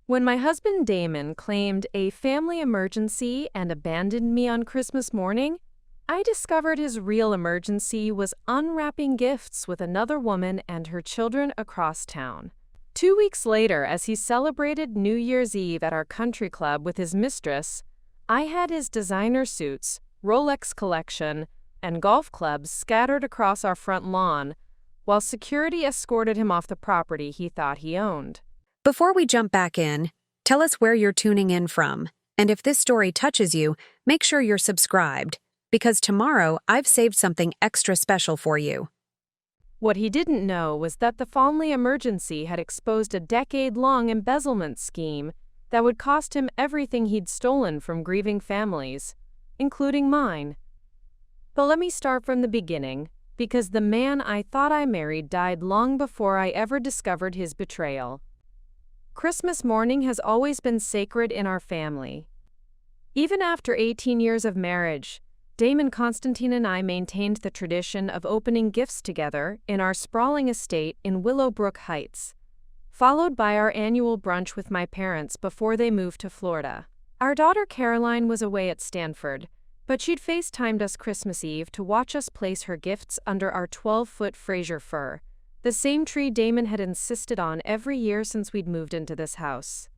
When my husband Damon claimed a family emergency and abandoned me on Christmas morning, I discovered his real emergency was unwrapping gifts with another woman and her children across town. 2 weeks later, as he celebrated New Year's Eve at our country club with his mistress, I had his designer suits, Rolex collection, and golf clubs scattered across our front lawn, while security escorted him off the property he thought he owned. Before we jump back in, tell us where you're tuning in from, and if this story touches you, make sure you're subscribed, because tomorrow I've saved something extra special for you. What he didn't know was that the family emergency had exposed a decade-long embezzlement scheme that would cost him everything he'd stolen from grieving families, including mine. But let me start from the beginning, because the man I thought I married died long before I ever discovered his betrayal. Christmas morning has always been sacred in our family. Even after 18 years of marriage, Damon, Constantine, and I maintained the tradition of opening gifts together in our sprawling estate in Willowbrook Heights, followed by our annual brunch with my parents before they moved to Florida. Our daughter Caroline was away at Stanford, but she'd FaceTimed us Christmas Eve to watch us place her gifts under our 12-foot Fraser fir, the same tree Damon had insisted on every year since we'd moved into this house.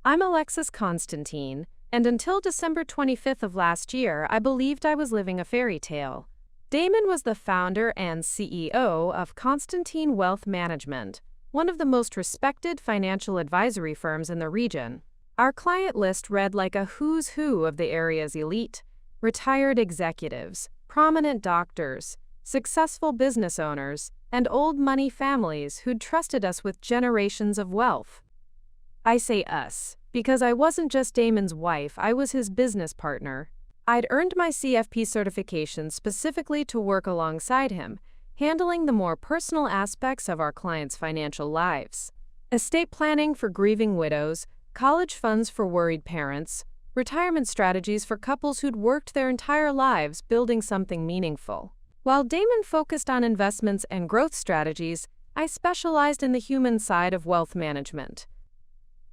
I'm Alexis Constantine, and until December 25th of last year, I believed I was living a fairy tale. Damon was the founder and CEO of Constantine Wealth Management, one of the most respected financial advisory firms in the region. Our client list read like a who's who of the area's elite: retired executives, prominent doctors, successful business owners, and old money families who'd trusted us with generations of wealth. I say us, because I wasn't just Damon's wife, I was his business partner. I'd earned my CFP certification specifically to work alongside him, handling the more personal aspects of our clients' financial lives. Estate planning for grieving widows, college funds for worried parents, retirement strategies for couples who'd worked their entire lives building something meaningful. While Damon focused on investments and growth strategies, I specialized in the human side of wealth management.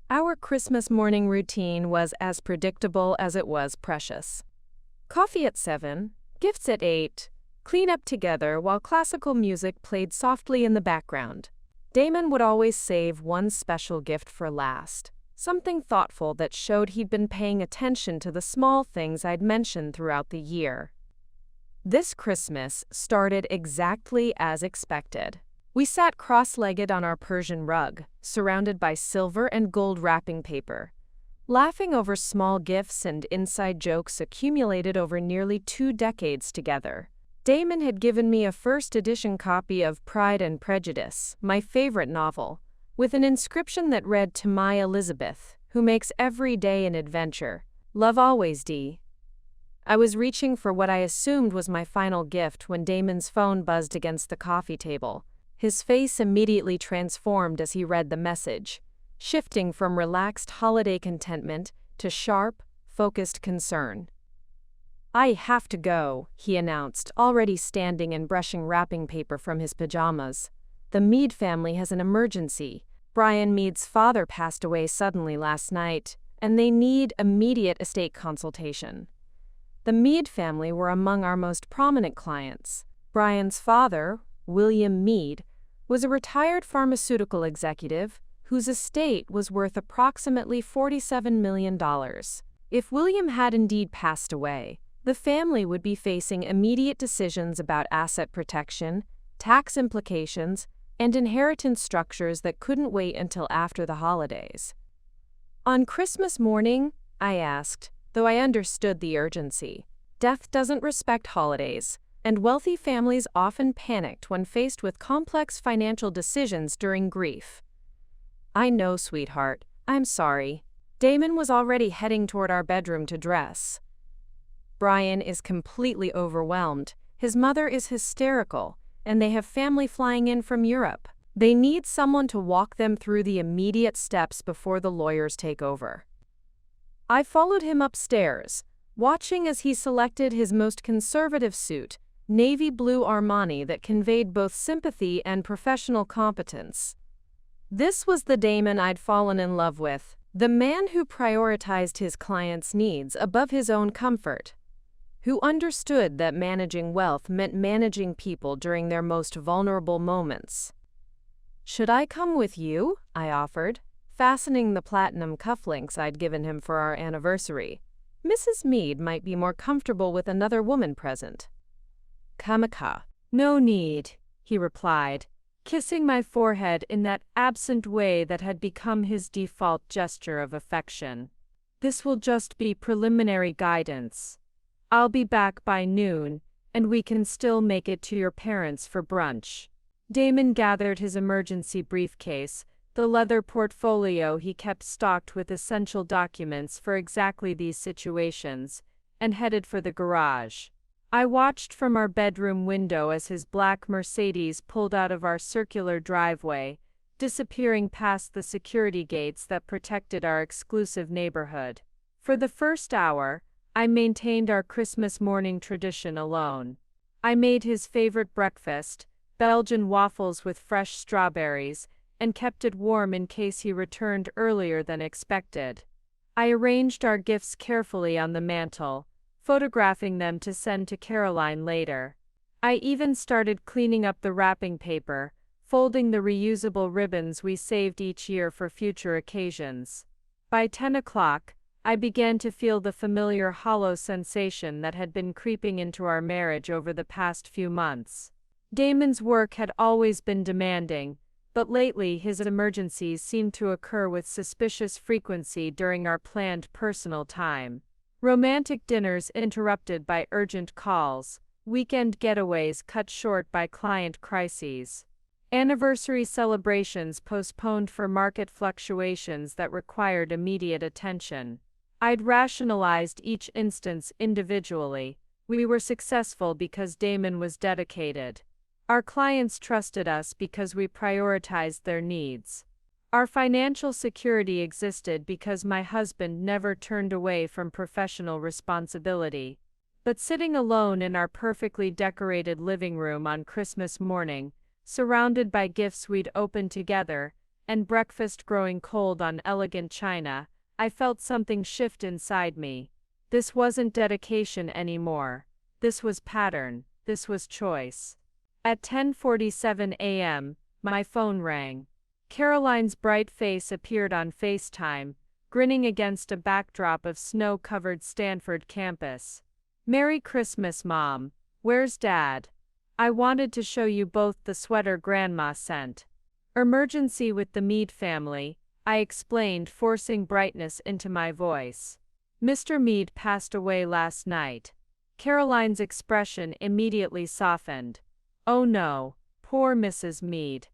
Our Christmas morning routine was as predictable as it was precious. Coffee at 7, gifts at 8, clean up together while classical music played softly in the background. Damon would always save one special gift for last, something thoughtful that showed he'd been paying attention to the small things I'd mentioned throughout the year. This Christmas started exactly as expected. We sat cross-legged on our Persian rug, surrounded by silver and gold wrapping paper, laughing over small gifts and inside jokes accumulated over nearly 2 decades together. Damon had given me a first-edition copy of Pride and Prejudice, my favorite novel, with an inscription that read, "To my Elizabeth, who makes every day an adventure. Love always, D." I was reaching for what I assumed was my final gift when Damon's phone buzzed against the coffee table. His face immediately transformed as he read the message, shifting from relaxed holiday contentment to sharp, focused concern. "I have to go," he announced, already standing and brushing wrapping paper from his pajamas. "The Meade family has an emergency. Brian Meade's father passed away suddenly last night, and they need immediate estate consultation." The Meade family were among our most prominent clients. Brian's father, William Meade, was a retired pharmaceutical executive whose estate was worth approximately $47 million. If William had indeed passed away, the family would be facing immediate decisions about asset protection, tax implications, and inheritance structures that couldn't wait until after the holidays. On Christmas morning, I asked, though I understood the urgency. Death doesn't respect holidays, and wealthy families often panicked when faced with complex financial decisions during grief. "I know, sweetheart. I'm sorry." Damon was already heading toward our bedroom to dress. "Brian is completely overwhelmed. His mother is hysterical, and they have family flying in from Europe. They need someone to walk them through the immediate steps before the lawyers take over." I followed him upstairs, watching as he selected his most conservative suit, navy blue Armani that conveyed both sympathy and professional competence. This was the Damon I'd fallen in love with, the man who prioritized his clients' needs above his own comfort, who understood that managing wealth meant managing people during their most vulnerable moments. "Should I come with you?" I offered, fastening the platinum cufflinks I'd given him for our anniversary. Mrs. Meade might be more comfortable with another woman present. "Kamika." "No need," he replied, kissing my forehead in that absent way that had become his default gesture of affection. "This will just be preliminary guidance. I'll be back by noon, and we can still make it to your parents for brunch." Damon gathered his emergency briefcase, the leather portfolio he kept stocked with essential documents for exactly these situations, and headed for the garage. I watched from our bedroom window as his black Mercedes pulled out of our circular driveway, disappearing past the security gates that protected our exclusive neighborhood. For the first hour, I maintained our Christmas morning tradition alone. I made his favorite breakfast, Belgian waffles with fresh strawberries, and kept it warm in case he returned earlier than expected. I arranged our gifts carefully on the mantel, photographing them to send to Caroline later. I even started cleaning up the wrapping paper, folding the reusable ribbons we saved each year for future occasions. By 10 o'clock, I began to feel the familiar hollow sensation that had been creeping into our marriage over the past few months. Damon's work had always been demanding, but lately his emergencies seemed to occur with suspicious frequency during our planned personal time. Romantic dinners interrupted by urgent calls, weekend getaways cut short by client crises, anniversary celebrations postponed for market fluctuations that required immediate attention. I'd rationalized each instance individually. We were successful because Damon was dedicated. Our clients trusted us because we prioritized their needs. Our financial security existed because my husband never turned away from professional responsibility. But sitting alone in our perfectly decorated living room on Christmas morning, surrounded by gifts we'd opened together, and breakfast growing cold on elegant china, I felt something shift inside me. This wasn't dedication anymore. This was pattern. This was choice. At 10:47 a.m., my phone rang. Caroline's bright face appeared on FaceTime, grinning against a backdrop of snow-covered Stanford campus. "Merry Christmas, Mom. Where's Dad? I wanted to show you both the sweater Grandma sent." "Emergency with the Meade family," I explained, forcing brightness into my voice. "Mr. Meade passed away last night." Caroline's expression immediately softened. "Oh no, poor Mrs. Meade.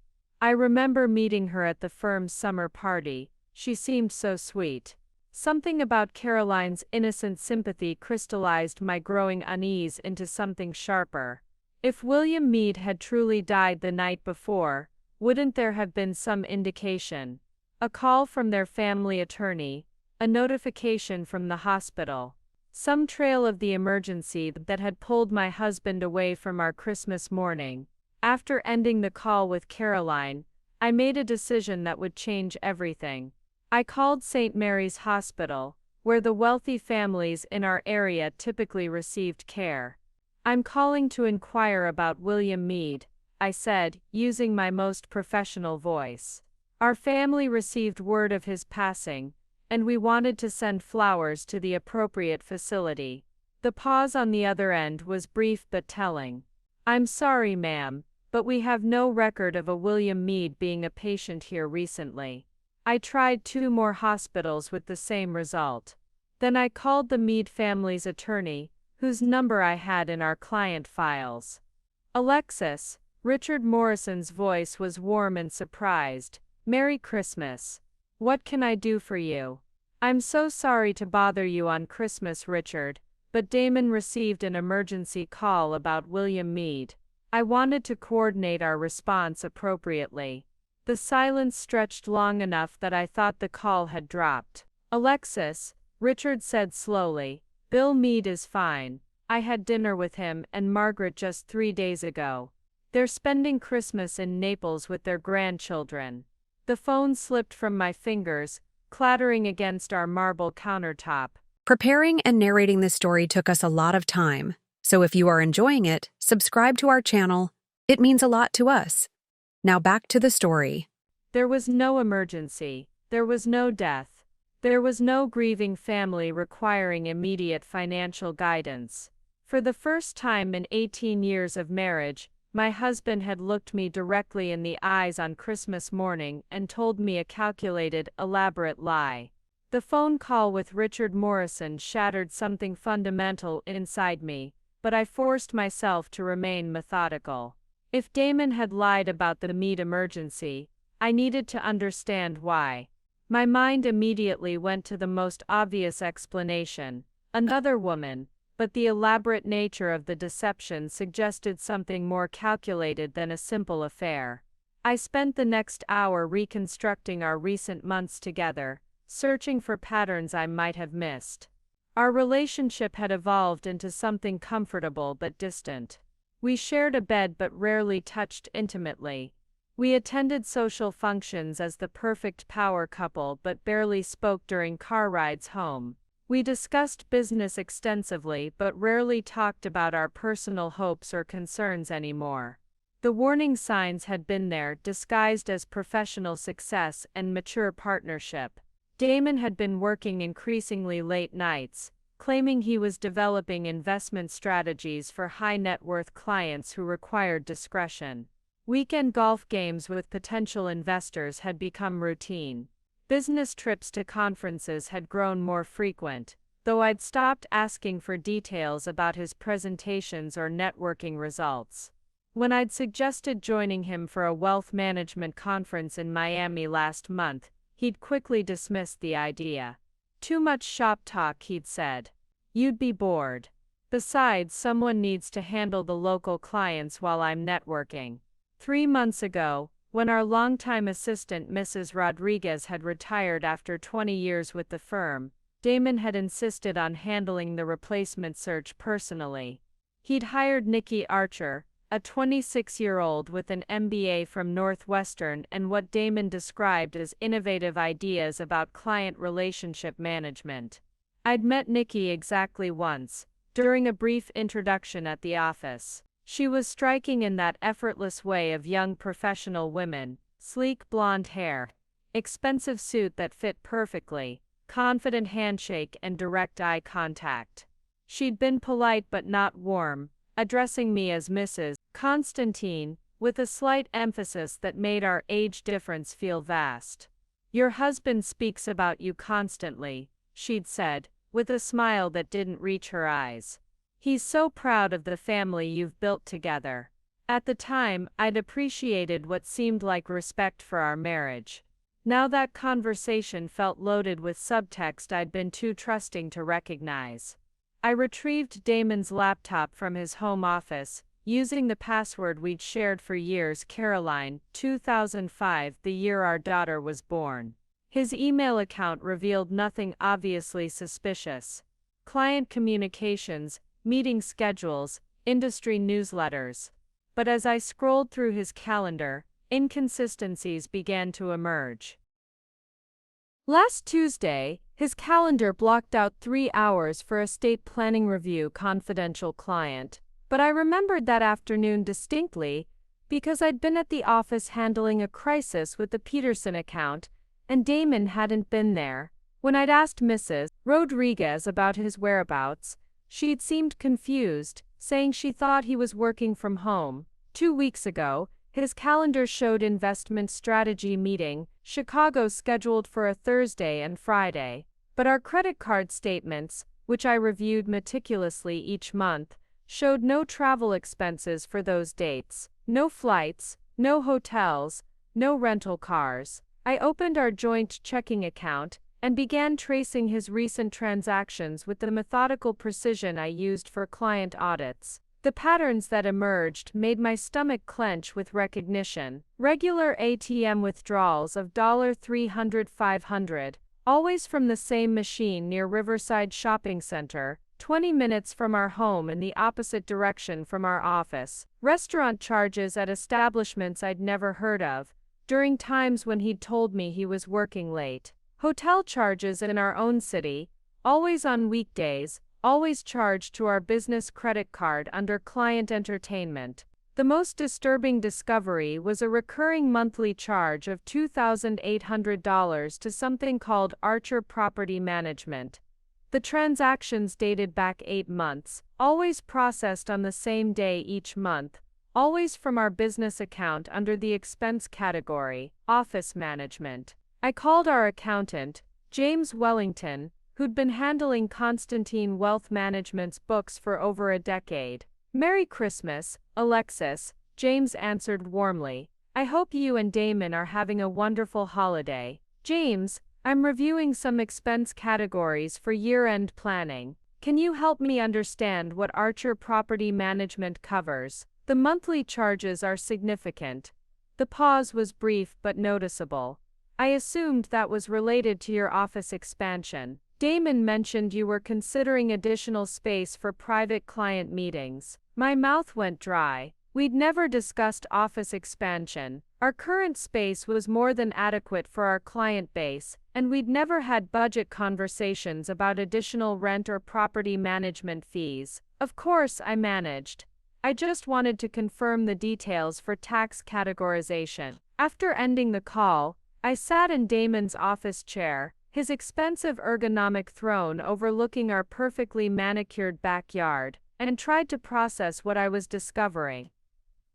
I remember meeting her at the firm's summer party. She seemed so sweet." Something about Caroline's innocent sympathy crystallized my growing unease into something sharper. If William Meade had truly died the night before, wouldn't there have been some indication? A call from their family attorney, a notification from the hospital, some trail of the emergency that had pulled my husband away from our Christmas morning. After ending the call with Caroline, I made a decision that would change everything. I called St. Mary's Hospital, where the wealthy families in our area typically received care. "I'm calling to inquire about William Meade," I said, using my most professional voice. "Our family received word of his passing, and we wanted to send flowers to the appropriate facility." The pause on the other end was brief but telling. "I'm sorry, ma'am, but we have no record of a William Meade being a patient here recently." I tried 2 more hospitals with the same result. Then I called the Meade family's attorney, whose number I had in our client files. "Alexis," Richard Morrison's voice was warm and surprised. "Merry Christmas. What can I do for you?" "I'm so sorry to bother you on Christmas, Richard, but Damon received an emergency call about William Meade. I wanted to coordinate our response appropriately." The silence stretched long enough that I thought the call had dropped. "Alexis," Richard said slowly, "Bill Meade is fine. I had dinner with him and Margaret just 3 days ago. They're spending Christmas in Naples with their grandchildren. The phone slipped from my fingers, clattering against our marble countertop. Preparing and narrating this story took us a lot of time, so if you are enjoying it, subscribe to our channel. It means a lot to us. Now back to the story. There was no emergency. There was no death. There was no grieving family requiring immediate financial guidance. For the first time in 18 years of marriage, my husband had looked me directly in the eyes on Christmas morning and told me a calculated, elaborate lie. The phone call with Richard Morrison shattered something fundamental inside me, but I forced myself to remain methodical. If Damon had lied about the meat emergency, I needed to understand why. My mind immediately went to the most obvious explanation: another woman, but the elaborate nature of the deception suggested something more calculated than a simple affair. I spent the next hour reconstructing our recent months together, searching for patterns I might have missed. Our relationship had evolved into something comfortable but distant. We shared a bed but rarely touched intimately. We attended social functions as the perfect power couple but barely spoke during car rides home. We discussed business extensively but rarely talked about our personal hopes or concerns anymore. The warning signs had been there, disguised as professional success and mature partnership. Damon had been working increasingly late nights, claiming he was developing investment strategies for high-net-worth clients who required discretion. Weekend golf games with potential investors had become routine. Business trips to conferences had grown more frequent, though I'd stopped asking for details about his presentations or networking results. When I'd suggested joining him for a wealth management conference in Miami last month, he'd quickly dismissed the idea. Too much shop talk, he'd said. You'd be bored. Besides, someone needs to handle the local clients while I'm networking. 3 months ago, when our longtime assistant Mrs. Rodriguez had retired after 20 years with the firm, Damon had insisted on handling the replacement search personally. He'd hired Nikki Archer, a 26-year-old with an MBA from Northwestern and what Damon described as innovative ideas about client relationship management. I'd met Nikki exactly once, during a brief introduction at the office. She was striking in that effortless way of young professional women: sleek blonde hair, expensive suit that fit perfectly, confident handshake and direct eye contact. She'd been polite but not warm, addressing me as Mrs. Constantine, with a slight emphasis that made our age difference feel vast. Your husband speaks about you constantly, she'd said, with a smile that didn't reach her eyes. He's so proud of the family you've built together. At the time, I'd appreciated what seemed like respect for our marriage. Now that conversation felt loaded with subtext I'd been too trusting to recognize. I retrieved Damon's laptop from his home office, using the password we'd shared for years: Caroline, 2005, the year our daughter was born. His email account revealed nothing obviously suspicious. Client communications, meeting schedules, industry newsletters. But as I scrolled through his calendar, inconsistencies began to emerge. Last Tuesday, his calendar blocked out 3 hours for estate planning review confidential client, but I remembered that afternoon distinctly because I'd been at the office handling a crisis with the Peterson account, and Damon hadn't been there. When I'd asked Mrs. Rodriguez about his whereabouts, she'd seemed confused, saying she thought he was working from home. 2 weeks ago, his calendar showed investment strategy meeting, Chicago, scheduled for a Thursday and Friday. But our credit card statements, which I reviewed meticulously each month, showed no travel expenses for those dates, no flights, no hotels, no rental cars. I opened our joint checking account and began tracing his recent transactions with the methodical precision I used for client audits. The patterns that emerged made my stomach clench with recognition. Regular ATM withdrawals of $300, $500, always from the same machine near Riverside Shopping Center, 20 minutes from our home in the opposite direction from our office. Restaurant charges at establishments I'd never heard of, during times when he'd told me he was working late. Hotel charges in our own city, always on weekdays, always charged to our business credit card under client entertainment. The most disturbing discovery was a recurring monthly charge of $2,800 to something called Archer Property Management. The transactions dated back 8 months, always processed on the same day each month, always from our business account under the expense category, Office Management. I called our accountant, James Wellington, who'd been handling Constantine Wealth Management's books for over a decade. "Merry Christmas, Alexis," James answered warmly. "I hope you and Damon are having a wonderful holiday." "James, I'm reviewing some expense categories for year-end planning. Can you help me understand what Archer Property Management covers? The monthly charges are significant." The pause was brief but noticeable. "I assumed that was related to your office expansion. Damon mentioned you were considering additional space for private client meetings." My mouth went dry. We'd never discussed office expansion. Our current space was more than adequate for our client base, and we'd never had budget conversations about additional rent or property management fees. "Of course," I managed. "I just wanted to confirm the details for tax categorization." After ending the call, I sat in Damon's office chair, his expensive ergonomic throne overlooking our perfectly manicured backyard, and tried to process what I was discovering.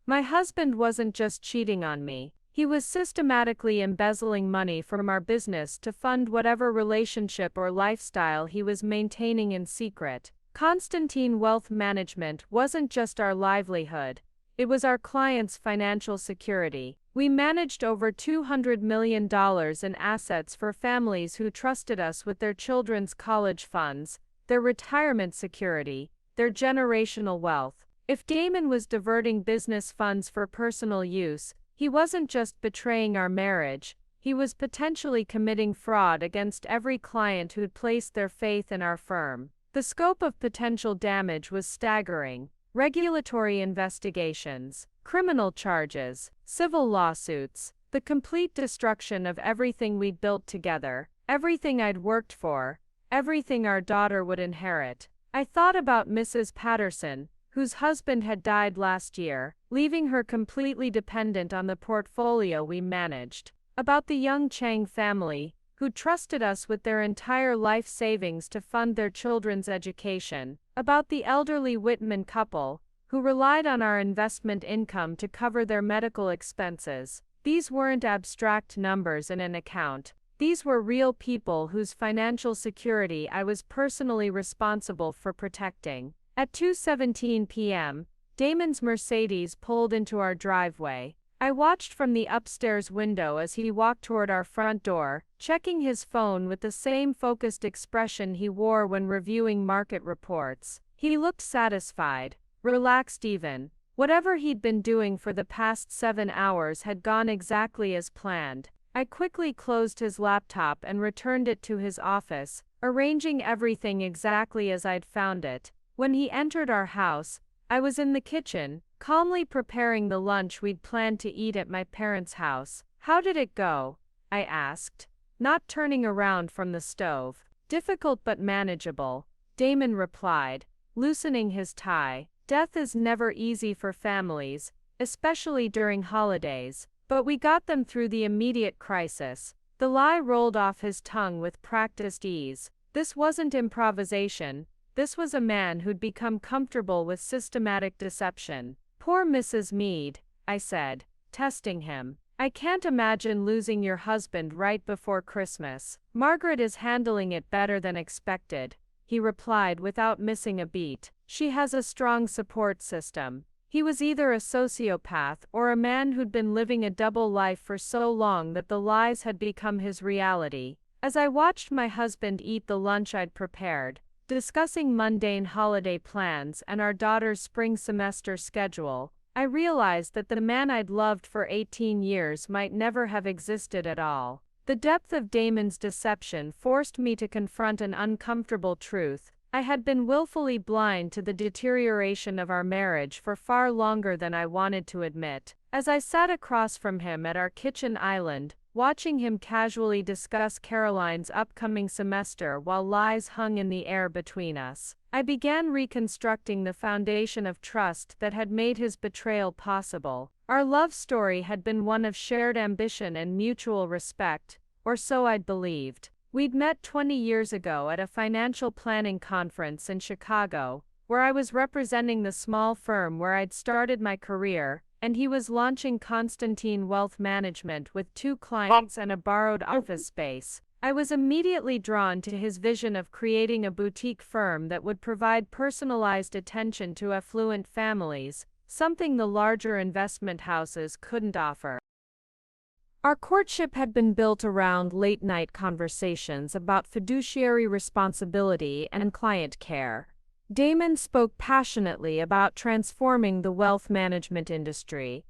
My husband wasn't just cheating on me, he was systematically embezzling money from our business to fund whatever relationship or lifestyle he was maintaining in secret. Constantine Wealth Management wasn't just our livelihood, it was our clients' financial security. We managed over $200 million in assets for families who trusted us with their children's college funds, their retirement security, their generational wealth. If Damon was diverting business funds for personal use, he wasn't just betraying our marriage, he was potentially committing fraud against every client who'd placed their faith in our firm. The scope of potential damage was staggering. Regulatory investigations, criminal charges, civil lawsuits, the complete destruction of everything we'd built together, everything I'd worked for, everything our daughter would inherit. I thought about Mrs. Patterson, whose husband had died last year, leaving her completely dependent on the portfolio we managed. About the young Chang family, who trusted us with their entire life savings to fund their children's education. About the elderly Whitman couple, who relied on our investment income to cover their medical expenses. These weren't abstract numbers in an account. These were real people whose financial security I was personally responsible for protecting. At 2:17 p.m., Damon's Mercedes pulled into our driveway. I watched from the upstairs window as he walked toward our front door, checking his phone with the same focused expression he wore when reviewing market reports. He looked satisfied, relaxed even. Whatever he'd been doing for the past 7 hours had gone exactly as planned. I quickly closed his laptop and returned it to his office, arranging everything exactly as I'd found it. When he entered our house, I was in the kitchen, calmly preparing the lunch we'd planned to eat at my parents' house. "How did it go?" I asked, not turning around from the stove. "Difficult but manageable," Damon replied, loosening his tie. "Death is never easy for families, especially during holidays, but we got them through the immediate crisis." The lie rolled off his tongue with practiced ease. This wasn't improvisation. This was a man who'd become comfortable with systematic deception. "Poor Mrs. Meade," I said, testing him. "I can't imagine losing your husband right before Christmas." "Margaret is handling it better than expected," he replied without missing a beat. "She has a strong support system." He was either a sociopath or a man who'd been living a double life for so long that the lies had become his reality. As I watched my husband eat the lunch I'd prepared, discussing mundane holiday plans and our daughter's spring semester schedule, I realized that the man I'd loved for 18 years might never have existed at all. The depth of Damon's deception forced me to confront an uncomfortable truth. I had been willfully blind to the deterioration of our marriage for far longer than I wanted to admit. As I sat across from him at our kitchen island, watching him casually discuss Caroline's upcoming semester while lies hung in the air between us, I began reconstructing the foundation of trust that had made his betrayal possible. Our love story had been one of shared ambition and mutual respect, or so I'd believed. We'd met 20 years ago at a financial planning conference in Chicago, where I was representing the small firm where I'd started my career, and he was launching Constantine Wealth Management with 2 clients and a borrowed office space. I was immediately drawn to his vision of creating a boutique firm that would provide personalized attention to affluent families, something the larger investment houses couldn't offer. Our courtship had been built around late-night conversations about fiduciary responsibility and client care. Damon spoke passionately about transforming the wealth management industry,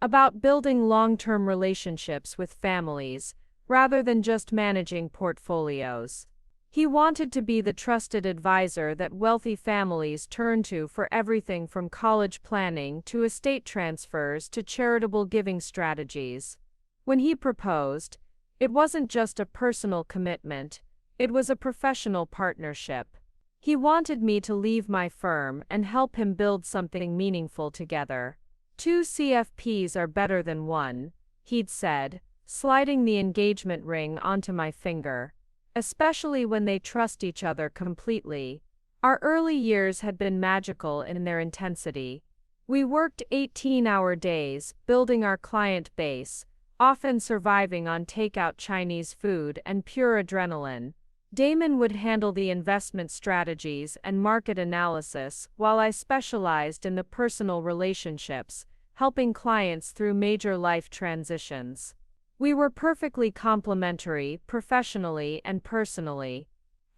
about building long-term relationships with families, rather than just managing portfolios. He wanted to be the trusted advisor that wealthy families turn to for everything from college planning to estate transfers to charitable giving strategies. When he proposed, it wasn't just a personal commitment, it was a professional partnership. He wanted me to leave my firm and help him build something meaningful together. 2 CFPs are better than 1, he'd said, sliding the engagement ring onto my finger. Especially when they trust each other completely. Our early years had been magical in their intensity. We worked 18-hour days, building our client base, often surviving on takeout Chinese food and pure adrenaline. Damon would handle the investment strategies and market analysis, while I specialized in the personal relationships, helping clients through major life transitions. We were perfectly complementary, professionally and personally.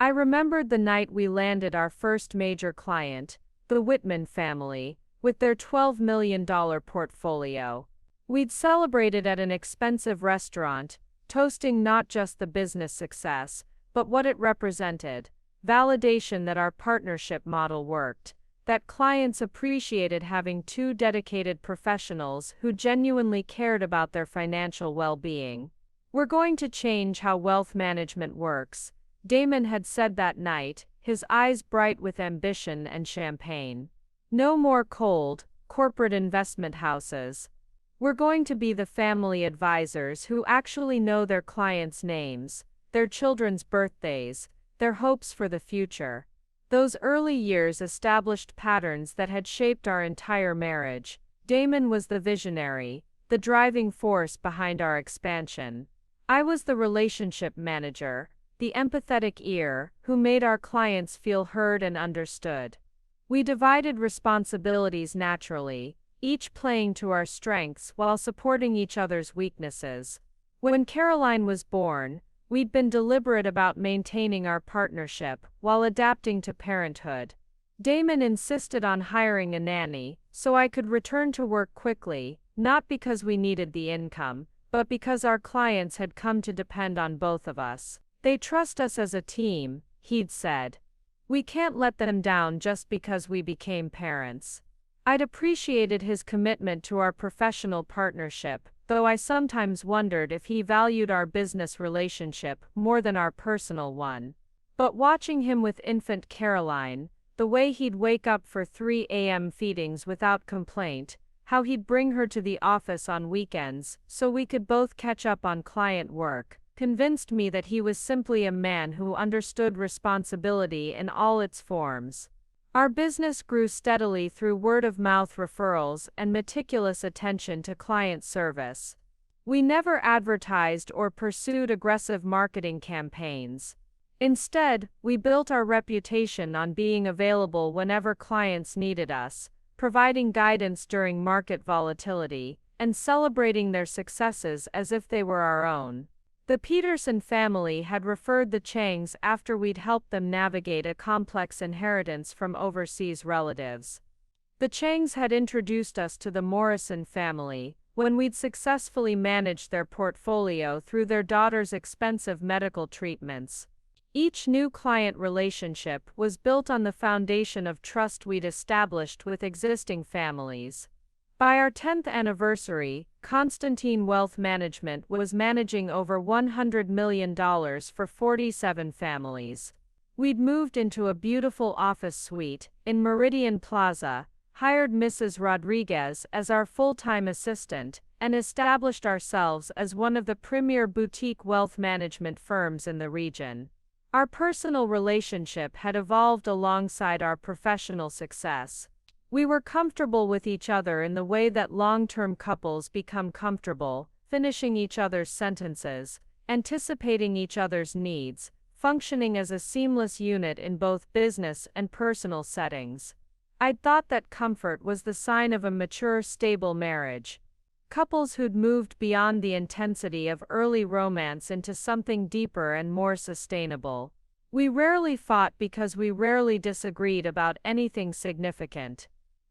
I remembered the night we landed our first major client, the Whitman family, with their $12 million portfolio. We'd celebrated at an expensive restaurant, toasting not just the business success, but what it represented, validation that our partnership model worked, that clients appreciated having 2 dedicated professionals who genuinely cared about their financial well-being. "We're going to change how wealth management works," Damon had said that night, his eyes bright with ambition and champagne. "No more cold, corporate investment houses. We're going to be the family advisors who actually know their clients' names, their children's birthdays, their hopes for the future." Those early years established patterns that had shaped our entire marriage. Damon was the visionary, the driving force behind our expansion. I was the relationship manager, the empathetic ear, who made our clients feel heard and understood. We divided responsibilities naturally, each playing to our strengths while supporting each other's weaknesses. When Caroline was born, we'd been deliberate about maintaining our partnership while adapting to parenthood. Damon insisted on hiring a nanny, so I could return to work quickly, not because we needed the income, but because our clients had come to depend on both of us. "They trust us as a team," he'd said. "We can't let them down just because we became parents." I'd appreciated his commitment to our professional partnership, though I sometimes wondered if he valued our business relationship more than our personal one. But watching him with infant Caroline, the way he'd wake up for 3 a.m. feedings without complaint, how he'd bring her to the office on weekends so we could both catch up on client work, convinced me that he was simply a man who understood responsibility in all its forms. Our business grew steadily through word-of-mouth referrals and meticulous attention to client service. We never advertised or pursued aggressive marketing campaigns. Instead, we built our reputation on being available whenever clients needed us, providing guidance during market volatility, and celebrating their successes as if they were our own. The Peterson family had referred the Changs after we'd helped them navigate a complex inheritance from overseas relatives. The Changs had introduced us to the Morrison family when we'd successfully managed their portfolio through their daughter's expensive medical treatments. Each new client relationship was built on the foundation of trust we'd established with existing families. By our 10th anniversary, Constantine Wealth Management was managing over $100 million for 47 families. We'd moved into a beautiful office suite in Meridian Plaza, hired Mrs. Rodriguez as our full-time assistant, and established ourselves as one of the premier boutique wealth management firms in the region. Our personal relationship had evolved alongside our professional success. We were comfortable with each other in the way that long-term couples become comfortable, finishing each other's sentences, anticipating each other's needs, functioning as a seamless unit in both business and personal settings. I'd thought that comfort was the sign of a mature, stable marriage. Couples who'd moved beyond the intensity of early romance into something deeper and more sustainable. We rarely fought because we rarely disagreed about anything significant.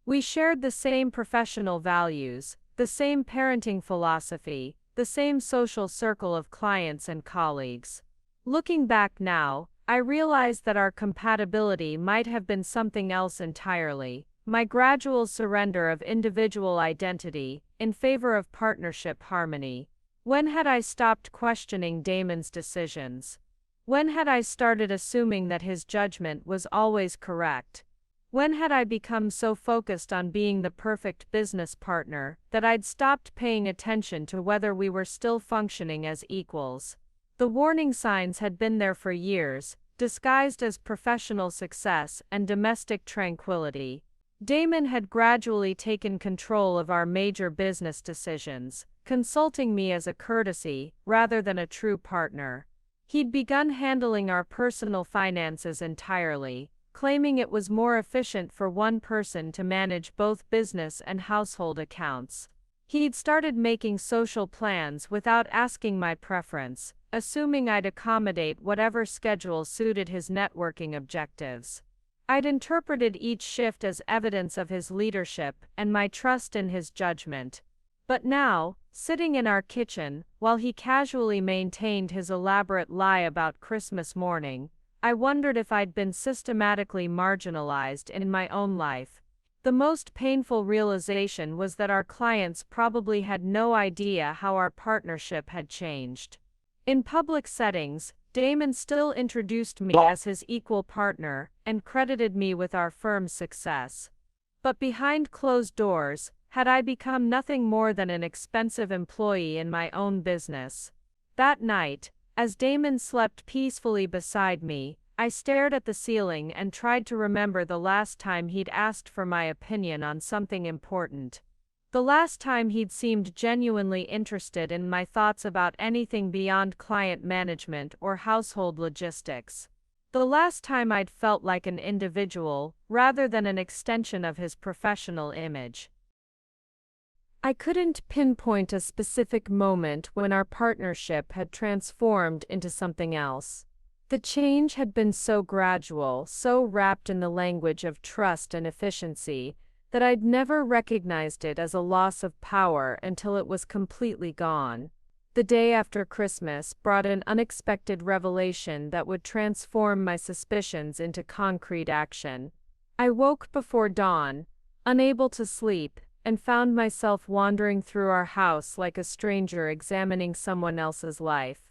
We shared the same professional values, the same parenting philosophy, the same social circle of clients and colleagues. Looking back now, I realize that our compatibility might have been something else entirely, my gradual surrender of individual identity in favor of partnership harmony. When had I stopped questioning Damon's decisions? When had I started assuming that his judgment was always correct? When had I become so focused on being the perfect business partner that I'd stopped paying attention to whether we were still functioning as equals? The warning signs had been there for years, disguised as professional success and domestic tranquility. Damon had gradually taken control of our major business decisions, consulting me as a courtesy rather than a true partner. He'd begun handling our personal finances entirely, claiming it was more efficient for one person to manage both business and household accounts. He'd started making social plans without asking my preference, assuming I'd accommodate whatever schedule suited his networking objectives. I'd interpreted each shift as evidence of his leadership and my trust in his judgment. But now, sitting in our kitchen, while he casually maintained his elaborate lie about Christmas morning, I wondered if I'd been systematically marginalized in my own life. The most painful realization was that our clients probably had no idea how our partnership had changed. In public settings, Damon still introduced me as his equal partner and credited me with our firm's success. But behind closed doors, had I become nothing more than an expensive employee in my own business. That night, as Damon slept peacefully beside me, I stared at the ceiling and tried to remember the last time he'd asked for my opinion on something important. The last time he'd seemed genuinely interested in my thoughts about anything beyond client management or household logistics. The last time I'd felt like an individual, rather than an extension of his professional image. I couldn't pinpoint a specific moment when our partnership had transformed into something else. The change had been so gradual, so wrapped in the language of trust and efficiency, that I'd never recognized it as a loss of power until it was completely gone. The day after Christmas brought an unexpected revelation that would transform my suspicions into concrete action. I woke before dawn, unable to sleep, and found myself wandering through our house like a stranger examining someone else's life.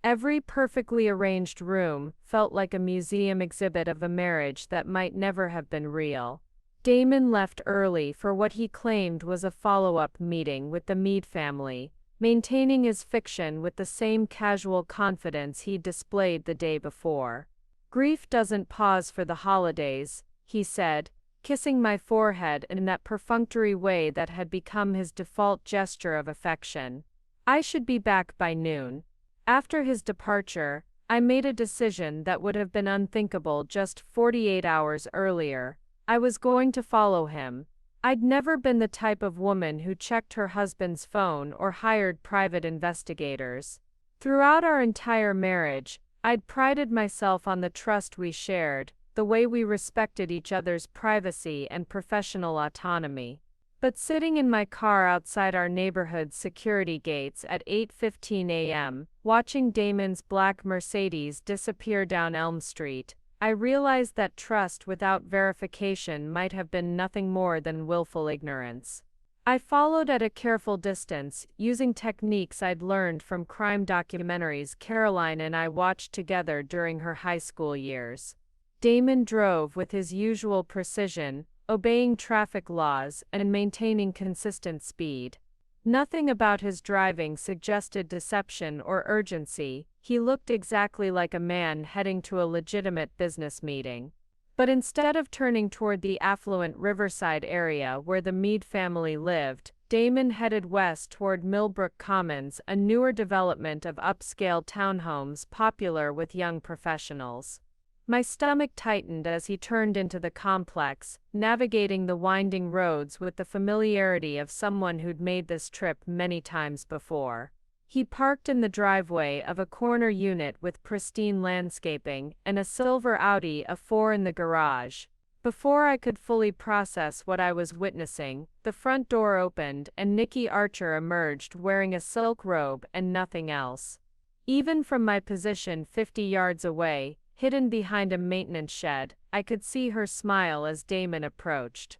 Every perfectly arranged room felt like a museum exhibit of a marriage that might never have been real. Damon left early for what he claimed was a follow-up meeting with the Meade family, maintaining his fiction with the same casual confidence he'd displayed the day before. "Grief doesn't pause for the holidays," he said, kissing my forehead in that perfunctory way that had become his default gesture of affection. I should be back by noon. After his departure, I made a decision that would have been unthinkable just 48 hours earlier. I was going to follow him. I'd never been the type of woman who checked her husband's phone or hired private investigators. Throughout our entire marriage, I'd prided myself on the trust we shared, the way we respected each other's privacy and professional autonomy. But sitting in my car outside our neighborhood's security gates at 8:15 a.m., watching Damon's black Mercedes disappear down Elm Street, I realized that trust without verification might have been nothing more than willful ignorance. I followed at a careful distance, using techniques I'd learned from crime documentaries Caroline and I watched together during her high school years. Damon drove with his usual precision, obeying traffic laws and maintaining consistent speed. Nothing about his driving suggested deception or urgency. He looked exactly like a man heading to a legitimate business meeting. But instead of turning toward the affluent Riverside area where the Meade family lived, Damon headed west toward Millbrook Commons, a newer development of upscale townhomes popular with young professionals. My stomach tightened as he turned into the complex, navigating the winding roads with the familiarity of someone who'd made this trip many times before. He parked in the driveway of a corner unit with pristine landscaping and a silver Audi A4 in the garage. Before I could fully process what I was witnessing, the front door opened and Nikki Archer emerged wearing a silk robe and nothing else. Even from my position 50 yards away, hidden behind a maintenance shed, I could see her smile as Damon approached.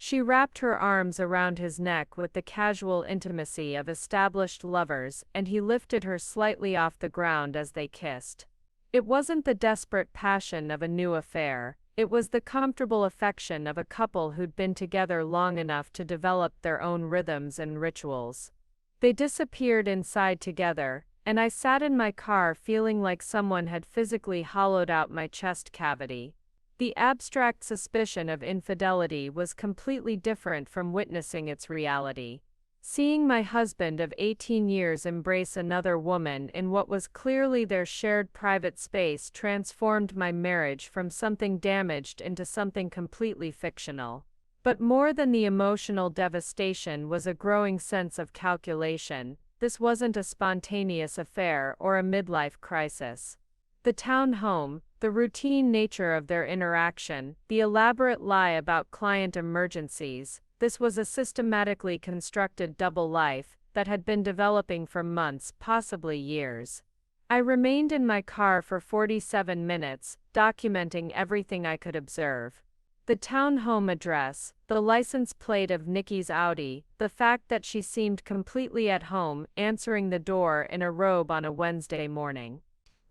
She wrapped her arms around his neck with the casual intimacy of established lovers, and he lifted her slightly off the ground as they kissed. It wasn't the desperate passion of a new affair, it was the comfortable affection of a couple who'd been together long enough to develop their own rhythms and rituals. They disappeared inside together, and I sat in my car feeling like someone had physically hollowed out my chest cavity. The abstract suspicion of infidelity was completely different from witnessing its reality. Seeing my husband of 18 years embrace another woman in what was clearly their shared private space transformed my marriage from something damaged into something completely fictional. But more than the emotional devastation was a growing sense of calculation. This wasn't a spontaneous affair or a midlife crisis. The town home, the routine nature of their interaction, the elaborate lie about client emergencies, this was a systematically constructed double life that had been developing for months, possibly years. I remained in my car for 47 minutes, documenting everything I could observe. The town home address, the license plate of Nikki's Audi, the fact that she seemed completely at home, answering the door in a robe on a Wednesday morning.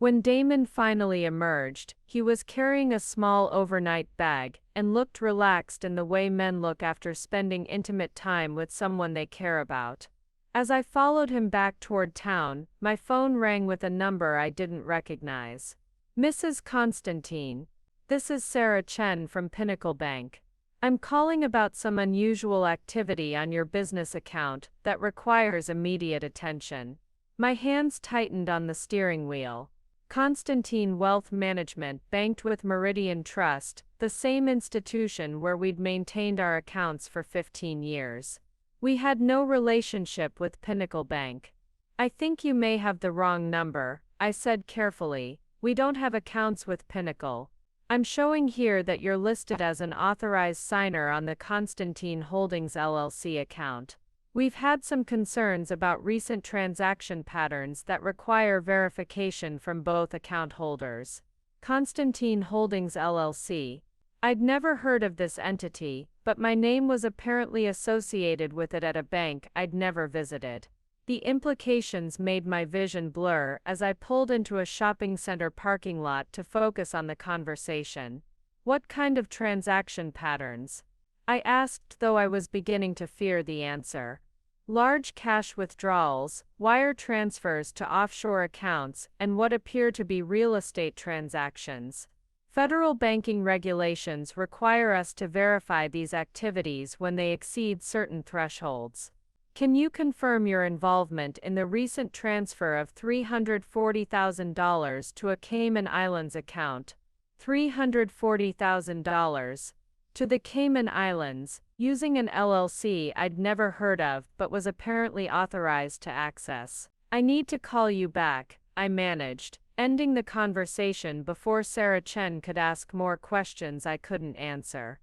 When Damon finally emerged, he was carrying a small overnight bag, and looked relaxed in the way men look after spending intimate time with someone they care about. As I followed him back toward town, my phone rang with a number I didn't recognize. Mrs. Constantine. This is Sarah Chen from Pinnacle Bank. I'm calling about some unusual activity on your business account that requires immediate attention. My hands tightened on the steering wheel. Constantine Wealth Management banked with Meridian Trust, the same institution where we'd maintained our accounts for 15 years. We had no relationship with Pinnacle Bank. I think you may have the wrong number, I said carefully. We don't have accounts with Pinnacle. I'm showing here that you're listed as an authorized signer on the Constantine Holdings LLC account. We've had some concerns about recent transaction patterns that require verification from both account holders. Constantine Holdings LLC. I'd never heard of this entity, but my name was apparently associated with it at a bank I'd never visited. The implications made my vision blur as I pulled into a shopping center parking lot to focus on the conversation. What kind of transaction patterns? I asked, though I was beginning to fear the answer. Large cash withdrawals, wire transfers to offshore accounts, and what appear to be real estate transactions. Federal banking regulations require us to verify these activities when they exceed certain thresholds. Can you confirm your involvement in the recent transfer of $340,000 to a Cayman Islands account? $340,000 to the Cayman Islands, using an LLC I'd never heard of but was apparently authorized to access. I need to call you back, I managed, ending the conversation before Sarah Chen could ask more questions I couldn't answer.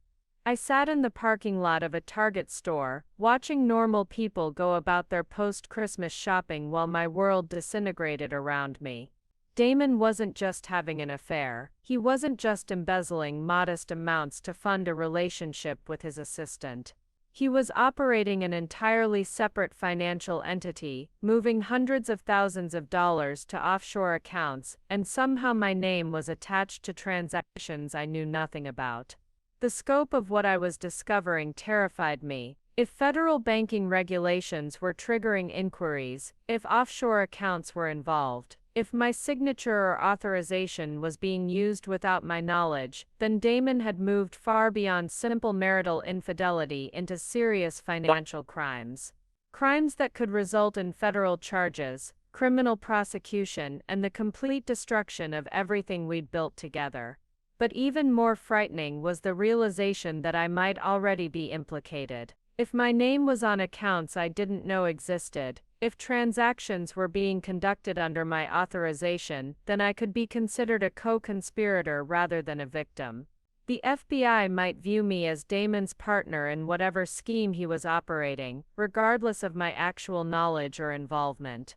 I sat in the parking lot of a Target store, watching normal people go about their post-Christmas shopping while my world disintegrated around me. Damon wasn't just having an affair. He wasn't just embezzling modest amounts to fund a relationship with his assistant. He was operating an entirely separate financial entity, moving hundreds of thousands of dollars to offshore accounts, and somehow my name was attached to transactions I knew nothing about. The scope of what I was discovering terrified me. If federal banking regulations were triggering inquiries, if offshore accounts were involved, if my signature or authorization was being used without my knowledge, then Damon had moved far beyond simple marital infidelity into serious financial crimes. Crimes that could result in federal charges, criminal prosecution, and the complete destruction of everything we'd built together. But even more frightening was the realization that I might already be implicated. If my name was on accounts I didn't know existed, if transactions were being conducted under my authorization, then I could be considered a co-conspirator rather than a victim. The FBI might view me as Damon's partner in whatever scheme he was operating, regardless of my actual knowledge or involvement.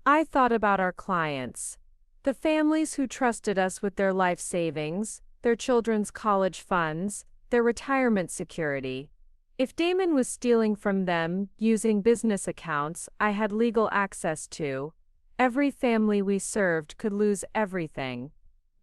I thought about our clients. The families who trusted us with their life savings, their children's college funds, their retirement security. If Damon was stealing from them, using business accounts I had legal access to, every family we served could lose everything.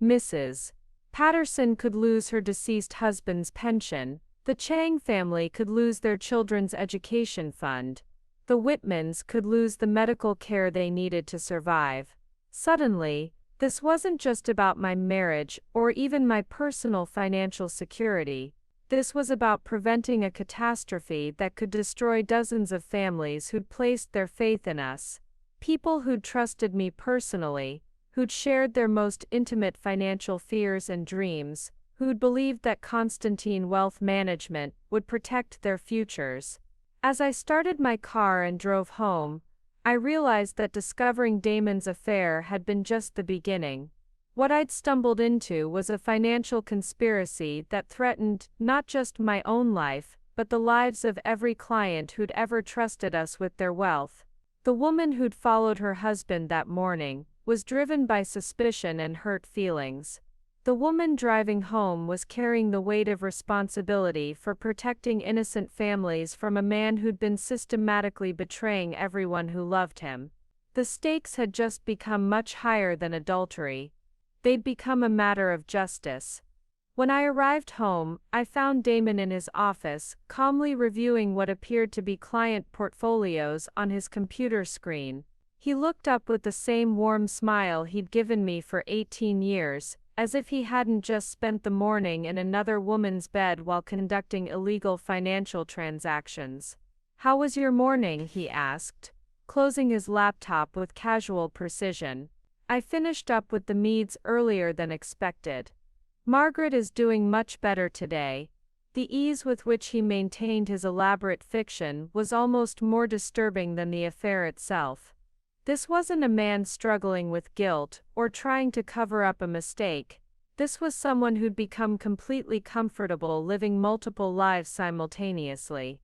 Mrs. Patterson could lose her deceased husband's pension, the Chang family could lose their children's education fund, the Whitmans could lose the medical care they needed to survive. Suddenly, this wasn't just about my marriage or even my personal financial security. This was about preventing a catastrophe that could destroy dozens of families who'd placed their faith in us. People who'd trusted me personally, who'd shared their most intimate financial fears and dreams, who'd believed that Constantine Wealth Management would protect their futures. As I started my car and drove home, I realized that discovering Damon's affair had been just the beginning. What I'd stumbled into was a financial conspiracy that threatened not just my own life, but the lives of every client who'd ever trusted us with their wealth. The woman who'd followed her husband that morning was driven by suspicion and hurt feelings. The woman driving home was carrying the weight of responsibility for protecting innocent families from a man who'd been systematically betraying everyone who loved him. The stakes had just become much higher than adultery. They'd become a matter of justice. When I arrived home, I found Damon in his office, calmly reviewing what appeared to be client portfolios on his computer screen. He looked up with the same warm smile he'd given me for 18 years, as if he hadn't just spent the morning in another woman's bed while conducting illegal financial transactions. "How was your morning?" he asked, closing his laptop with casual precision. "I finished up with the Meads earlier than expected. Margaret is doing much better today." The ease with which he maintained his elaborate fiction was almost more disturbing than the affair itself. This wasn't a man struggling with guilt or trying to cover up a mistake. This was someone who'd become completely comfortable living multiple lives simultaneously.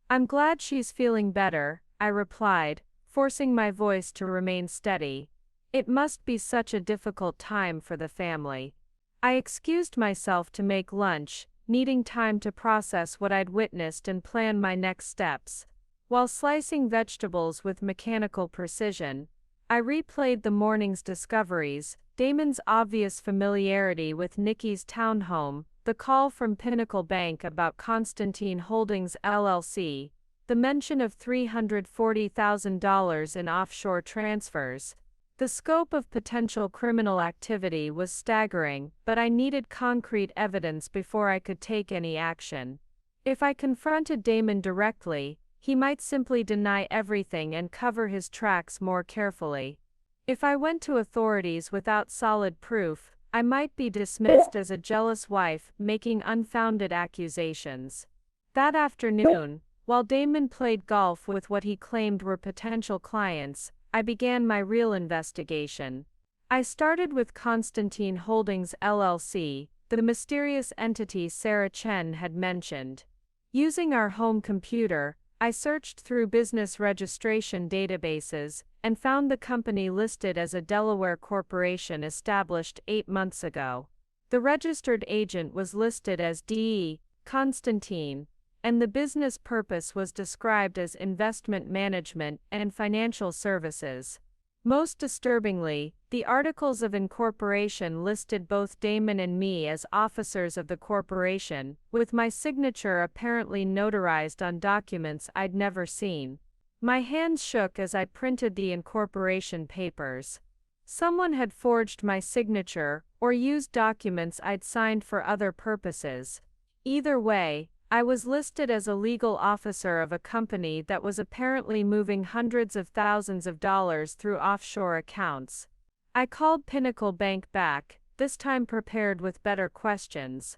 "I'm glad she's feeling better," I replied, forcing my voice to remain steady. It must be such a difficult time for the family. I excused myself to make lunch, needing time to process what I'd witnessed and plan my next steps. While slicing vegetables with mechanical precision, I replayed the morning's discoveries, Damon's obvious familiarity with Nikki's townhome, the call from Pinnacle Bank about Constantine Holdings LLC, the mention of $340,000 in offshore transfers. The scope of potential criminal activity was staggering, but I needed concrete evidence before I could take any action. If I confronted Damon directly, he might simply deny everything and cover his tracks more carefully. If I went to authorities without solid proof, I might be dismissed as a jealous wife making unfounded accusations. That afternoon, while Damon played golf with what he claimed were potential clients, I began my real investigation. I started with Constantine Holdings LLC, the mysterious entity Sarah Chen had mentioned. Using our home computer, I searched through business registration databases and found the company listed as a Delaware corporation established 8 months ago. The registered agent was listed as D. Constantine, and the business purpose was described as investment management and financial services. Most disturbingly, the articles of incorporation listed both Damon and me as officers of the corporation, with my signature apparently notarized on documents I'd never seen. My hands shook as I printed the incorporation papers. Someone had forged my signature, or used documents I'd signed for other purposes. Either way, I was listed as a legal officer of a company that was apparently moving hundreds of thousands of dollars through offshore accounts. I called Pinnacle Bank back, this time prepared with better questions.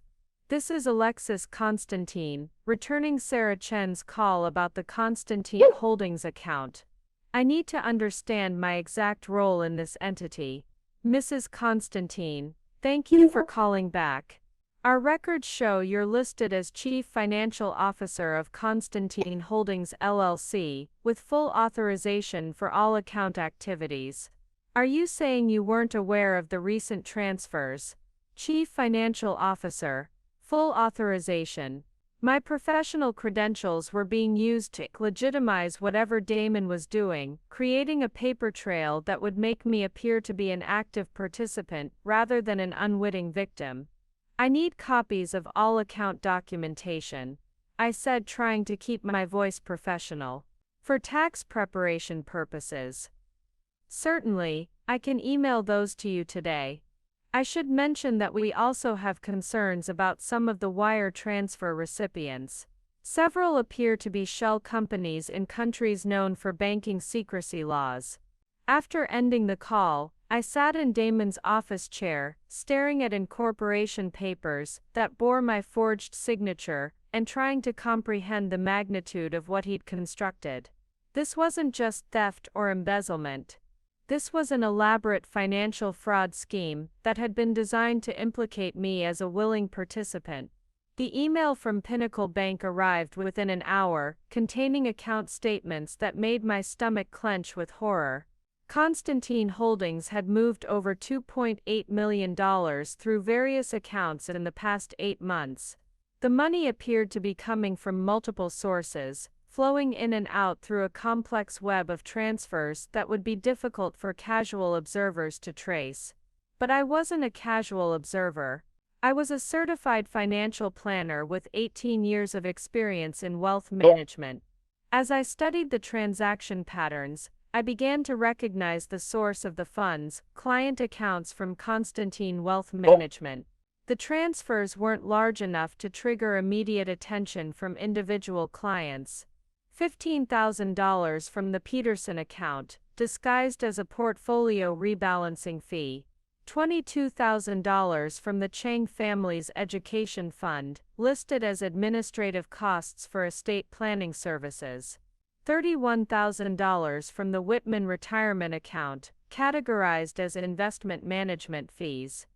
"This is Alexis Constantine, returning Sarah Chen's call about the Constantine Holdings account. I need to understand my exact role in this entity. Mrs. Constantine, thank you for calling back. Our records show you're listed as Chief Financial Officer of Constantine Holdings LLC, with full authorization for all account activities. Are you saying you weren't aware of the recent transfers? Chief Financial Officer, full authorization. My professional credentials were being used to legitimize whatever Damon was doing, creating a paper trail that would make me appear to be an active participant rather than an unwitting victim. I need copies of all account documentation," I said, trying to keep my voice professional. "For tax preparation purposes." "Certainly, I can email those to you today. I should mention that we also have concerns about some of the wire transfer recipients. Several appear to be shell companies in countries known for banking secrecy laws." After ending the call, I sat in Damon's office chair, staring at incorporation papers that bore my forged signature, and trying to comprehend the magnitude of what he'd constructed. This wasn't just theft or embezzlement. This was an elaborate financial fraud scheme that had been designed to implicate me as a willing participant. The email from Pinnacle Bank arrived within an hour, containing account statements that made my stomach clench with horror. Constantine Holdings had moved over $2.8 million through various accounts in the past 8 months. The money appeared to be coming from multiple sources, flowing in and out through a complex web of transfers that would be difficult for casual observers to trace. But I wasn't a casual observer. I was a certified financial planner with 18 years of experience in wealth management. As I studied the transaction patterns, I began to recognize the source of the funds, client accounts from Constantine Wealth Management. The transfers weren't large enough to trigger immediate attention from individual clients. $15,000 from the Peterson account, disguised as a portfolio rebalancing fee. $22,000 from the Chang family's education fund, listed as administrative costs for estate planning services. $31,000 from the Whitman retirement account, categorized as investment management fees.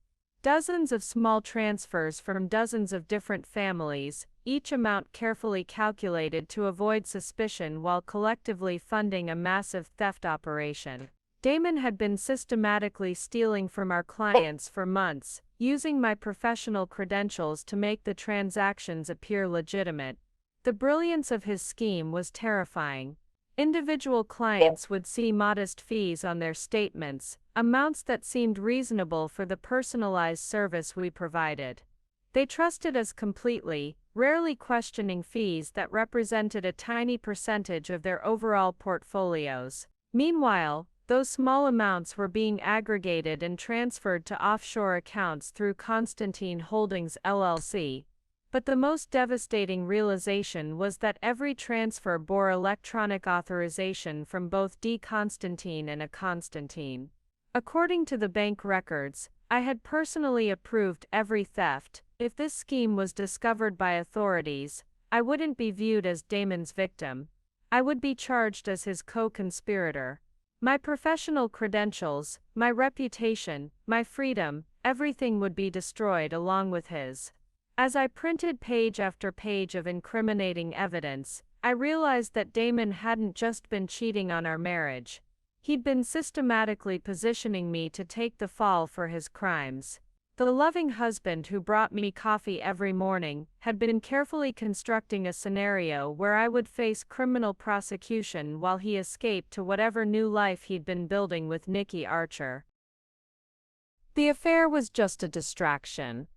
Dozens of small transfers from dozens of different families, each amount carefully calculated to avoid suspicion while collectively funding a massive theft operation. Damon had been systematically stealing from our clients for months, using my professional credentials to make the transactions appear legitimate. The brilliance of his scheme was terrifying. Individual clients would see modest fees on their statements, amounts that seemed reasonable for the personalized service we provided. They trusted us completely, rarely questioning fees that represented a tiny percentage of their overall portfolios. Meanwhile, those small amounts were being aggregated and transferred to offshore accounts through Constantine Holdings LLC. But the most devastating realization was that every transfer bore electronic authorization from both D. Constantine and A. Constantine. According to the bank records, I had personally approved every theft. If this scheme was discovered by authorities, I wouldn't be viewed as Damon's victim. I would be charged as his co-conspirator. My professional credentials, my reputation, my freedom, everything would be destroyed along with his. As I printed page after page of incriminating evidence, I realized that Damon hadn't just been cheating on our marriage. He'd been systematically positioning me to take the fall for his crimes. The loving husband who brought me coffee every morning had been carefully constructing a scenario where I would face criminal prosecution while he escaped to whatever new life he'd been building with Nikki Archer. The affair was just a distraction.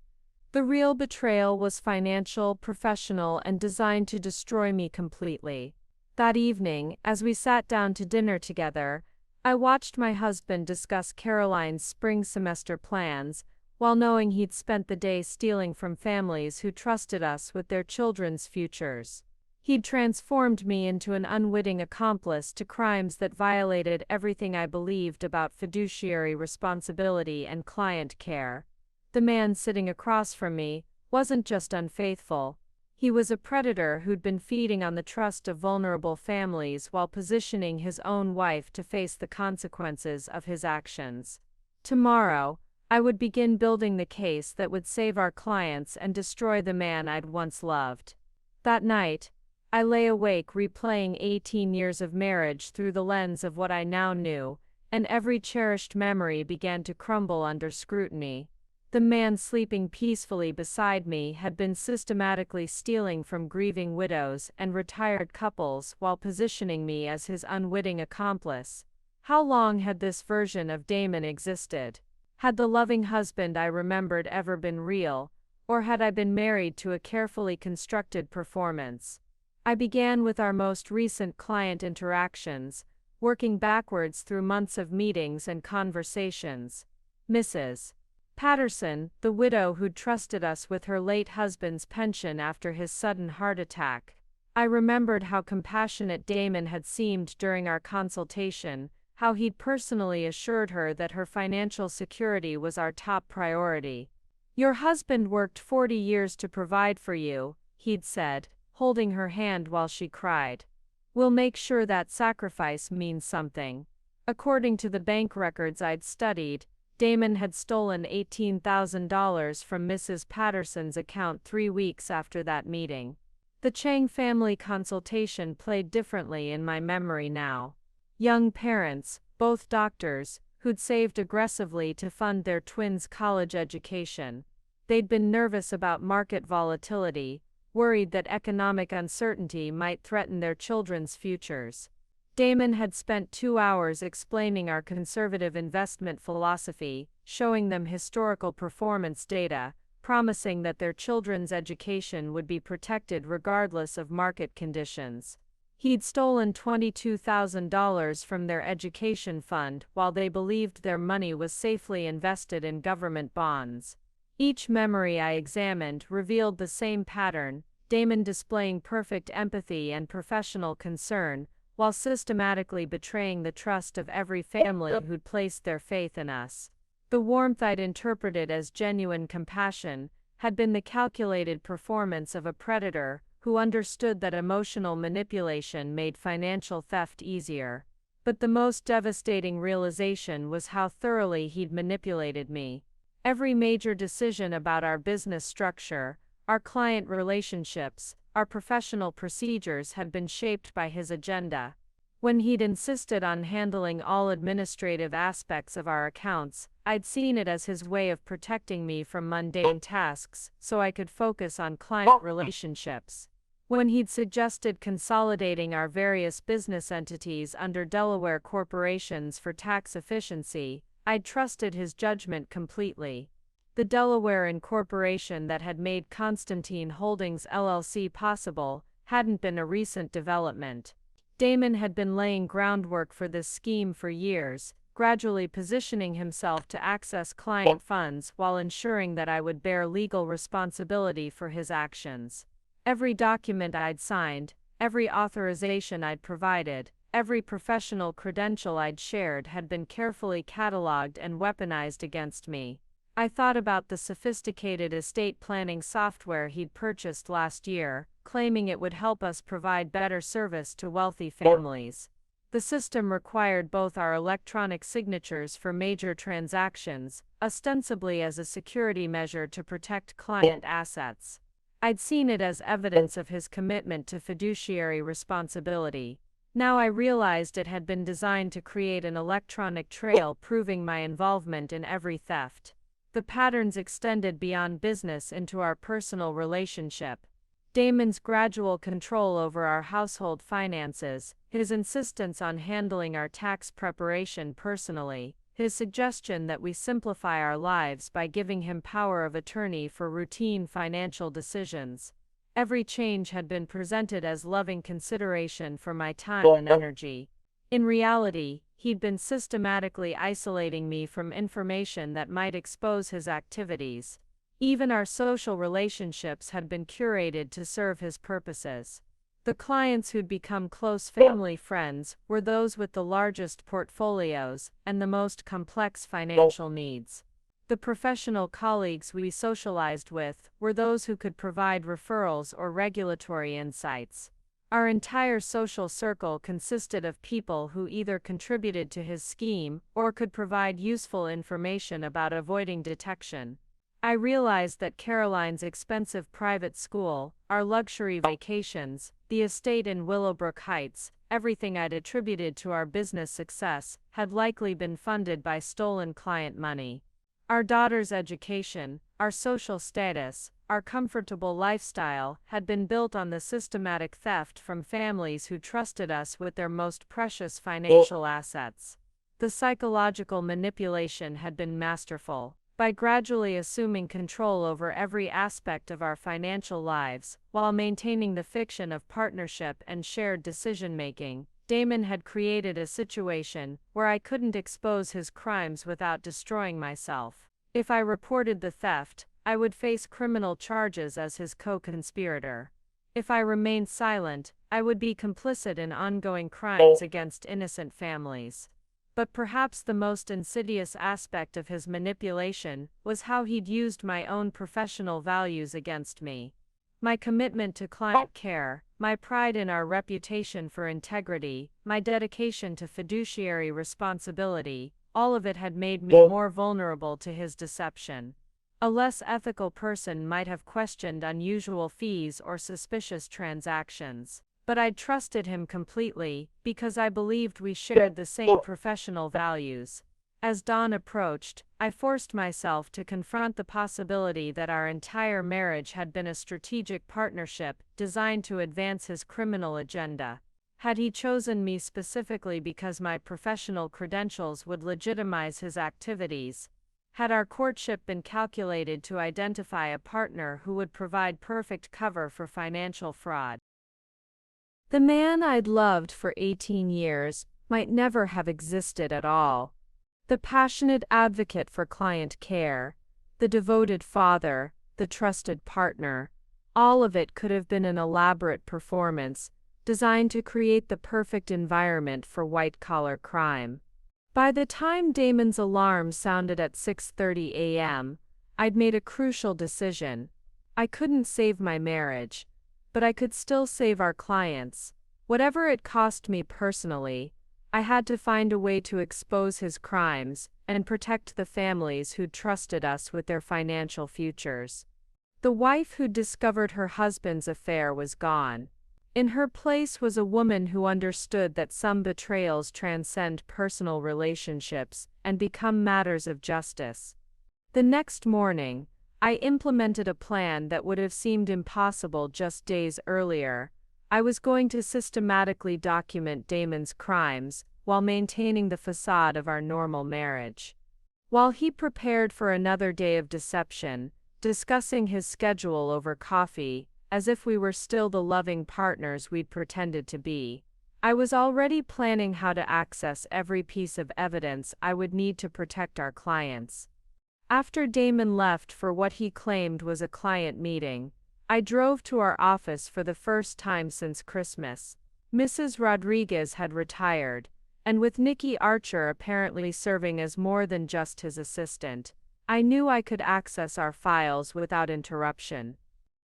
The real betrayal was financial, professional, and designed to destroy me completely. That evening, as we sat down to dinner together, I watched my husband discuss Caroline's spring semester plans, while knowing he'd spent the day stealing from families who trusted us with their children's futures. He'd transformed me into an unwitting accomplice to crimes that violated everything I believed about fiduciary responsibility and client care. The man sitting across from me wasn't just unfaithful. He was a predator who'd been feeding on the trust of vulnerable families while positioning his own wife to face the consequences of his actions. Tomorrow, I would begin building the case that would save our clients and destroy the man I'd once loved. That night, I lay awake replaying 18 years of marriage through the lens of what I now knew, and every cherished memory began to crumble under scrutiny. The man sleeping peacefully beside me had been systematically stealing from grieving widows and retired couples while positioning me as his unwitting accomplice. How long had this version of Damon existed? Had the loving husband I remembered ever been real, or had I been married to a carefully constructed performance? I began with our most recent client interactions, working backwards through months of meetings and conversations. Mrs. Patterson, the widow who'd trusted us with her late husband's pension after his sudden heart attack. I remembered how compassionate Damon had seemed during our consultation, how he'd personally assured her that her financial security was our top priority. "Your husband worked 40 years to provide for you," he'd said, holding her hand while she cried. "We'll make sure that sacrifice means something." According to the bank records I'd studied, Damon had stolen $18,000 from Mrs. Patterson's account 3 weeks after that meeting. The Chang family consultation played differently in my memory now. Young parents, both doctors, who'd saved aggressively to fund their twins' college education. They'd been nervous about market volatility, worried that economic uncertainty might threaten their children's futures. Damon had spent 2 hours explaining our conservative investment philosophy, showing them historical performance data, promising that their children's education would be protected regardless of market conditions. He'd stolen $22,000 from their education fund while they believed their money was safely invested in government bonds. Each memory I examined revealed the same pattern, Damon displaying perfect empathy and professional concern, while systematically betraying the trust of every family who'd placed their faith in us. The warmth I'd interpreted as genuine compassion had been the calculated performance of a predator who understood that emotional manipulation made financial theft easier. But the most devastating realization was how thoroughly he'd manipulated me. Every major decision about our business structure, our client relationships, our professional procedures had been shaped by his agenda. When he'd insisted on handling all administrative aspects of our accounts, I'd seen it as his way of protecting me from mundane tasks so I could focus on client relationships. When he'd suggested consolidating our various business entities under Delaware corporations for tax efficiency, I'd trusted his judgment completely. The Delaware incorporation that had made Constantine Holdings LLC possible hadn't been a recent development. Damon had been laying groundwork for this scheme for years, gradually positioning himself to access client funds while ensuring that I would bear legal responsibility for his actions. Every document I'd signed, every authorization I'd provided, every professional credential I'd shared had been carefully cataloged and weaponized against me. I thought about the sophisticated estate planning software he'd purchased last year, claiming it would help us provide better service to wealthy families. The system required both our electronic signatures for major transactions, ostensibly as a security measure to protect client assets. I'd seen it as evidence of his commitment to fiduciary responsibility. Now I realized it had been designed to create an electronic trail proving my involvement in every theft. The patterns extended beyond business into our personal relationship. Damon's gradual control over our household finances, his insistence on handling our tax preparation personally, his suggestion that we simplify our lives by giving him power of attorney for routine financial decisions. Every change had been presented as loving consideration for my time and energy. In reality, he'd been systematically isolating me from information that might expose his activities. Even our social relationships had been curated to serve his purposes. The clients who'd become close family friends were those with the largest portfolios and the most complex financial needs. The professional colleagues we socialized with were those who could provide referrals or regulatory insights. Our entire social circle consisted of people who either contributed to his scheme or could provide useful information about avoiding detection. I realized that Caroline's expensive private school, our luxury vacations, the estate in Willowbrook Heights, everything I'd attributed to our business success, had likely been funded by stolen client money. Our daughter's education, our social status, our comfortable lifestyle had been built on the systematic theft from families who trusted us with their most precious financial assets. The psychological manipulation had been masterful. By gradually assuming control over every aspect of our financial lives, while maintaining the fiction of partnership and shared decision-making, Damon had created a situation where I couldn't expose his crimes without destroying myself. If I reported the theft, I would face criminal charges as his co-conspirator. If I remained silent, I would be complicit in ongoing crimes against innocent families. But perhaps the most insidious aspect of his manipulation was how he'd used my own professional values against me. My commitment to client care, my pride in our reputation for integrity, my dedication to fiduciary responsibility, all of it had made me more vulnerable to his deception. A less ethical person might have questioned unusual fees or suspicious transactions. But I'd trusted him completely, because I believed we shared the same professional values. As dawn approached, I forced myself to confront the possibility that our entire marriage had been a strategic partnership designed to advance his criminal agenda. Had he chosen me specifically because my professional credentials would legitimize his activities? Had our courtship been calculated to identify a partner who would provide perfect cover for financial fraud? The man I'd loved for 18 years might never have existed at all. The passionate advocate for client care, the devoted father, the trusted partner, all of it could have been an elaborate performance designed to create the perfect environment for white-collar crime. By the time Damon's alarm sounded at 6:30 a.m., I'd made a crucial decision. I couldn't save my marriage, but I could still save our clients. Whatever it cost me personally, I had to find a way to expose his crimes and protect the families who'd trusted us with their financial futures. The wife who'd discovered her husband's affair was gone. In her place was a woman who understood that some betrayals transcend personal relationships and become matters of justice. The next morning, I implemented a plan that would have seemed impossible just days earlier. I was going to systematically document Damon's crimes while maintaining the facade of our normal marriage. While he prepared for another day of deception, discussing his schedule over coffee, as if we were still the loving partners we'd pretended to be, I was already planning how to access every piece of evidence I would need to protect our clients. After Damon left for what he claimed was a client meeting, I drove to our office for the first time since Christmas. Mrs. Rodriguez had retired, and with Nikki Archer apparently serving as more than just his assistant, I knew I could access our files without interruption.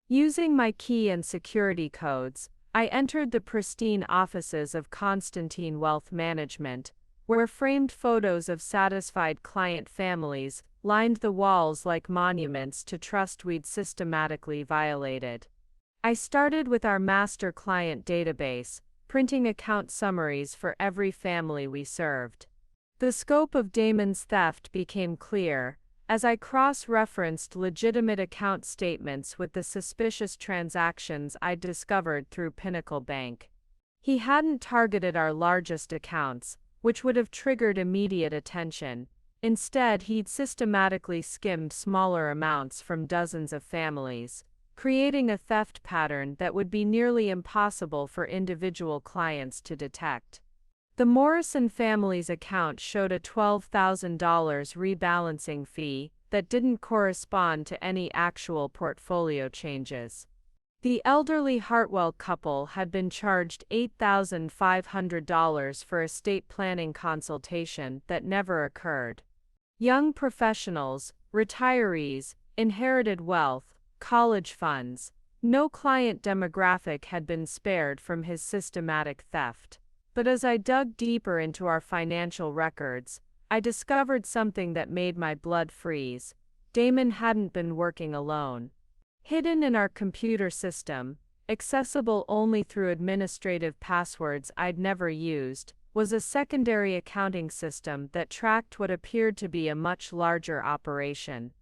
Using my key and security codes, I entered the pristine offices of Constantine Wealth Management, where framed photos of satisfied client families lined the walls like monuments to trust we'd systematically violated. I started with our master client database, printing account summaries for every family we served. The scope of Damon's theft became clear as I cross-referenced legitimate account statements with the suspicious transactions I'd discovered through Pinnacle Bank. He hadn't targeted our largest accounts, which would have triggered immediate attention. Instead, he'd systematically skimmed smaller amounts from dozens of families, creating a theft pattern that would be nearly impossible for individual clients to detect. The Morrison family's account showed a $12,000 rebalancing fee that didn't correspond to any actual portfolio changes. The elderly Hartwell couple had been charged $8,500 for estate planning consultation that never occurred. Young professionals, retirees, inherited wealth, college funds, no client demographic had been spared from his systematic theft. But as I dug deeper into our financial records, I discovered something that made my blood freeze. Damon hadn't been working alone. Hidden in our computer system, accessible only through administrative passwords I'd never used, was a secondary accounting system that tracked what appeared to be a much larger operation.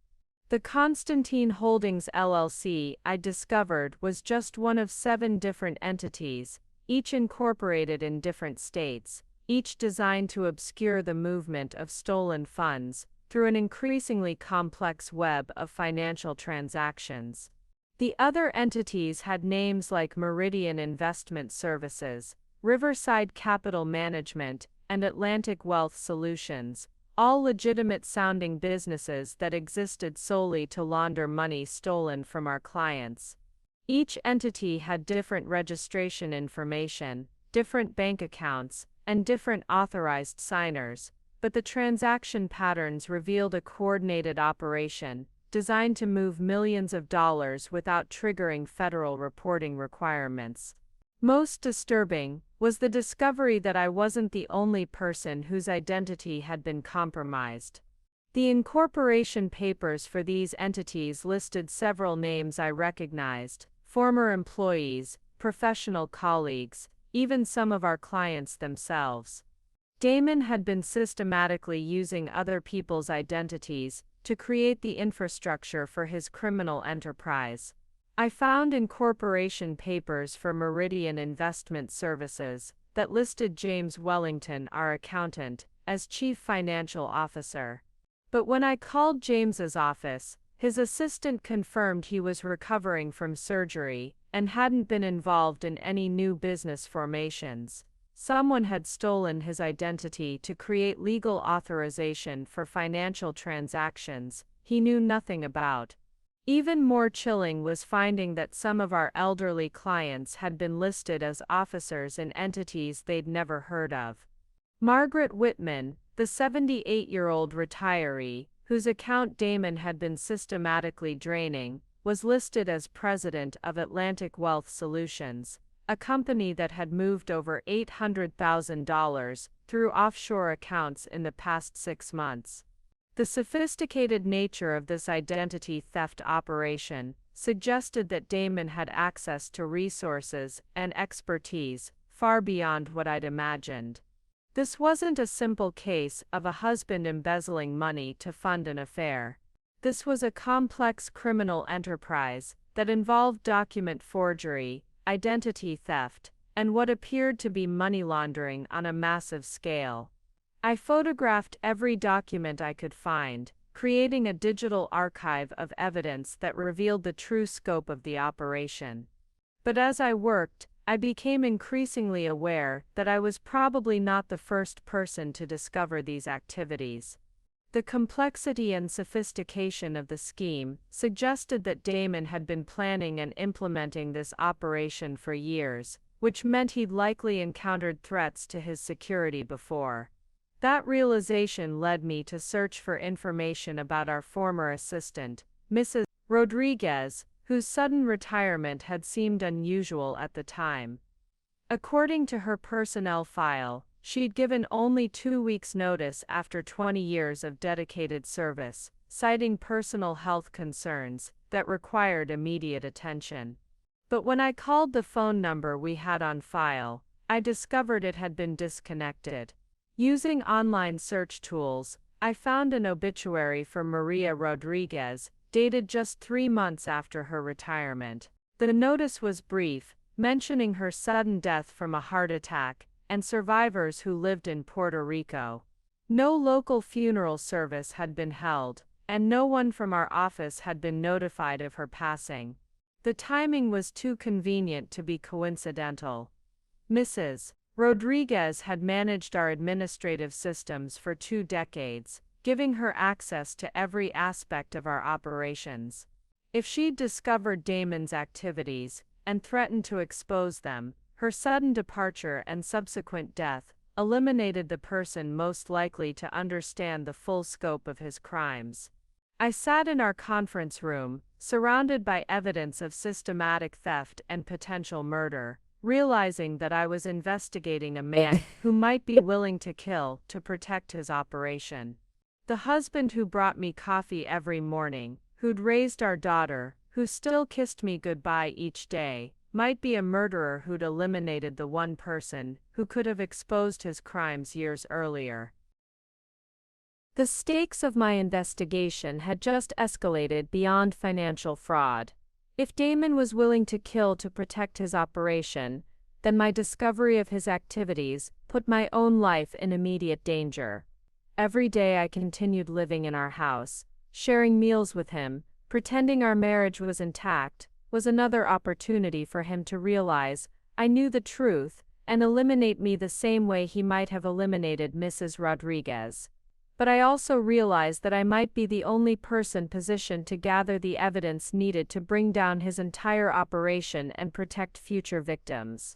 The Constantine Holdings LLC I discovered was just one of 7 different entities, each incorporated in different states, each designed to obscure the movement of stolen funds through an increasingly complex web of financial transactions. The other entities had names like Meridian Investment Services, Riverside Capital Management, and Atlantic Wealth Solutions, all legitimate-sounding businesses that existed solely to launder money stolen from our clients. Each entity had different registration information, different bank accounts, and different authorized signers, but the transaction patterns revealed a coordinated operation, designed to move millions of dollars without triggering federal reporting requirements. Most disturbing was the discovery that I wasn't the only person whose identity had been compromised. The incorporation papers for these entities listed several names I recognized: former employees, professional colleagues, even some of our clients themselves. Damon had been systematically using other people's identities to create the infrastructure for his criminal enterprise. I found incorporation papers for Meridian Investment Services that listed James Wellington, our accountant, as Chief Financial Officer. But when I called James's office, his assistant confirmed he was recovering from surgery and hadn't been involved in any new business formations. Someone had stolen his identity to create legal authorization for financial transactions he knew nothing about. Even more chilling was finding that some of our elderly clients had been listed as officers in entities they'd never heard of. Margaret Whitman, the 78-year-old retiree, whose account Damon had been systematically draining, was listed as president of Atlantic Wealth Solutions, a company that had moved over $800,000 through offshore accounts in the past 6 months. The sophisticated nature of this identity theft operation suggested that Damon had access to resources and expertise far beyond what I'd imagined. This wasn't a simple case of a husband embezzling money to fund an affair. This was a complex criminal enterprise that involved document forgery, identity theft, and what appeared to be money laundering on a massive scale. I photographed every document I could find, creating a digital archive of evidence that revealed the true scope of the operation. But as I worked, I became increasingly aware that I was probably not the first person to discover these activities. The complexity and sophistication of the scheme suggested that Damon had been planning and implementing this operation for years, which meant he'd likely encountered threats to his security before. That realization led me to search for information about our former assistant, Mrs. Rodriguez, whose sudden retirement had seemed unusual at the time. According to her personnel file, she'd given only 2 weeks' notice after 20 years of dedicated service, citing personal health concerns that required immediate attention. But when I called the phone number we had on file, I discovered it had been disconnected. Using online search tools, I found an obituary for Maria Rodriguez, dated just 3 months after her retirement. The notice was brief, mentioning her sudden death from a heart attack, and survivors who lived in Puerto Rico. No local funeral service had been held, and no one from our office had been notified of her passing. The timing was too convenient to be coincidental. Mrs. Rodriguez had managed our administrative systems for 2 decades, giving her access to every aspect of our operations. If she'd discovered Damon's activities, and threatened to expose them, her sudden departure and subsequent death eliminated the person most likely to understand the full scope of his crimes. I sat in our conference room, surrounded by evidence of systematic theft and potential murder, realizing that I was investigating a man who might be willing to kill to protect his operation. The husband who brought me coffee every morning, who'd raised our daughter, who still kissed me goodbye each day, might be a murderer who'd eliminated the one person who could have exposed his crimes years earlier. The stakes of my investigation had just escalated beyond financial fraud. If Damon was willing to kill to protect his operation, then my discovery of his activities put my own life in immediate danger. Every day I continued living in our house, sharing meals with him, pretending our marriage was intact, was another opportunity for him to realize I knew the truth and eliminate me the same way he might have eliminated Mrs. Rodriguez. But I also realized that I might be the only person positioned to gather the evidence needed to bring down his entire operation and protect future victims.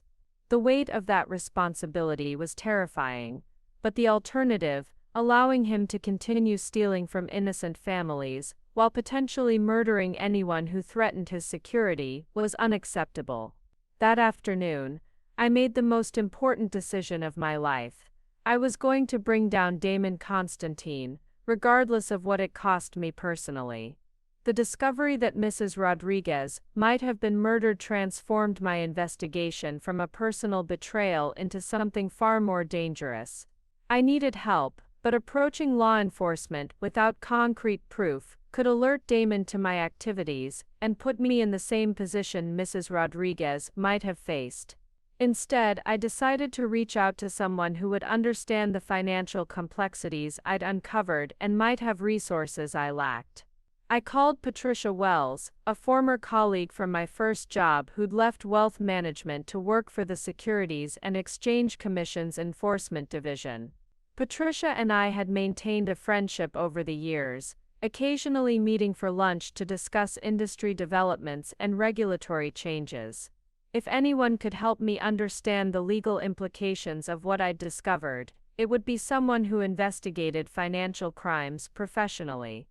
The weight of that responsibility was terrifying, but the alternative, allowing him to continue stealing from innocent families, while potentially murdering anyone who threatened his security, was unacceptable. That afternoon, I made the most important decision of my life. I was going to bring down Damon Constantine, regardless of what it cost me personally. The discovery that Mrs. Rodriguez might have been murdered transformed my investigation from a personal betrayal into something far more dangerous. I needed help, but approaching law enforcement without concrete proof could alert Damon to my activities and put me in the same position Mrs. Rodriguez might have faced. Instead, I decided to reach out to someone who would understand the financial complexities I'd uncovered and might have resources I lacked. I called Patricia Wells, a former colleague from my first job who'd left wealth management to work for the Securities and Exchange Commission's Enforcement Division. Patricia and I had maintained a friendship over the years, occasionally meeting for lunch to discuss industry developments and regulatory changes. If anyone could help me understand the legal implications of what I'd discovered, it would be someone who investigated financial crimes professionally.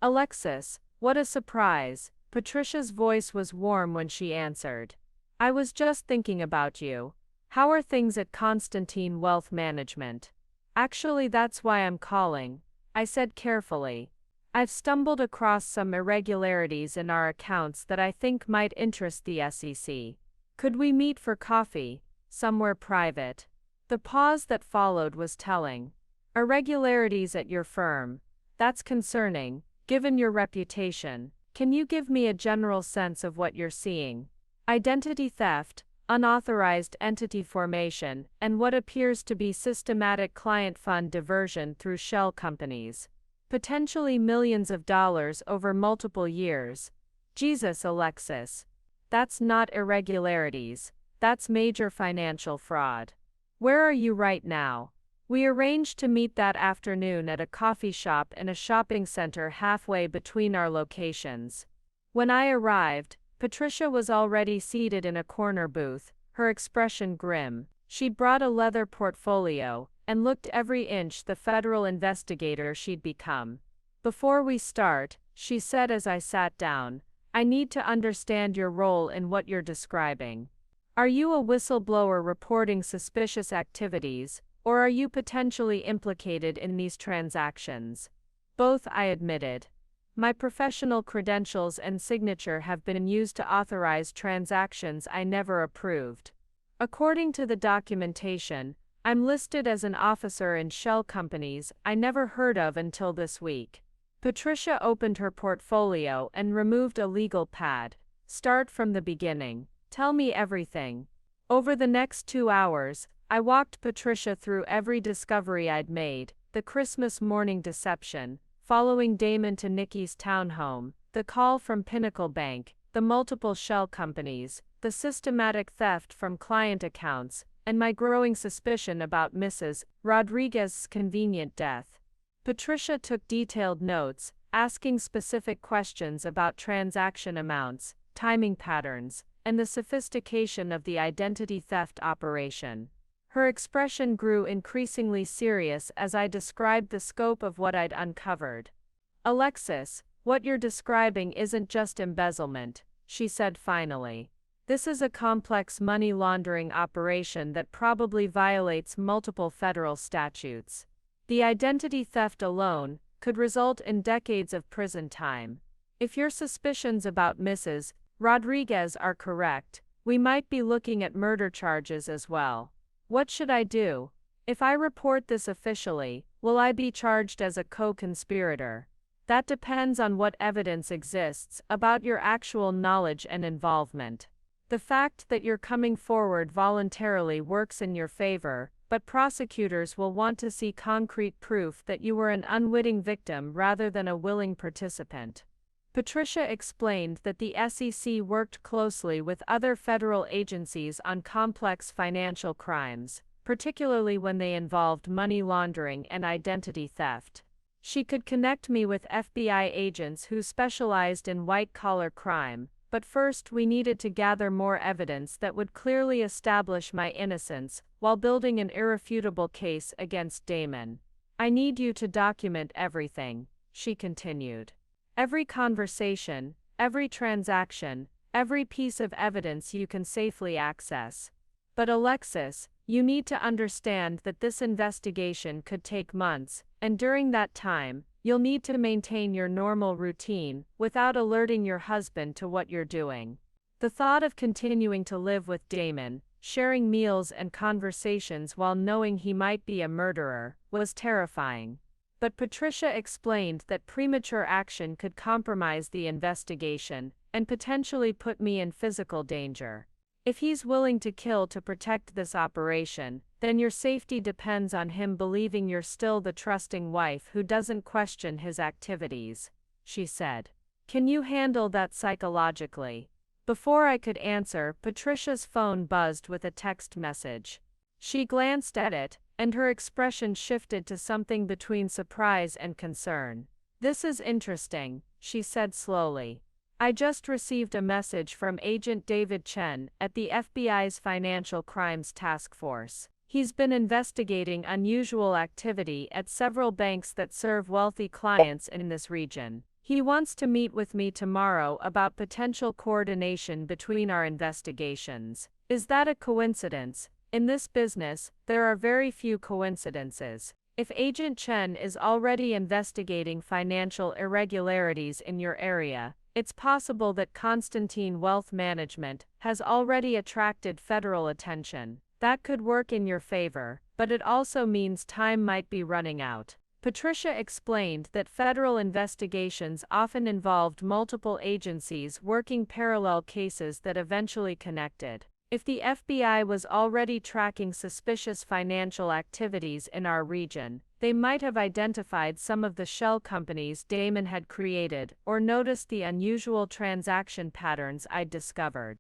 "Alexis, what a surprise." Patricia's voice was warm when she answered. "I was just thinking about you. How are things at Constantine Wealth Management?" "Actually, that's why I'm calling," I said carefully. "I've stumbled across some irregularities in our accounts that I think might interest the SEC. Could we meet for coffee, somewhere private?" The pause that followed was telling. "Irregularities at your firm. That's concerning, given your reputation. Can you give me a general sense of what you're seeing? Identity theft, unauthorized entity formation, and what appears to be systematic client fund diversion through shell companies. Potentially millions of dollars over multiple years. Jesus, Alexis. That's not irregularities, that's major financial fraud. Where are you right now?" We arranged to meet that afternoon at a coffee shop in a shopping center halfway between our locations. When I arrived, Patricia was already seated in a corner booth, her expression grim. She'd brought a leather portfolio, and looked every inch the federal investigator she'd become. "Before we start," she said as I sat down, I need to understand your role in what you're describing. Are you a whistleblower reporting suspicious activities, or are you potentially implicated in these transactions? Both, I admitted. My professional credentials and signature have been used to authorize transactions I never approved. According to the documentation, I'm listed as an officer in shell companies I never heard of until this week. Patricia opened her portfolio and removed a legal pad. Start from the beginning. Tell me everything. Over the next 2 hours, I walked Patricia through every discovery I'd made: the Christmas morning deception, following Damon to Nikki's townhome, the call from Pinnacle Bank, the multiple shell companies, the systematic theft from client accounts, and my growing suspicion about Mrs. Rodriguez's convenient death. Patricia took detailed notes, asking specific questions about transaction amounts, timing patterns, and the sophistication of the identity theft operation. Her expression grew increasingly serious as I described the scope of what I'd uncovered. "Alexis, what you're describing isn't just embezzlement," she said finally. "This is a complex money laundering operation that probably violates multiple federal statutes. The identity theft alone could result in decades of prison time. If your suspicions about Mrs. Rodriguez are correct, we might be looking at murder charges as well. What should I do? If I report this officially, will I be charged as a co-conspirator? That depends on what evidence exists about your actual knowledge and involvement. The fact that you're coming forward voluntarily works in your favor, but prosecutors will want to see concrete proof that you were an unwitting victim rather than a willing participant." Patricia explained that the SEC worked closely with other federal agencies on complex financial crimes, particularly when they involved money laundering and identity theft. She could connect me with FBI agents who specialized in white-collar crime, but first we needed to gather more evidence that would clearly establish my innocence while building an irrefutable case against Damon. "I need you to document everything," she continued. "Every conversation, every transaction, every piece of evidence you can safely access. But Alexis, you need to understand that this investigation could take months, and during that time, you'll need to maintain your normal routine without alerting your husband to what you're doing." The thought of continuing to live with Damon, sharing meals and conversations while knowing he might be a murderer, was terrifying. But Patricia explained that premature action could compromise the investigation and potentially put me in physical danger. "If he's willing to kill to protect this operation, then your safety depends on him believing you're still the trusting wife who doesn't question his activities," she said. "Can you handle that psychologically?" Before I could answer, Patricia's phone buzzed with a text message. She glanced at it, and her expression shifted to something between surprise and concern. "This is interesting," she said slowly. "I just received a message from Agent David Chen at the FBI's Financial Crimes Task Force. He's been investigating unusual activity at several banks that serve wealthy clients in this region. He wants to meet with me tomorrow about potential coordination between our investigations. Is that a coincidence? In this business, there are very few coincidences. If Agent Chen is already investigating financial irregularities in your area, it's possible that Constantine Wealth Management has already attracted federal attention. That could work in your favor, but it also means time might be running out." Patricia explained that federal investigations often involved multiple agencies working parallel cases that eventually connected. If the FBI was already tracking suspicious financial activities in our region, they might have identified some of the shell companies Damon had created or noticed the unusual transaction patterns I'd discovered.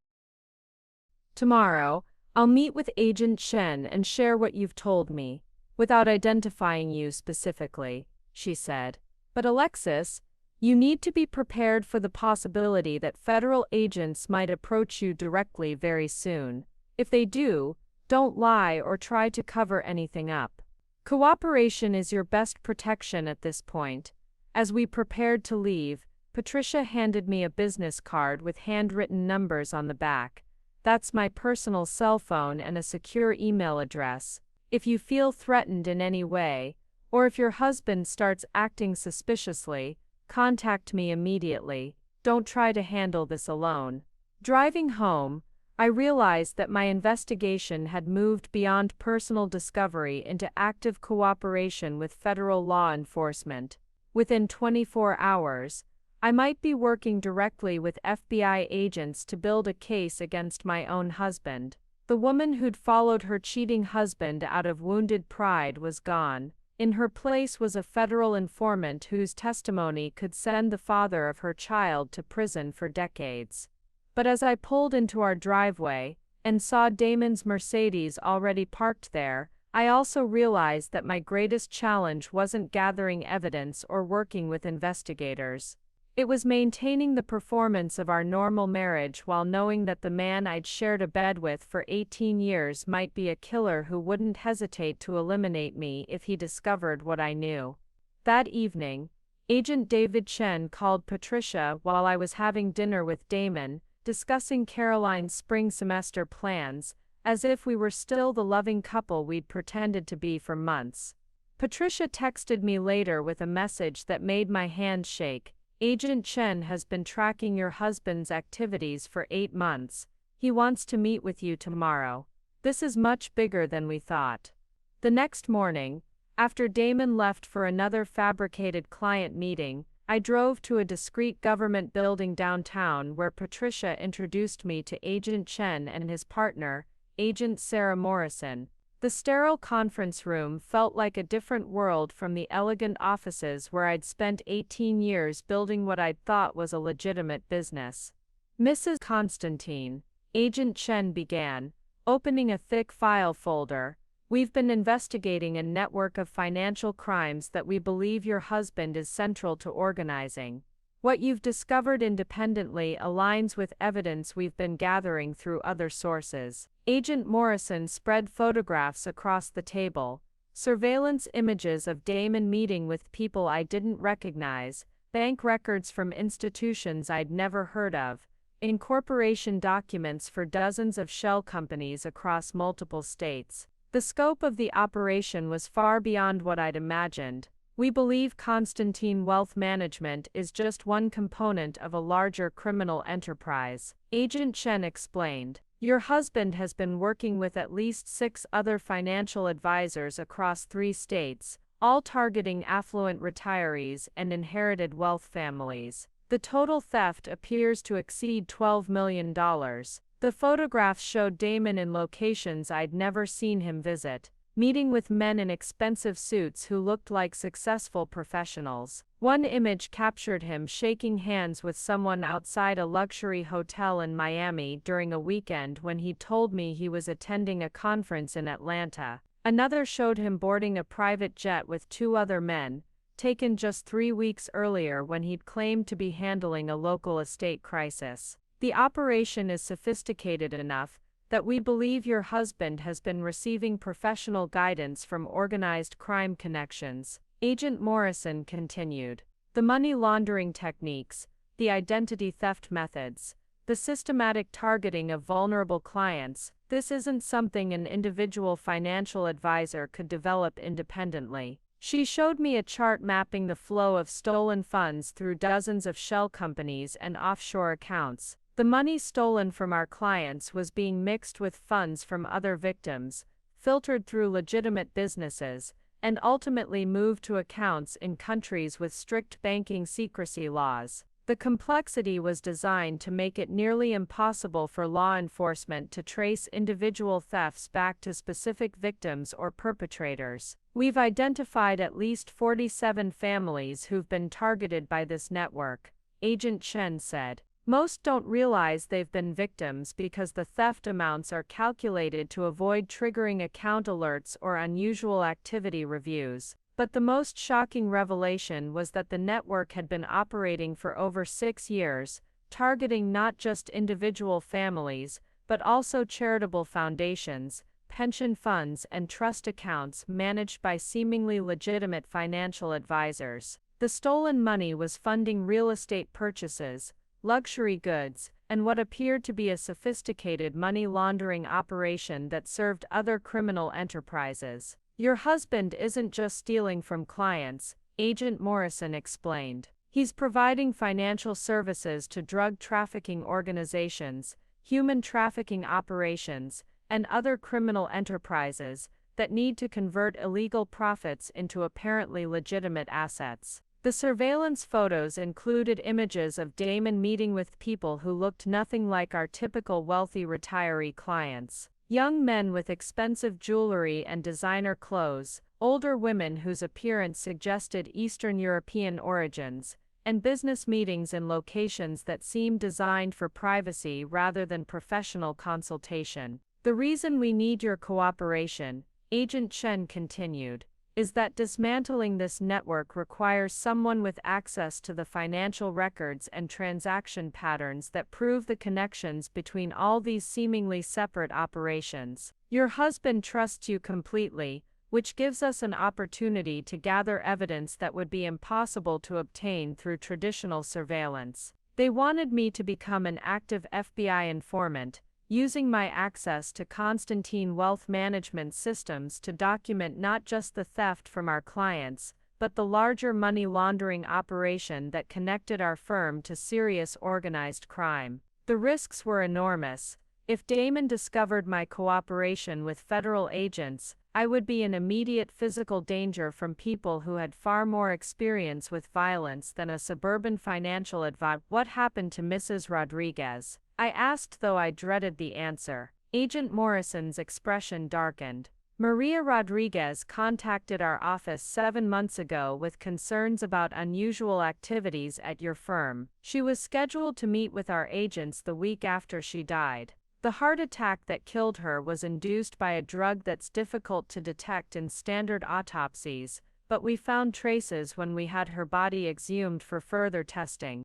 "Tomorrow, I'll meet with Agent Shen and share what you've told me, without identifying you specifically," she said. "But Alexis, you need to be prepared for the possibility that federal agents might approach you directly very soon. If they do, don't lie or try to cover anything up. Cooperation is your best protection at this point." As we prepared to leave, Patricia handed me a business card with handwritten numbers on the back. That's my personal cell phone and a secure email address. If you feel threatened in any way, or if your husband starts acting suspiciously, contact me immediately. Don't try to handle this alone. Driving home, I realized that my investigation had moved beyond personal discovery into active cooperation with federal law enforcement. Within 24 hours, I might be working directly with FBI agents to build a case against my own husband. The woman who'd followed her cheating husband out of wounded pride was gone. In her place was a federal informant whose testimony could send the father of her child to prison for decades. But as I pulled into our driveway and saw Damon's Mercedes already parked there, I also realized that my greatest challenge wasn't gathering evidence or working with investigators. It was maintaining the performance of our normal marriage while knowing that the man I'd shared a bed with for 18 years might be a killer who wouldn't hesitate to eliminate me if he discovered what I knew. That evening, Agent David Chen called Patricia while I was having dinner with Damon, discussing Caroline's spring semester plans, as if we were still the loving couple we'd pretended to be for months. Patricia texted me later with a message that made my hand shake. Agent Chen has been tracking your husband's activities for 8 months. He wants to meet with you tomorrow. This is much bigger than we thought. The next morning, after Damon left for another fabricated client meeting, I drove to a discreet government building downtown where Patricia introduced me to Agent Chen and his partner, Agent Sarah Morrison. The sterile conference room felt like a different world from the elegant offices where I'd spent 18 years building what I'd thought was a legitimate business. Mrs. Constantine, Agent Chen began, opening a thick file folder. We've been investigating a network of financial crimes that we believe your husband is central to organizing. What you've discovered independently aligns with evidence we've been gathering through other sources. Agent Morrison spread photographs across the table, surveillance images of Damon meeting with people I didn't recognize, bank records from institutions I'd never heard of, incorporation documents for dozens of shell companies across multiple states. The scope of the operation was far beyond what I'd imagined. We believe Constantine Wealth Management is just one component of a larger criminal enterprise. Agent Chen explained. Your husband has been working with at least 6 other financial advisors across 3 states, all targeting affluent retirees and inherited wealth families. The total theft appears to exceed $12 million. The photographs showed Damon in locations I'd never seen him visit, meeting with men in expensive suits who looked like successful professionals. One image captured him shaking hands with someone outside a luxury hotel in Miami during a weekend when he told me he was attending a conference in Atlanta. Another showed him boarding a private jet with 2 other men, taken just 3 weeks earlier when he'd claimed to be handling a local estate crisis. The operation is sophisticated enough that we believe your husband has been receiving professional guidance from organized crime connections. Agent Morrison continued. The money laundering techniques, the identity theft methods, the systematic targeting of vulnerable clients, this isn't something an individual financial advisor could develop independently. She showed me a chart mapping the flow of stolen funds through dozens of shell companies and offshore accounts. The money stolen from our clients was being mixed with funds from other victims, filtered through legitimate businesses, and ultimately moved to accounts in countries with strict banking secrecy laws. The complexity was designed to make it nearly impossible for law enforcement to trace individual thefts back to specific victims or perpetrators. We've identified at least 47 families who've been targeted by this network, Agent Chen said. Most don't realize they've been victims because the theft amounts are calculated to avoid triggering account alerts or unusual activity reviews. But the most shocking revelation was that the network had been operating for over 6 years, targeting not just individual families, but also charitable foundations, pension funds and trust accounts managed by seemingly legitimate financial advisors. The stolen money was funding real estate purchases, luxury goods, and what appeared to be a sophisticated money laundering operation that served other criminal enterprises. Your husband isn't just stealing from clients, Agent Morrison explained. He's providing financial services to drug trafficking organizations, human trafficking operations, and other criminal enterprises that need to convert illegal profits into apparently legitimate assets. The surveillance photos included images of Damon meeting with people who looked nothing like our typical wealthy retiree clients. Young men with expensive jewelry and designer clothes, older women whose appearance suggested Eastern European origins, and business meetings in locations that seemed designed for privacy rather than professional consultation. The reason we need your cooperation, Agent Chen continued, is that dismantling this network requires someone with access to the financial records and transaction patterns that prove the connections between all these seemingly separate operations. Your husband trusts you completely, which gives us an opportunity to gather evidence that would be impossible to obtain through traditional surveillance. They wanted me to become an active FBI informant, using my access to Constantine wealth management systems to document not just the theft from our clients, but the larger money laundering operation that connected our firm to serious organized crime. The risks were enormous. If Damon discovered my cooperation with federal agents, I would be in immediate physical danger from people who had far more experience with violence than a suburban financial advisor. What happened to Mrs. Rodriguez? I asked, though I dreaded the answer. Agent Morrison's expression darkened. Maria Rodriguez contacted our office 7 months ago with concerns about unusual activities at your firm. She was scheduled to meet with our agents the week after she died. The heart attack that killed her was induced by a drug that's difficult to detect in standard autopsies, but we found traces when we had her body exhumed for further testing.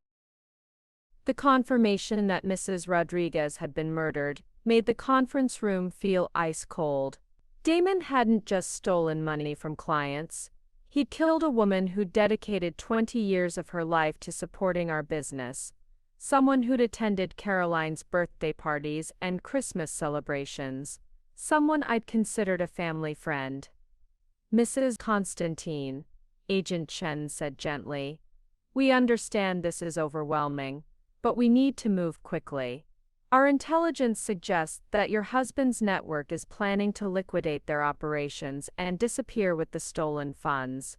The confirmation that Mrs. Rodriguez had been murdered made the conference room feel ice cold. Damon hadn't just stolen money from clients. He'd killed a woman who'd dedicated 20 years of her life to supporting our business. Someone who'd attended Caroline's birthday parties and Christmas celebrations. Someone I'd considered a family friend. Mrs. Constantine, Agent Chen said gently, we understand this is overwhelming, but we need to move quickly. Our intelligence suggests that your husband's network is planning to liquidate their operations and disappear with the stolen funds.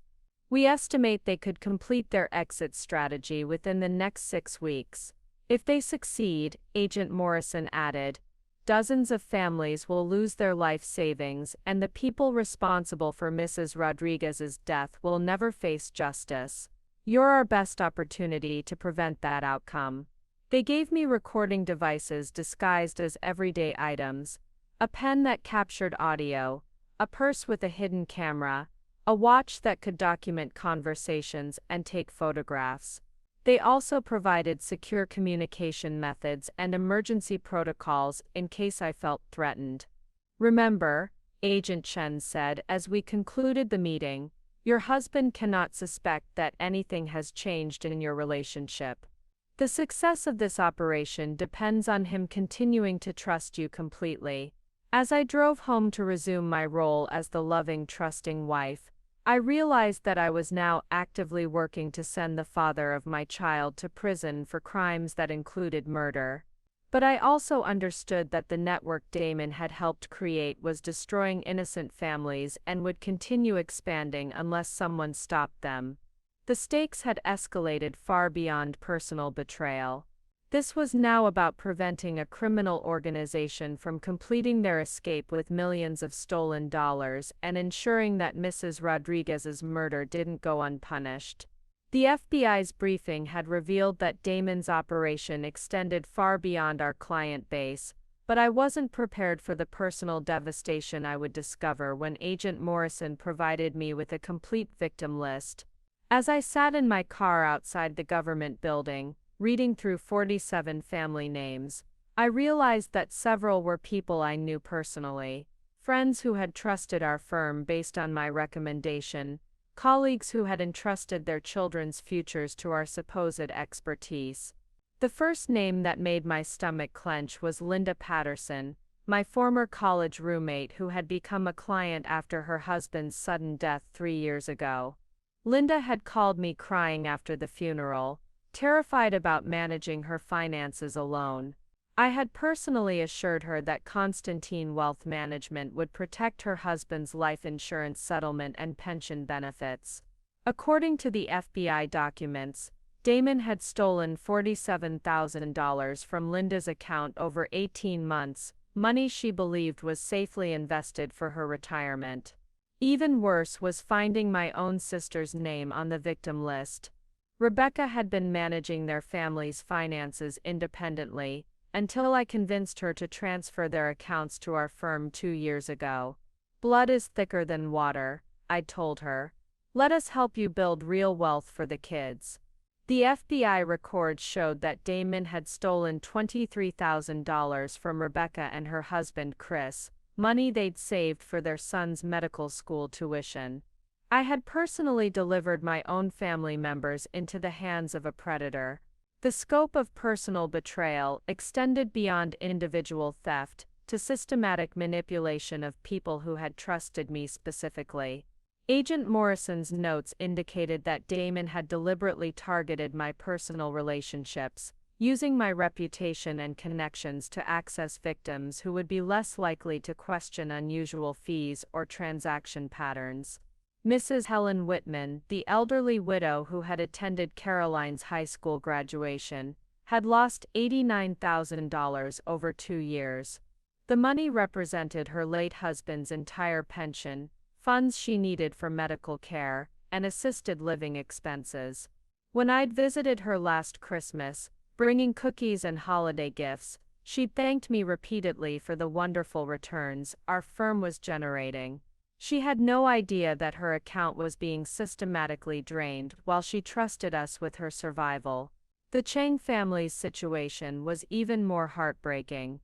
We estimate they could complete their exit strategy within the next 6 weeks. If they succeed, Agent Morrison added, dozens of families will lose their life savings and the people responsible for Mrs. Rodriguez's death will never face justice. You're our best opportunity to prevent that outcome. They gave me recording devices disguised as everyday items, a pen that captured audio, a purse with a hidden camera, a watch that could document conversations and take photographs. They also provided secure communication methods and emergency protocols in case I felt threatened. Remember, Agent Chen said as we concluded the meeting, your husband cannot suspect that anything has changed in your relationship. The success of this operation depends on him continuing to trust you completely. As I drove home to resume my role as the loving, trusting wife, I realized that I was now actively working to send the father of my child to prison for crimes that included murder. But I also understood that the network Damon had helped create was destroying innocent families and would continue expanding unless someone stopped them. The stakes had escalated far beyond personal betrayal. This was now about preventing a criminal organization from completing their escape with millions of stolen dollars and ensuring that Mrs. Rodriguez's murder didn't go unpunished. The FBI's briefing had revealed that Damon's operation extended far beyond our client base, but I wasn't prepared for the personal devastation I would discover when Agent Morrison provided me with a complete victim list. As I sat in my car outside the government building, reading through 47 family names, I realized that several were people I knew personally, friends who had trusted our firm based on my recommendation, colleagues who had entrusted their children's futures to our supposed expertise. The first name that made my stomach clench was Linda Patterson, my former college roommate who had become a client after her husband's sudden death 3 years ago. Linda had called me crying after the funeral, terrified about managing her finances alone. I had personally assured her that Constantine Wealth Management would protect her husband's life insurance settlement and pension benefits. According to the FBI documents, Damon had stolen $47,000 from Linda's account over 18 months, money she believed was safely invested for her retirement. Even worse was finding my own sister's name on the victim list. Rebecca had been managing their family's finances independently, until I convinced her to transfer their accounts to our firm 2 years ago. "Blood is thicker than water," I'd told her. "Let us help you build real wealth for the kids." The FBI records showed that Damon had stolen $23,000 from Rebecca and her husband Chris, money they'd saved for their son's medical school tuition. I had personally delivered my own family members into the hands of a predator. The scope of personal betrayal extended beyond individual theft to systematic manipulation of people who had trusted me specifically. Agent Morrison's notes indicated that Damon had deliberately targeted my personal relationships, using my reputation and connections to access victims who would be less likely to question unusual fees or transaction patterns. Mrs. Helen Whitman, the elderly widow who had attended Caroline's high school graduation, had lost $89,000 over 2 years. The money represented her late husband's entire pension, funds she needed for medical care, and assisted living expenses. When I'd visited her last Christmas, bringing cookies and holiday gifts, she'd thanked me repeatedly for the wonderful returns our firm was generating. She had no idea that her account was being systematically drained while she trusted us with her survival. The Chang family's situation was even more heartbreaking.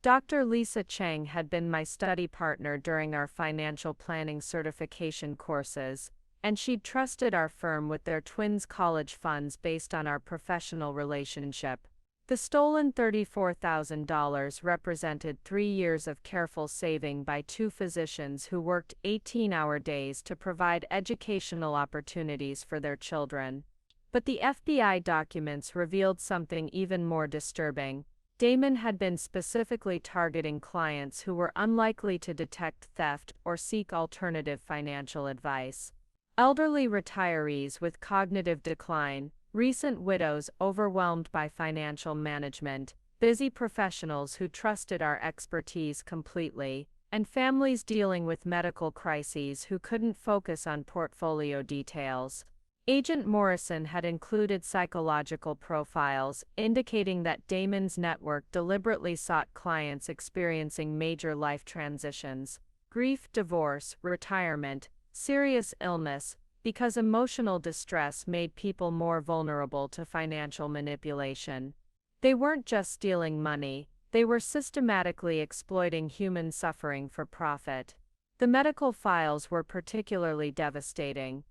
Dr. Lisa Chang had been my study partner during our financial planning certification courses, and she'd trusted our firm with their twins' college funds based on our professional relationship. The stolen $34,000 represented 3 years of careful saving by 2 physicians who worked 18-hour days to provide educational opportunities for their children. But the FBI documents revealed something even more disturbing. Damon had been specifically targeting clients who were unlikely to detect theft or seek alternative financial advice. Elderly retirees with cognitive decline, recent widows overwhelmed by financial management, busy professionals who trusted our expertise completely, and families dealing with medical crises who couldn't focus on portfolio details. Agent Morrison had included psychological profiles indicating that Damon's network deliberately sought clients experiencing major life transitions, grief, divorce, retirement, serious illness, because emotional distress made people more vulnerable to financial manipulation. They weren't just stealing money, they were systematically exploiting human suffering for profit. The medical files were particularly devastating.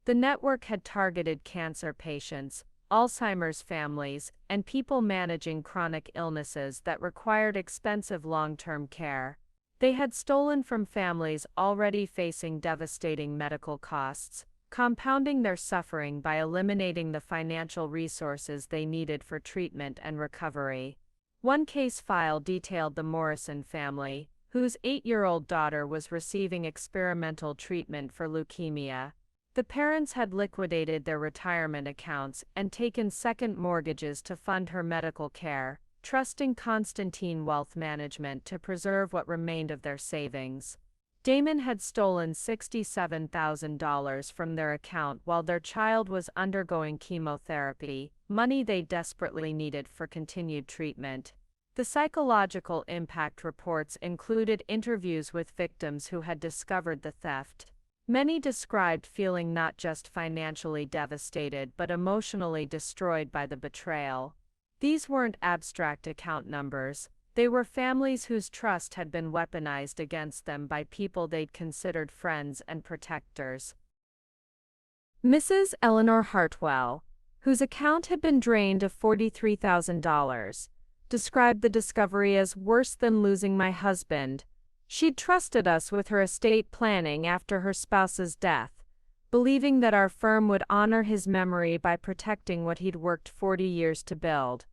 The network had targeted cancer patients, Alzheimer's families, and people managing chronic illnesses that required expensive long-term care. They had stolen from families already facing devastating medical costs, compounding their suffering by eliminating the financial resources they needed for treatment and recovery. One case file detailed the Morrison family, whose 8-year-old daughter was receiving experimental treatment for leukemia. The parents had liquidated their retirement accounts and taken second mortgages to fund her medical care, trusting Constantine Wealth Management to preserve what remained of their savings. Damon had stolen $67,000 from their account while their child was undergoing chemotherapy, money they desperately needed for continued treatment. The psychological impact reports included interviews with victims who had discovered the theft. Many described feeling not just financially devastated but emotionally destroyed by the betrayal. These weren't abstract account numbers. They were families whose trust had been weaponized against them by people they'd considered friends and protectors. Mrs. Eleanor Hartwell, whose account had been drained of $43,000, described the discovery as worse than losing my husband. She'd trusted us with her estate planning after her spouse's death, believing that our firm would honor his memory by protecting what he'd worked 40 years to build.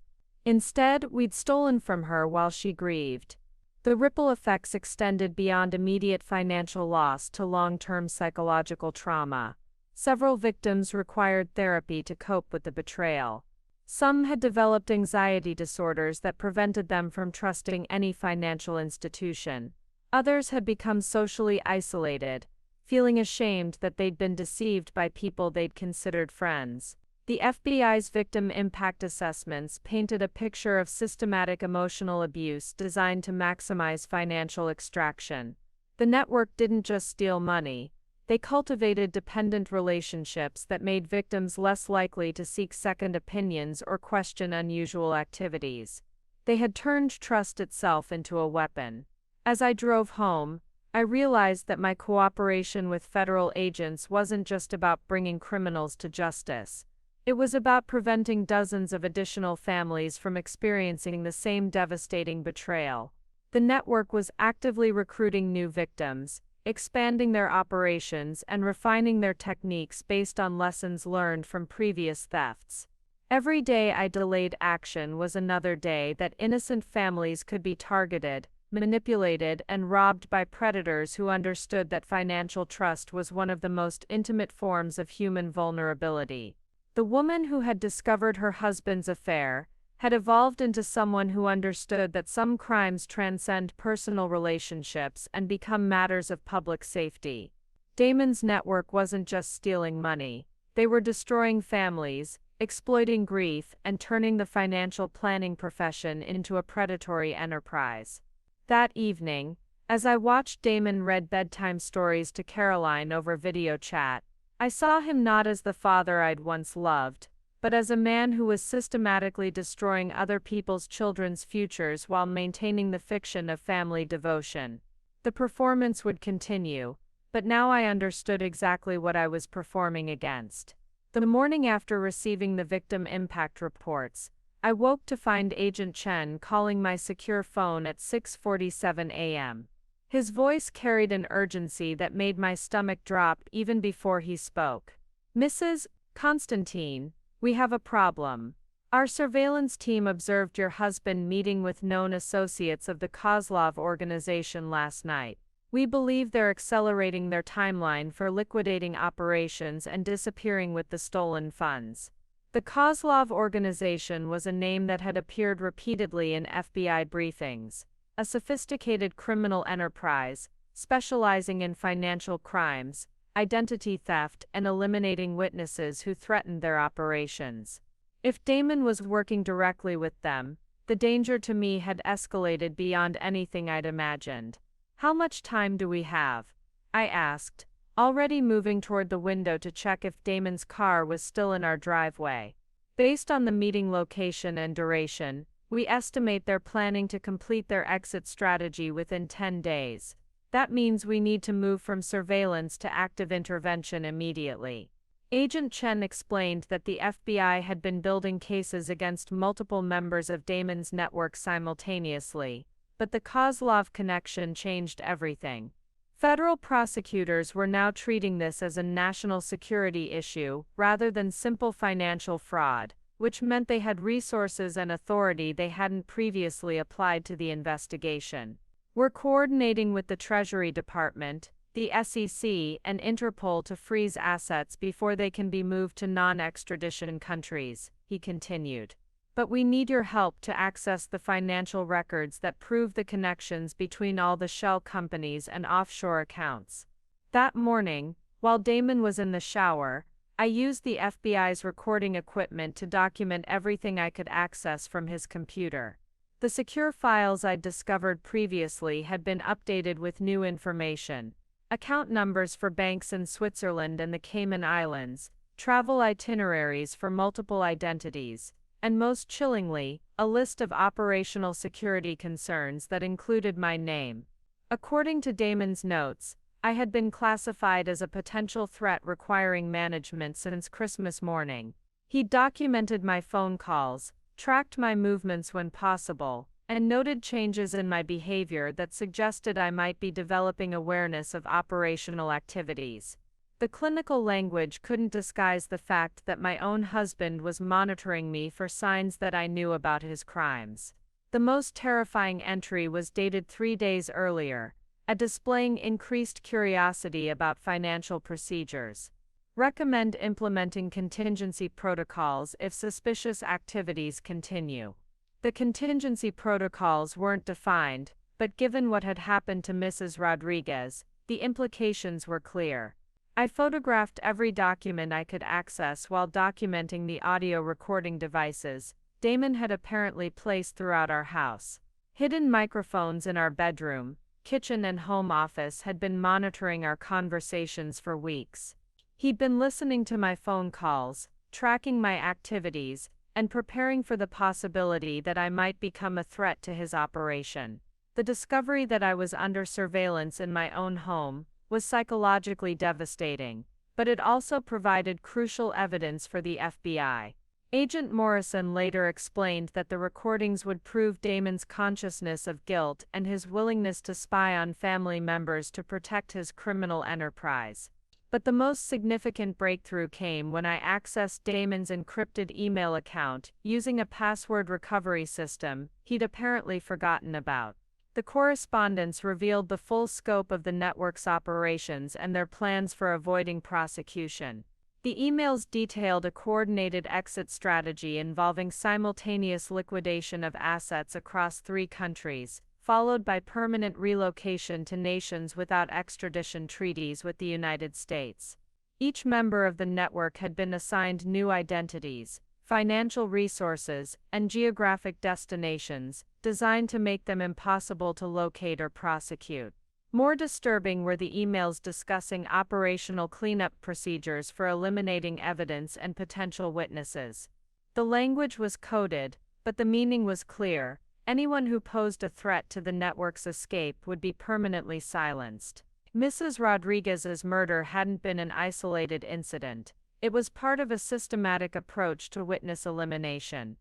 Instead, we'd stolen from her while she grieved. The ripple effects extended beyond immediate financial loss to long-term psychological trauma. Several victims required therapy to cope with the betrayal. Some had developed anxiety disorders that prevented them from trusting any financial institution. Others had become socially isolated, feeling ashamed that they'd been deceived by people they'd considered friends. The FBI's victim impact assessments painted a picture of systematic emotional abuse designed to maximize financial extraction. The network didn't just steal money. They cultivated dependent relationships that made victims less likely to seek second opinions or question unusual activities. They had turned trust itself into a weapon. As I drove home, I realized that my cooperation with federal agents wasn't just about bringing criminals to justice. It was about preventing dozens of additional families from experiencing the same devastating betrayal. The network was actively recruiting new victims, expanding their operations and refining their techniques based on lessons learned from previous thefts. Every day I delayed action was another day that innocent families could be targeted, manipulated, and robbed by predators who understood that financial trust was one of the most intimate forms of human vulnerability. The woman who had discovered her husband's affair had evolved into someone who understood that some crimes transcend personal relationships and become matters of public safety. Damon's network wasn't just stealing money. They were destroying families, exploiting grief, and turning the financial planning profession into a predatory enterprise. That evening, as I watched Damon read bedtime stories to Caroline over video chat, I saw him not as the father I'd once loved, but as a man who was systematically destroying other people's children's futures while maintaining the fiction of family devotion. The performance would continue, but now I understood exactly what I was performing against. The morning after receiving the victim impact reports, I woke to find Agent Chen calling my secure phone at 6:47 a.m. His voice carried an urgency that made my stomach drop even before he spoke. "Mrs. Constantine, we have a problem. Our surveillance team observed your husband meeting with known associates of the Kozlov organization last night. We believe they're accelerating their timeline for liquidating operations and disappearing with the stolen funds." The Kozlov organization was a name that had appeared repeatedly in FBI briefings. A sophisticated criminal enterprise, specializing in financial crimes, identity theft, and eliminating witnesses who threatened their operations. If Damon was working directly with them, the danger to me had escalated beyond anything I'd imagined. "How much time do we have?" I asked, already moving toward the window to check if Damon's car was still in our driveway. Based on the meeting location and duration, we estimate they're planning to complete their exit strategy within 10 days. That means we need to move from surveillance to active intervention immediately. Agent Chen explained that the FBI had been building cases against multiple members of Damon's network simultaneously, but the Kozlov connection changed everything. Federal prosecutors were now treating this as a national security issue rather than simple financial fraud, which meant they had resources and authority they hadn't previously applied to the investigation. "We're coordinating with the Treasury Department, the SEC, and Interpol to freeze assets before they can be moved to non-extradition countries," he continued. "But we need your help to access the financial records that prove the connections between all the shell companies and offshore accounts." That morning, while Damon was in the shower, I used the FBI's recording equipment to document everything I could access from his computer. The secure files I'd discovered previously had been updated with new information: account numbers for banks in Switzerland and the Cayman Islands, travel itineraries for multiple identities, and most chillingly, a list of operational security concerns that included my name. According to Damon's notes, I had been classified as a potential threat requiring management since Christmas morning. He documented my phone calls, tracked my movements when possible, and noted changes in my behavior that suggested I might be developing awareness of operational activities. The clinical language couldn't disguise the fact that my own husband was monitoring me for signs that I knew about his crimes. The most terrifying entry was dated 3 days earlier, displaying increased curiosity about financial procedures. Recommend implementing contingency protocols if suspicious activities continue. The contingency protocols weren't defined, but given what had happened to Mrs. Rodriguez, the implications were clear. I photographed every document I could access while documenting the audio recording devices Damon had apparently placed throughout our house. Hidden microphones in our bedroom, kitchen and home office had been monitoring our conversations for weeks. He'd been listening to my phone calls, tracking my activities, and preparing for the possibility that I might become a threat to his operation. The discovery that I was under surveillance in my own home was psychologically devastating, but it also provided crucial evidence for the FBI. Agent Morrison later explained that the recordings would prove Damon's consciousness of guilt and his willingness to spy on family members to protect his criminal enterprise. But the most significant breakthrough came when I accessed Damon's encrypted email account using a password recovery system he'd apparently forgotten about. The correspondence revealed the full scope of the network's operations and their plans for avoiding prosecution. The emails detailed a coordinated exit strategy involving simultaneous liquidation of assets across 3 countries, followed by permanent relocation to nations without extradition treaties with the United States. Each member of the network had been assigned new identities, financial resources, and geographic destinations, designed to make them impossible to locate or prosecute. More disturbing were the emails discussing operational cleanup procedures for eliminating evidence and potential witnesses. The language was coded, but the meaning was clear. Anyone who posed a threat to the network's escape would be permanently silenced. Mrs. Rodriguez's murder hadn't been an isolated incident. It was part of a systematic approach to witness elimination.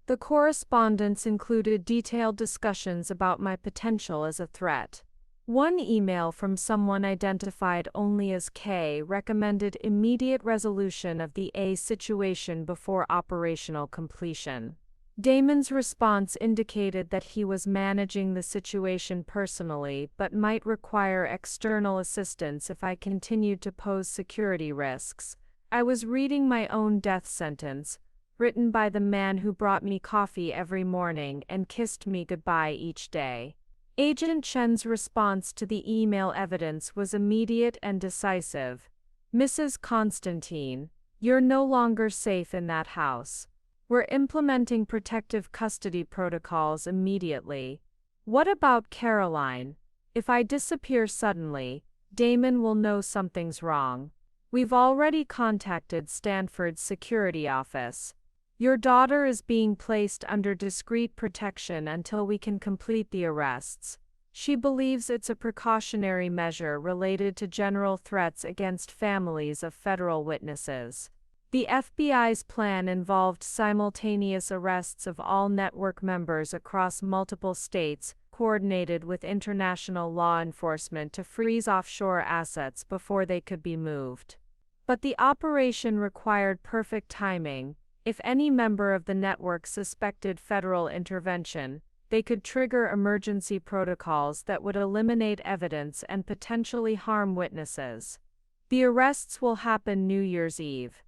The correspondence included detailed discussions about my potential as a threat. One email from someone identified only as K recommended immediate resolution of the A situation before operational completion. Damon's response indicated that he was managing the situation personally but might require external assistance if I continued to pose security risks. I was reading my own death sentence, written by the man who brought me coffee every morning and kissed me goodbye each day. Agent Chen's response to the email evidence was immediate and decisive. Mrs. Constantine, you're no longer safe in that house. We're implementing protective custody protocols immediately. What about Caroline? If I disappear suddenly, Damon will know something's wrong. We've already contacted Stanford's security office. Your daughter is being placed under discreet protection until we can complete the arrests. She believes it's a precautionary measure related to general threats against families of federal witnesses. The FBI's plan involved simultaneous arrests of all network members across multiple states, coordinated with international law enforcement to freeze offshore assets before they could be moved. But the operation required perfect timing. If any member of the network suspected federal intervention, they could trigger emergency protocols that would eliminate evidence and potentially harm witnesses. The arrests will happen New Year's Eve,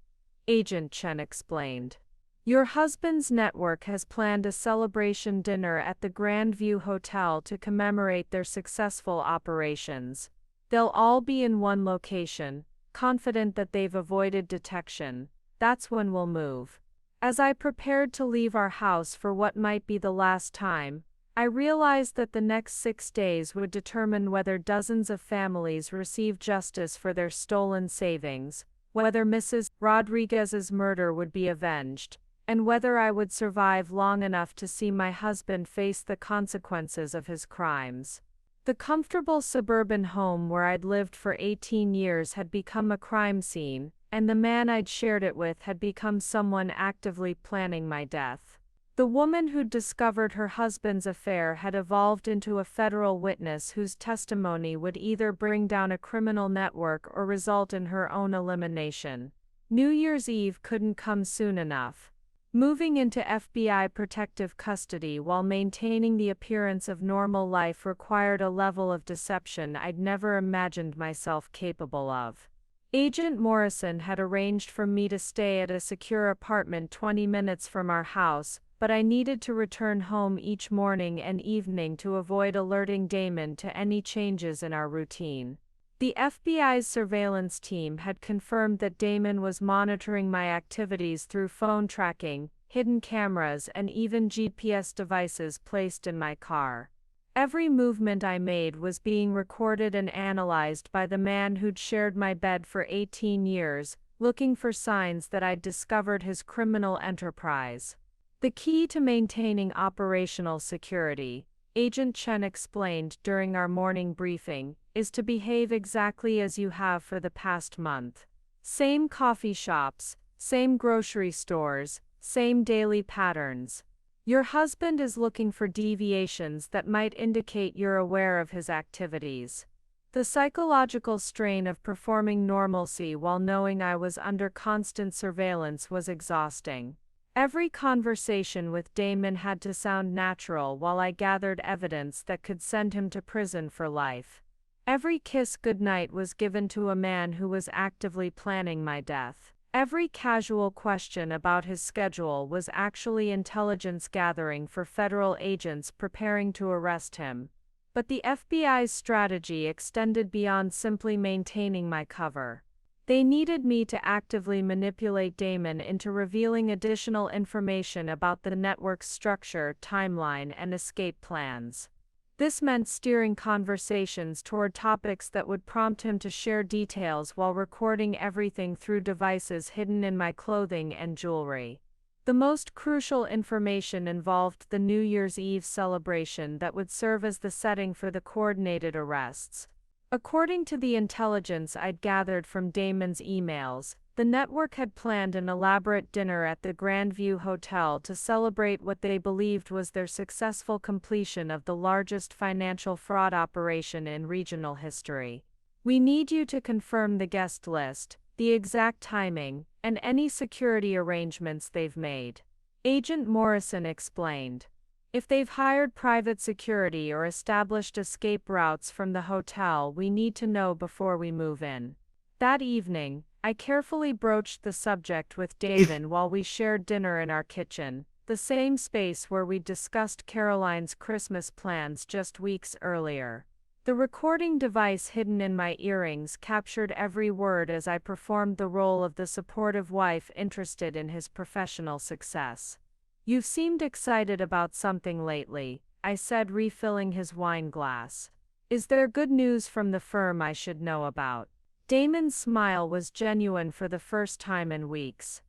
Agent Chen explained. Your husband's network has planned a celebration dinner at the Grandview Hotel to commemorate their successful operations. They'll all be in one location, confident that they've avoided detection. That's when we'll move. As I prepared to leave our house for what might be the last time, I realized that the next 6 days would determine whether dozens of families receive justice for their stolen savings, whether Mrs. Rodriguez's murder would be avenged, and whether I would survive long enough to see my husband face the consequences of his crimes. The comfortable suburban home where I'd lived for 18 years had become a crime scene, and the man I'd shared it with had become someone actively planning my death. The woman who'd discovered her husband's affair had evolved into a federal witness whose testimony would either bring down a criminal network or result in her own elimination. New Year's Eve couldn't come soon enough. Moving into FBI protective custody while maintaining the appearance of normal life required a level of deception I'd never imagined myself capable of. Agent Morrison had arranged for me to stay at a secure apartment 20 minutes from our house, but I needed to return home each morning and evening to avoid alerting Damon to any changes in our routine. The FBI's surveillance team had confirmed that Damon was monitoring my activities through phone tracking, hidden cameras, and even GPS devices placed in my car. Every movement I made was being recorded and analyzed by the man who'd shared my bed for 18 years, looking for signs that I'd discovered his criminal enterprise. The key to maintaining operational security, Agent Chen explained during our morning briefing, is to behave exactly as you have for the past month. Same coffee shops, same grocery stores, same daily patterns. Your husband is looking for deviations that might indicate you're aware of his activities. The psychological strain of performing normalcy while knowing I was under constant surveillance was exhausting. Every conversation with Damon had to sound natural while I gathered evidence that could send him to prison for life. Every kiss goodnight was given to a man who was actively planning my death. Every casual question about his schedule was actually intelligence gathering for federal agents preparing to arrest him. But the FBI's strategy extended beyond simply maintaining my cover. They needed me to actively manipulate Damon into revealing additional information about the network's structure, timeline, and escape plans. This meant steering conversations toward topics that would prompt him to share details while recording everything through devices hidden in my clothing and jewelry. The most crucial information involved the New Year's Eve celebration that would serve as the setting for the coordinated arrests. According to the intelligence I'd gathered from Damon's emails, the network had planned an elaborate dinner at the Grandview Hotel to celebrate what they believed was their successful completion of the largest financial fraud operation in regional history. We need you to confirm the guest list, the exact timing, and any security arrangements they've made. Agent Morrison explained. If they've hired private security or established escape routes from the hotel, we need to know before we move in. That evening, I carefully broached the subject with Damon while we shared dinner in our kitchen, the same space where we'd discussed Caroline's Christmas plans just weeks earlier. The recording device hidden in my earrings captured every word as I performed the role of the supportive wife interested in his professional success. "You've seemed excited about something lately," I said, refilling his wine glass. "Is there good news from the firm I should know about?" Damon's smile was genuine for the first time in weeks.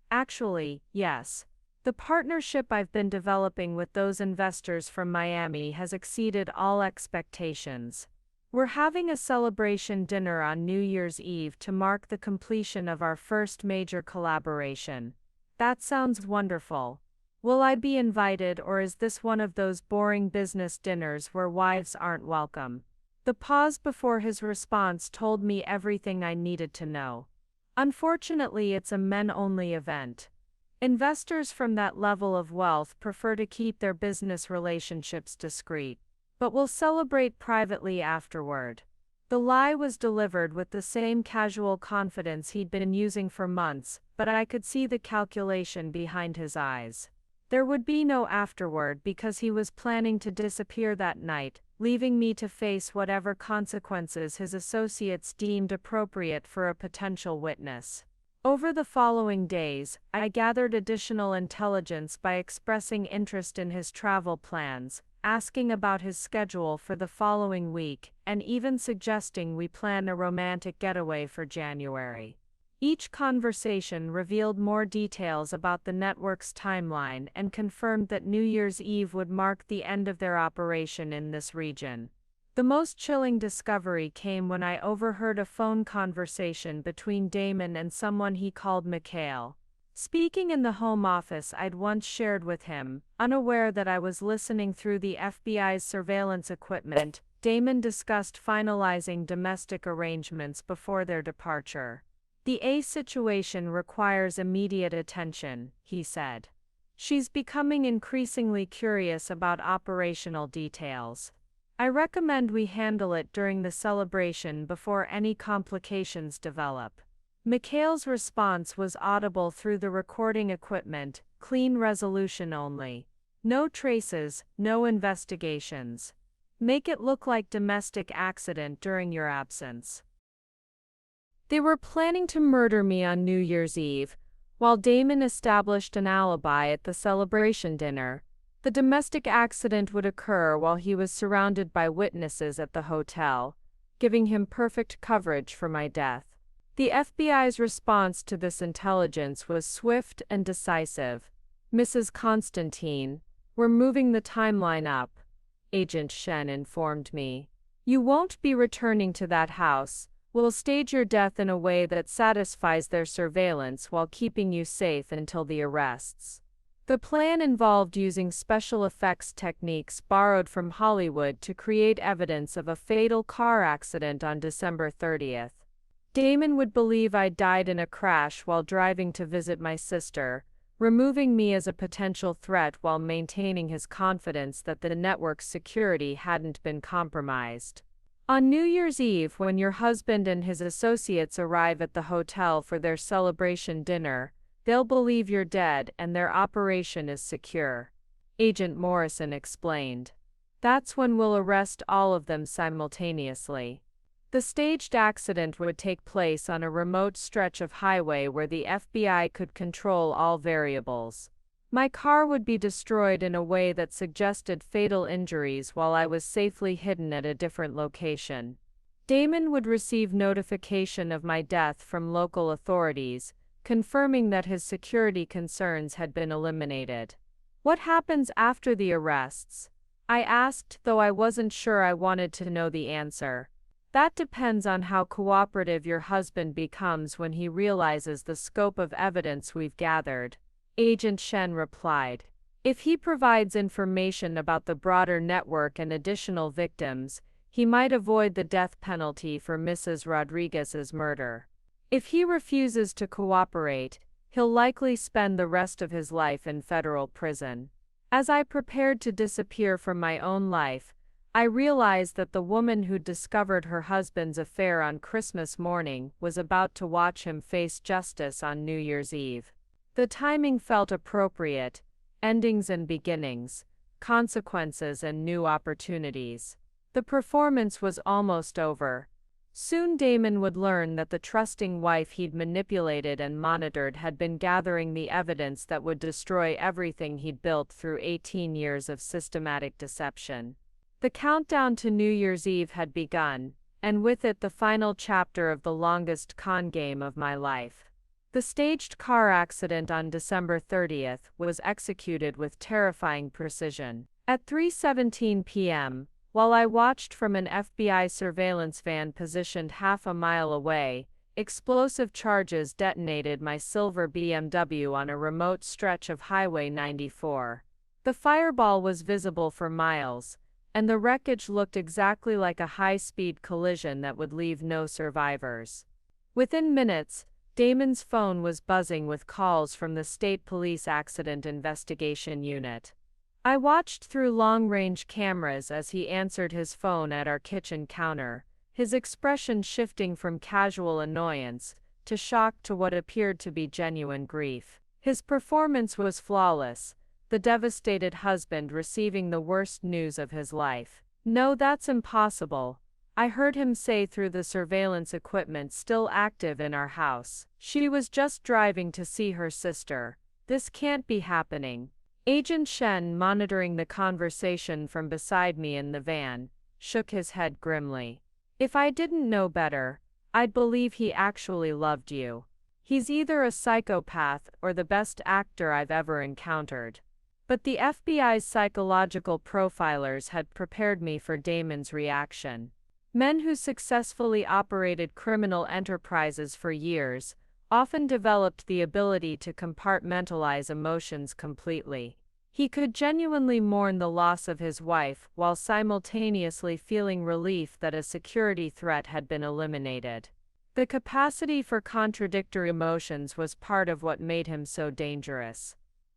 "Actually, yes. The partnership I've been developing with those investors from Miami has exceeded all expectations. We're having a celebration dinner on New Year's Eve to mark the completion of our first major collaboration." "That sounds wonderful. Will I be invited, or is this one of those boring business dinners where wives aren't welcome?" The pause before his response told me everything I needed to know. "Unfortunately, it's a men-only event. Investors from that level of wealth prefer to keep their business relationships discreet. But we'll celebrate privately afterward." The lie was delivered with the same casual confidence he'd been using for months, but I could see the calculation behind his eyes. There would be no afterward because he was planning to disappear that night, leaving me to face whatever consequences his associates deemed appropriate for a potential witness. Over the following days, I gathered additional intelligence by expressing interest in his travel plans, asking about his schedule for the following week, and even suggesting we plan a romantic getaway for January. Each conversation revealed more details about the network's timeline and confirmed that New Year's Eve would mark the end of their operation in this region. The most chilling discovery came when I overheard a phone conversation between Damon and someone he called Mikhail. Speaking in the home office I'd once shared with him, unaware that I was listening through the FBI's surveillance equipment, Damon discussed finalizing domestic arrangements before their departure. "The A situation requires immediate attention," he said. "She's becoming increasingly curious about operational details. I recommend we handle it during the celebration before any complications develop." Mikhail's response was audible through the recording equipment, "Clean resolution only. No traces, no investigations. Make it look like domestic accident during your absence." They were planning to murder me on New Year's Eve, while Damon established an alibi at the celebration dinner. The domestic accident would occur while he was surrounded by witnesses at the hotel, giving him perfect coverage for my death. The FBI's response to this intelligence was swift and decisive. "Mrs. Constantine, we're moving the timeline up," Agent Shen informed me. "You won't be returning to that house. We'll stage your death in a way that satisfies their surveillance while keeping you safe until the arrests." The plan involved using special effects techniques borrowed from Hollywood to create evidence of a fatal car accident on December 30th. Damon would believe I died in a crash while driving to visit my sister, removing me as a potential threat while maintaining his confidence that the network's security hadn't been compromised. On New Year's Eve, when your husband and his associates arrive at the hotel for their celebration dinner, they'll believe you're dead and their operation is secure," Agent Morrison explained. "That's when we'll arrest all of them simultaneously." The staged accident would take place on a remote stretch of highway where the FBI could control all variables. My car would be destroyed in a way that suggested fatal injuries while I was safely hidden at a different location. Damon would receive notification of my death from local authorities, confirming that his security concerns had been eliminated. "What happens after the arrests?" I asked, though I wasn't sure I wanted to know the answer. "That depends on how cooperative your husband becomes when he realizes the scope of evidence we've gathered," Agent Shen replied. "If he provides information about the broader network and additional victims, he might avoid the death penalty for Mrs. Rodriguez's murder. If he refuses to cooperate, he'll likely spend the rest of his life in federal prison." As I prepared to disappear from my own life, I realized that the woman who discovered her husband's affair on Christmas morning was about to watch him face justice on New Year's Eve. The timing felt appropriate: endings and beginnings, consequences and new opportunities. The performance was almost over. Soon Damon would learn that the trusting wife he'd manipulated and monitored had been gathering the evidence that would destroy everything he'd built through 18 years of systematic deception. The countdown to New Year's Eve had begun, and with it the final chapter of the longest con game of my life. The staged car accident on December 30th was executed with terrifying precision. At 3:17 p.m., while I watched from an FBI surveillance van positioned half a mile away, explosive charges detonated my silver BMW on a remote stretch of Highway 94. The fireball was visible for miles, and the wreckage looked exactly like a high-speed collision that would leave no survivors. Within minutes, Damon's phone was buzzing with calls from the State Police Accident Investigation Unit. I watched through long-range cameras as he answered his phone at our kitchen counter, his expression shifting from casual annoyance to shock to what appeared to be genuine grief. His performance was flawless, the devastated husband receiving the worst news of his life. "No, that's impossible," I heard him say through the surveillance equipment still active in our house. "She was just driving to see her sister. This can't be happening." Agent Shen, monitoring the conversation from beside me in the van, shook his head grimly. "If I didn't know better, I'd believe he actually loved you. He's either a psychopath or the best actor I've ever encountered." But the FBI's psychological profilers had prepared me for Damon's reaction. Men who successfully operated criminal enterprises for years often developed the ability to compartmentalize emotions completely. He could genuinely mourn the loss of his wife while simultaneously feeling relief that a security threat had been eliminated. The capacity for contradictory emotions was part of what made him so dangerous.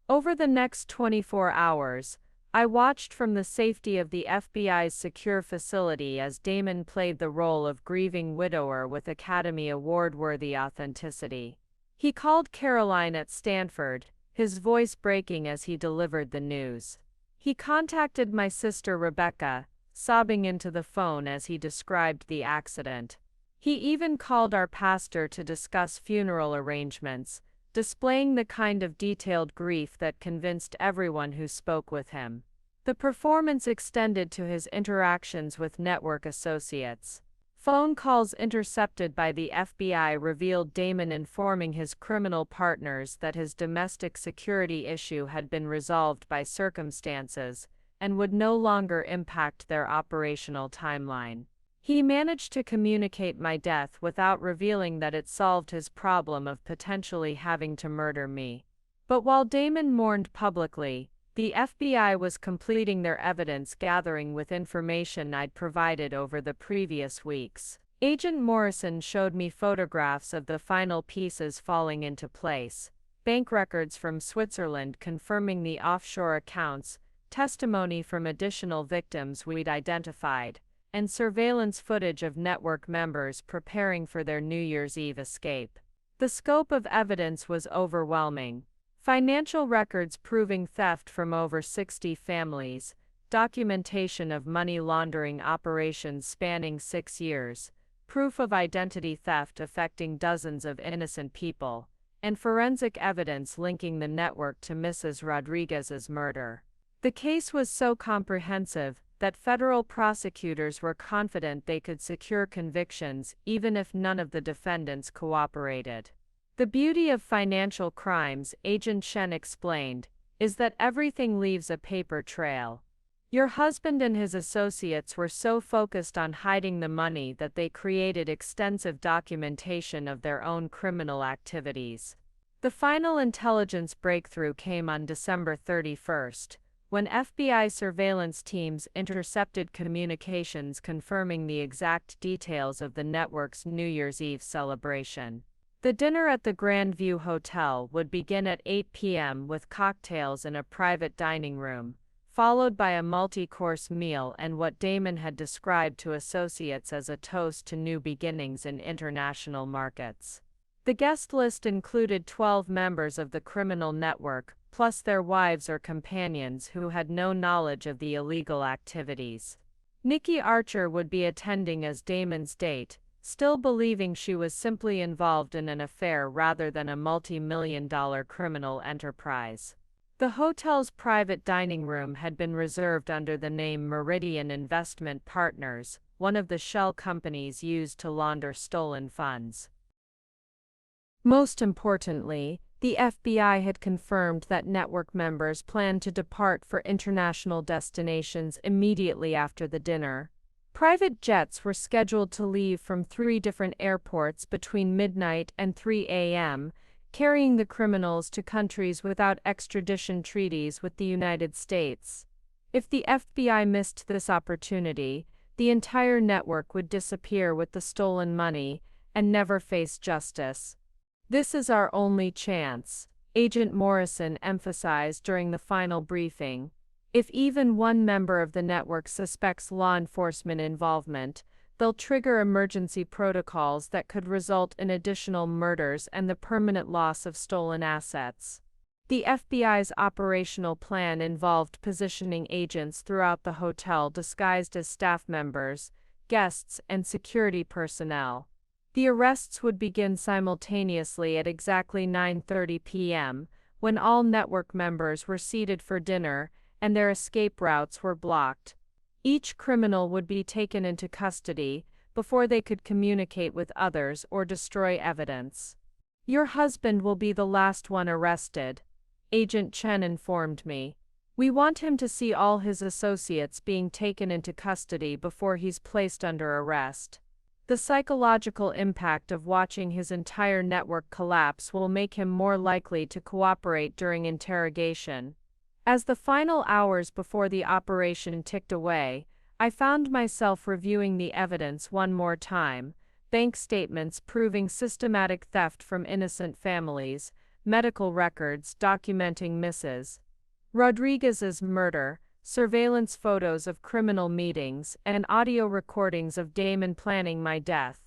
Over the next 24 hours, I watched from the safety of the FBI's secure facility as Damon played the role of grieving widower with Academy Award-worthy authenticity. He called Caroline at Stanford, his voice breaking as he delivered the news. He contacted my sister Rebecca, sobbing into the phone as he described the accident. He even called our pastor to discuss funeral arrangements, displaying the kind of detailed grief that convinced everyone who spoke with him. The performance extended to his interactions with network associates. Phone calls intercepted by the FBI revealed Damon informing his criminal partners that his domestic security issue had been resolved by circumstances and would no longer impact their operational timeline. He managed to communicate my death without revealing that it solved his problem of potentially having to murder me. But while Damon mourned publicly, the FBI was completing their evidence gathering with information I'd provided over the previous weeks. Agent Morrison showed me photographs of the final pieces falling into place, bank records from Switzerland confirming the offshore accounts, testimony from additional victims we'd identified, and surveillance footage of network members preparing for their New Year's Eve escape. The scope of evidence was overwhelming. Financial records proving theft from over 60 families, documentation of money laundering operations spanning 6 years, proof of identity theft affecting dozens of innocent people, and forensic evidence linking the network to Mrs. Rodriguez's murder. The case was so comprehensive that federal prosecutors were confident they could secure convictions even if none of the defendants cooperated. The beauty of financial crimes, Agent Shen explained, is that everything leaves a paper trail. Your husband and his associates were so focused on hiding the money that they created extensive documentation of their own criminal activities. The final intelligence breakthrough came on December 31st. When FBI surveillance teams intercepted communications confirming the exact details of the network's New Year's Eve celebration. The dinner at the Grandview Hotel would begin at 8 p.m. with cocktails in a private dining room, followed by a multi-course meal and what Damon had described to associates as a toast to new beginnings in international markets. The guest list included 12 members of the criminal network, plus their wives or companions who had no knowledge of the illegal activities. Nikki Archer would be attending as Damon's date, still believing she was simply involved in an affair rather than a multi-million-dollar criminal enterprise. The hotel's private dining room had been reserved under the name Meridian Investment Partners, one of the shell companies used to launder stolen funds. Most importantly, the FBI had confirmed that network members planned to depart for international destinations immediately after the dinner. Private jets were scheduled to leave from 3 different airports between midnight and 3 a.m., carrying the criminals to countries without extradition treaties with the United States. If the FBI missed this opportunity, the entire network would disappear with the stolen money and never face justice. "This is our only chance," Agent Morrison emphasized during the final briefing. "If even one member of the network suspects law enforcement involvement, they'll trigger emergency protocols that could result in additional murders and the permanent loss of stolen assets." The FBI's operational plan involved positioning agents throughout the hotel disguised as staff members, guests, and security personnel. The arrests would begin simultaneously at exactly 9:30 p.m., when all network members were seated for dinner and their escape routes were blocked. Each criminal would be taken into custody before they could communicate with others or destroy evidence. "Your husband will be the last one arrested," Agent Chen informed me. We want him to see all his associates being taken into custody before he's placed under arrest. The psychological impact of watching his entire network collapse will make him more likely to cooperate during interrogation. As the final hours before the operation ticked away, I found myself reviewing the evidence one more time: bank statements proving systematic theft from innocent families, medical records documenting Mrs. Rodriguez's murder, surveillance photos of criminal meetings, and audio recordings of Damon planning my death.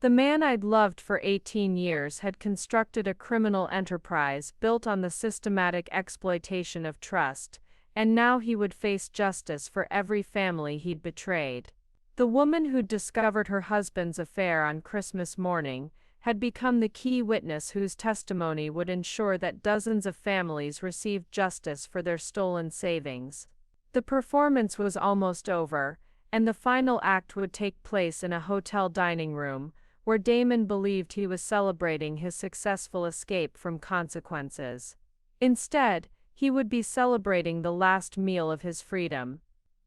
The man I'd loved for 18 years had constructed a criminal enterprise built on the systematic exploitation of trust, and now he would face justice for every family he'd betrayed. The woman who'd discovered her husband's affair on Christmas morning had become the key witness whose testimony would ensure that dozens of families received justice for their stolen savings. The performance was almost over, and the final act would take place in a hotel dining room, where Damon believed he was celebrating his successful escape from consequences. Instead, he would be celebrating the last meal of his freedom.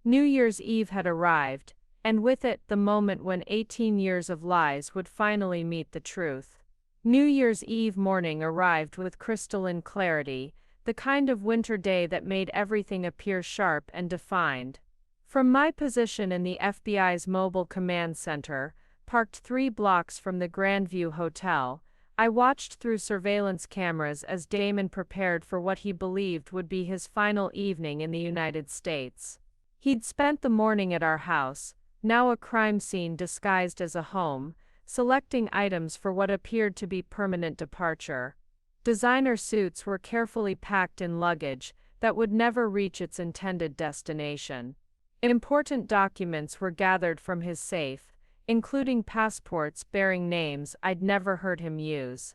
New Year's Eve had arrived, and with it the moment when 18 years of lies would finally meet the truth. New Year's Eve morning arrived with crystalline clarity, the kind of winter day that made everything appear sharp and defined. From my position in the FBI's mobile command center, parked 3 blocks from the Grandview Hotel, I watched through surveillance cameras as Damon prepared for what he believed would be his final evening in the United States. He'd spent the morning at our house, now a crime scene disguised as a home, selecting items for what appeared to be permanent departure. Designer suits were carefully packed in luggage that would never reach its intended destination. Important documents were gathered from his safe, including passports bearing names I'd never heard him use.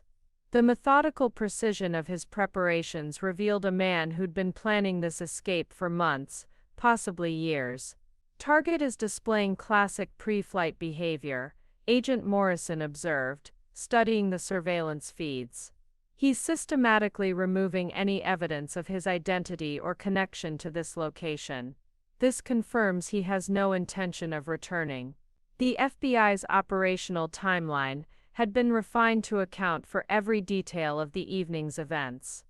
The methodical precision of his preparations revealed a man who'd been planning this escape for months, possibly years. "Target is displaying classic pre-flight behavior," Agent Morrison observed, studying the surveillance feeds. "He's systematically removing any evidence of his identity or connection to this location. This confirms he has no intention of returning." The FBI's operational timeline had been refined to account for every detail of the evening's events.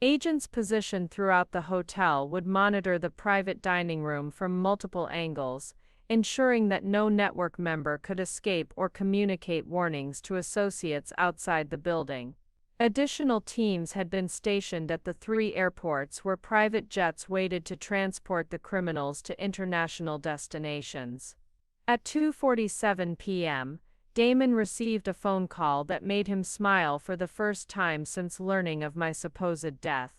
Agents positioned throughout the hotel would monitor the private dining room from multiple angles, ensuring that no network member could escape or communicate warnings to associates outside the building. Additional teams had been stationed at the 3 airports where private jets waited to transport the criminals to international destinations. At 2:47 p.m., Damon received a phone call that made him smile for the first time since learning of my supposed death.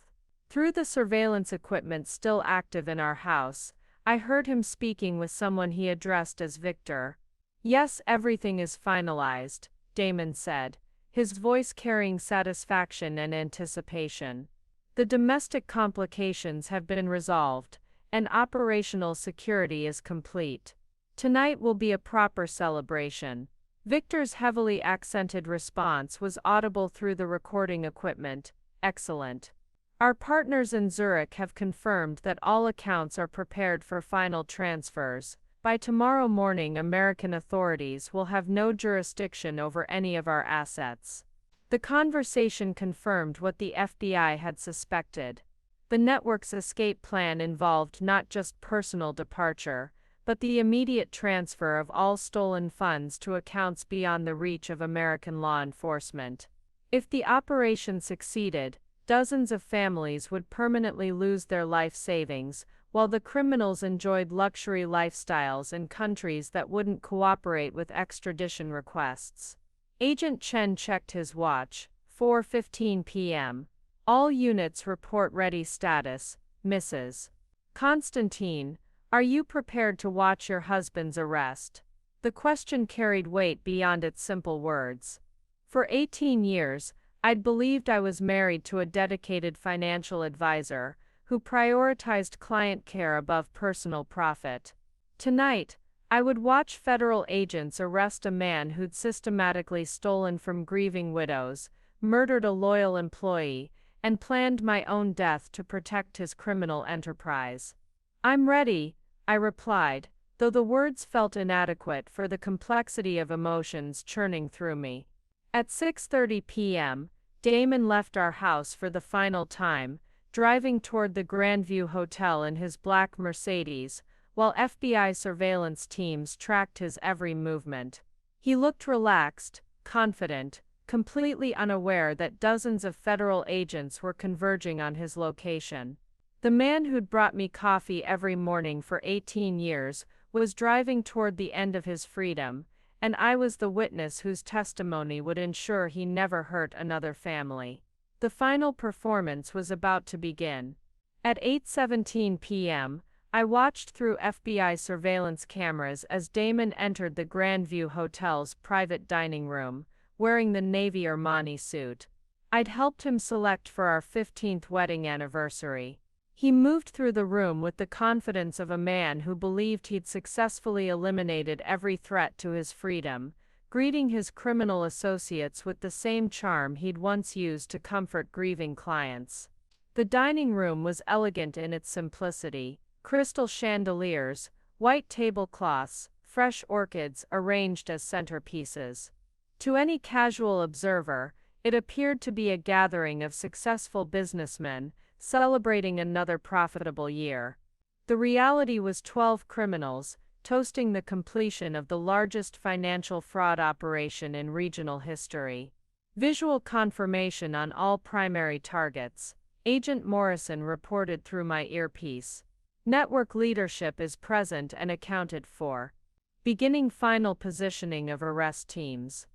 Through the surveillance equipment still active in our house, I heard him speaking with someone he addressed as Victor. "Yes, everything is finalized," Damon said, his voice carrying satisfaction and anticipation. "The domestic complications have been resolved, and operational security is complete. Tonight will be a proper celebration." Victor's heavily accented response was audible through the recording equipment. "Excellent. Our partners in Zurich have confirmed that all accounts are prepared for final transfers. By tomorrow morning, American authorities will have no jurisdiction over any of our assets." The conversation confirmed what the FBI had suspected. The network's escape plan involved not just personal departure, but the immediate transfer of all stolen funds to accounts beyond the reach of American law enforcement. If the operation succeeded, dozens of families would permanently lose their life savings, while the criminals enjoyed luxury lifestyles in countries that wouldn't cooperate with extradition requests. Agent Chen checked his watch. 4:15 p.m. "All units report ready status, Mrs. Constantine. Are you prepared to watch your husband's arrest?" The question carried weight beyond its simple words. For 18 years, I'd believed I was married to a dedicated financial advisor who prioritized client care above personal profit. Tonight, I would watch federal agents arrest a man who'd systematically stolen from grieving widows, murdered a loyal employee, and planned my own death to protect his criminal enterprise. "I'm ready," I replied, though the words felt inadequate for the complexity of emotions churning through me. At 6:30 p.m., Damon left our house for the final time, driving toward the Grandview Hotel in his black Mercedes, while FBI surveillance teams tracked his every movement. He looked relaxed, confident, completely unaware that dozens of federal agents were converging on his location. The man who'd brought me coffee every morning for 18 years was driving toward the end of his freedom, and I was the witness whose testimony would ensure he never hurt another family. The final performance was about to begin. At 8:17 p.m., I watched through FBI surveillance cameras as Damon entered the Grandview Hotel's private dining room, wearing the navy Armani suit. I'd helped him select for our 15th wedding anniversary. He moved through the room with the confidence of a man who believed he'd successfully eliminated every threat to his freedom, greeting his criminal associates with the same charm he'd once used to comfort grieving clients. The dining room was elegant in its simplicity: crystal chandeliers, white tablecloths, fresh orchids arranged as centerpieces. To any casual observer, it appeared to be a gathering of successful businessmen celebrating another profitable year. The reality was 12 criminals, toasting the completion of the largest financial fraud operation in regional history. Visual confirmation on all primary targets, Agent Morrison reported through my earpiece. Network leadership is present and accounted for. Beginning final positioning of arrest teams.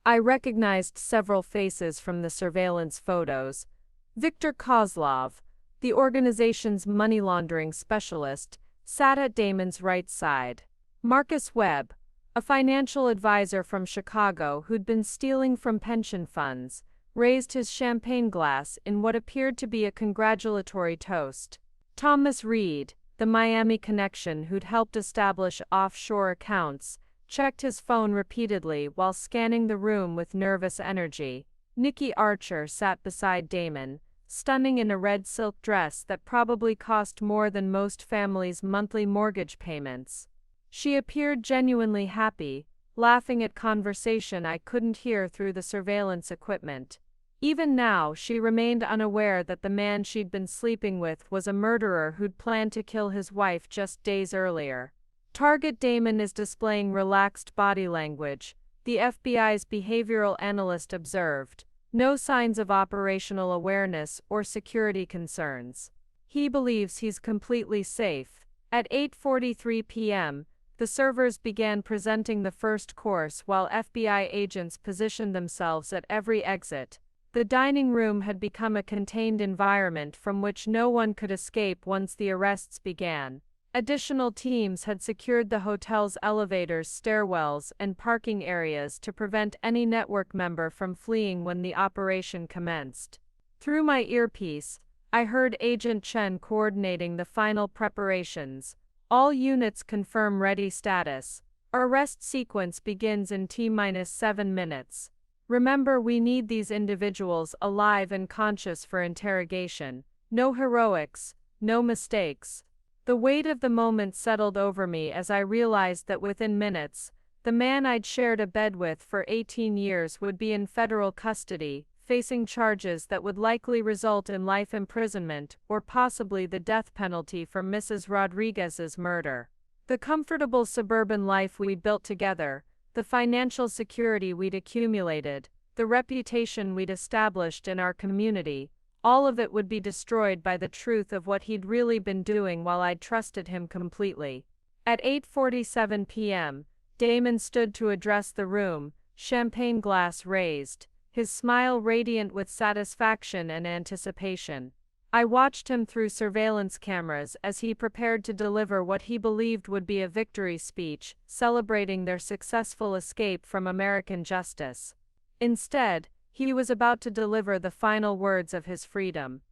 I recognized several faces from the surveillance photos. Viktor Kozlov, the organization's money laundering specialist, sat at Damon's right side. Marcus Webb, a financial advisor from Chicago who'd been stealing from pension funds, raised his champagne glass in what appeared to be a congratulatory toast. Thomas Reed, the Miami connection who'd helped establish offshore accounts, checked his phone repeatedly while scanning the room with nervous energy. Nikki Archer sat beside Damon, stunning in a red silk dress that probably cost more than most families' monthly mortgage payments. She appeared genuinely happy, laughing at conversation I couldn't hear through the surveillance equipment. Even now, she remained unaware that the man she'd been sleeping with was a murderer who'd planned to kill his wife just days earlier. Target Damon is displaying relaxed body language, the FBI's behavioral analyst observed. No signs of operational awareness or security concerns. He believes he's completely safe. At 8:43 p.m., the servers began presenting the first course while FBI agents positioned themselves at every exit. The dining room had become a contained environment from which no one could escape once the arrests began. Additional teams had secured the hotel's elevators, stairwells, and parking areas to prevent any network member from fleeing when the operation commenced. Through my earpiece, I heard Agent Chen coordinating the final preparations. All units confirm ready status. Arrest sequence begins in T-7 minutes. Remember, we need these individuals alive and conscious for interrogation. No heroics, no mistakes. The weight of the moment settled over me as I realized that within minutes, the man I'd shared a bed with for 18 years would be in federal custody, facing charges that would likely result in life imprisonment or possibly the death penalty for Mrs. Rodriguez's murder. The comfortable suburban life we'd built together, the financial security we'd accumulated, the reputation we'd established in our community, all of it would be destroyed by the truth of what he'd really been doing while I'd trusted him completely. At 8:47 p.m., Damon stood to address the room, champagne glass raised, his smile radiant with satisfaction and anticipation. I watched him through surveillance cameras as he prepared to deliver what he believed would be a victory speech, celebrating their successful escape from American justice. Instead, he was about to deliver the final words of his freedom.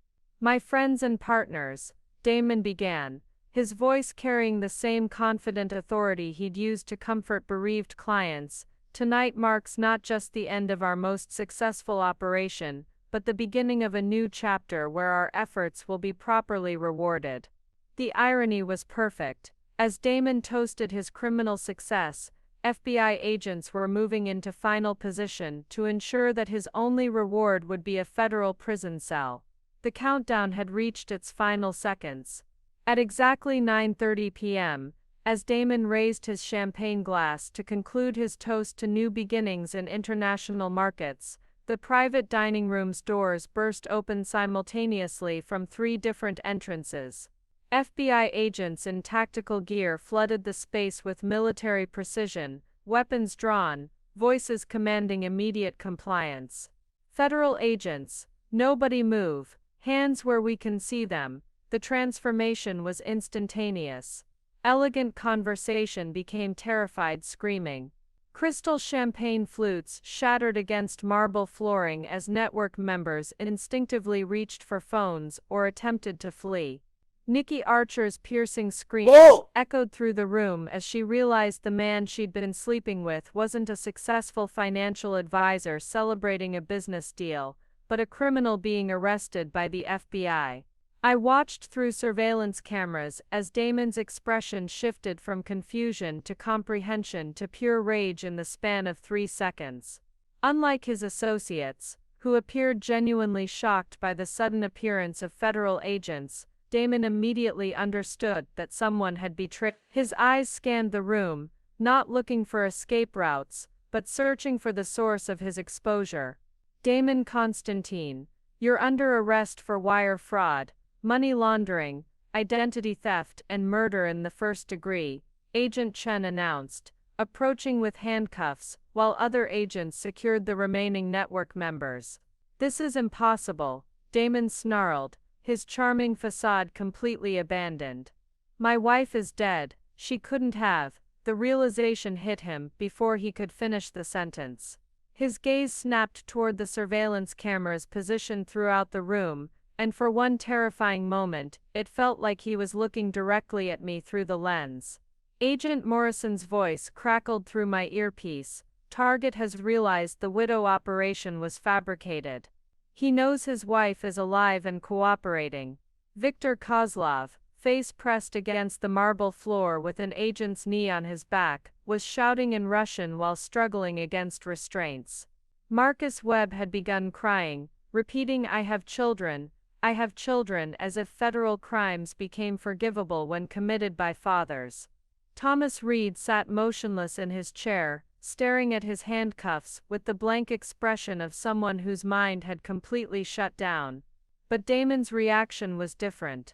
"My friends and partners," Damon began, his voice carrying the same confident authority he'd used to comfort bereaved clients, "tonight marks not just the end of our most successful operation, but the beginning of a new chapter where our efforts will be properly rewarded. The irony was perfect. As Damon toasted his criminal success, FBI agents were moving into final position to ensure that his only reward would be a federal prison cell. The countdown had reached its final seconds. At exactly 9:30 p.m., as Damon raised his champagne glass to conclude his toast to new beginnings in international markets, the private dining room's doors burst open simultaneously from 3 different entrances. FBI agents in tactical gear flooded the space with military precision, weapons drawn, voices commanding immediate compliance. Federal agents, nobody move, hands where we can see them. The transformation was instantaneous. Elegant conversation became terrified screaming. Crystal champagne flutes shattered against marble flooring as network members instinctively reached for phones or attempted to flee. Nikki Archer's piercing scream echoed through the room as she realized the man she'd been sleeping with wasn't a successful financial advisor celebrating a business deal, but a criminal being arrested by the FBI. I watched through surveillance cameras as Damon's expression shifted from confusion to comprehension to pure rage in the span of 3 seconds. Unlike his associates, who appeared genuinely shocked by the sudden appearance of federal agents, Damon immediately understood that someone had betrayed. His eyes scanned the room, not looking for escape routes, but searching for the source of his exposure. Damon Constantine, you're under arrest for wire fraud, money laundering, identity theft, and murder in the first degree, Agent Chen announced, approaching with handcuffs, while other agents secured the remaining network members. This is impossible, Damon snarled, his charming facade completely abandoned. My wife is dead, she couldn't have. The realization hit him before he could finish the sentence. His gaze snapped toward the surveillance cameras positioned throughout the room, and for one terrifying moment, it felt like he was looking directly at me through the lens. Agent Morrison's voice crackled through my earpiece. Target has realized the widow operation was fabricated. He knows his wife is alive and cooperating. Viktor Kozlov, face pressed against the marble floor with an agent's knee on his back, was shouting in Russian while struggling against restraints. Marcus Webb had begun crying, repeating I have children, as if federal crimes became forgivable when committed by fathers. Thomas Reed sat motionless in his chair, staring at his handcuffs with the blank expression of someone whose mind had completely shut down. But Damon's reaction was different.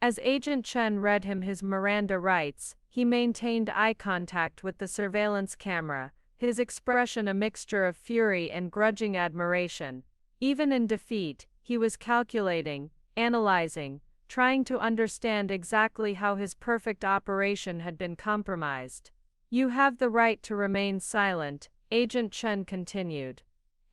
As Agent Chen read him his Miranda rights, he maintained eye contact with the surveillance camera, his expression a mixture of fury and grudging admiration. Even in defeat, he was calculating, analyzing, trying to understand exactly how his perfect operation had been compromised. You have the right to remain silent, Agent Chen continued.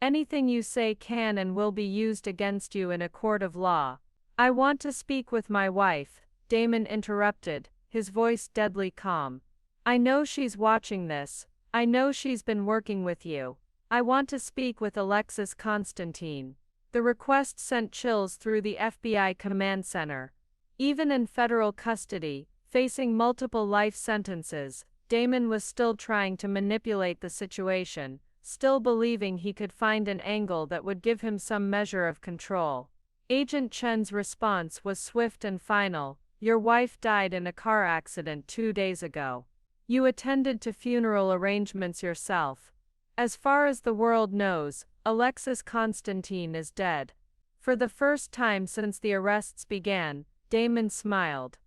Anything you say can and will be used against you in a court of law. I want to speak with my wife, Damon interrupted, his voice deadly calm. I know she's watching this, I know she's been working with you. I want to speak with Alexis Constantine. The request sent chills through the FBI command center. Even in federal custody, facing multiple life sentences, Damon was still trying to manipulate the situation, still believing he could find an angle that would give him some measure of control. Agent Chen's response was swift and final. Your wife died in a car accident 2 days ago. You attended to funeral arrangements yourself. As far as the world knows, Alexis Constantine is dead. For the first time since the arrests began, Damon smiled.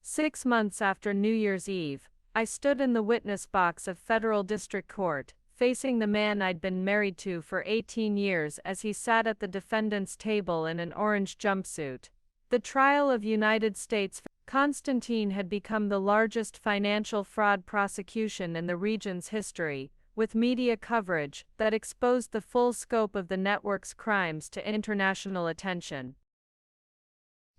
6 months after New Year's Eve, I stood in the witness box of Federal District Court, facing the man I'd been married to for 18 years as he sat at the defendant's table in an orange jumpsuit. The trial of United States. Constantine had become the largest financial fraud prosecution in the region's history, with media coverage that exposed the full scope of the network's crimes to international attention.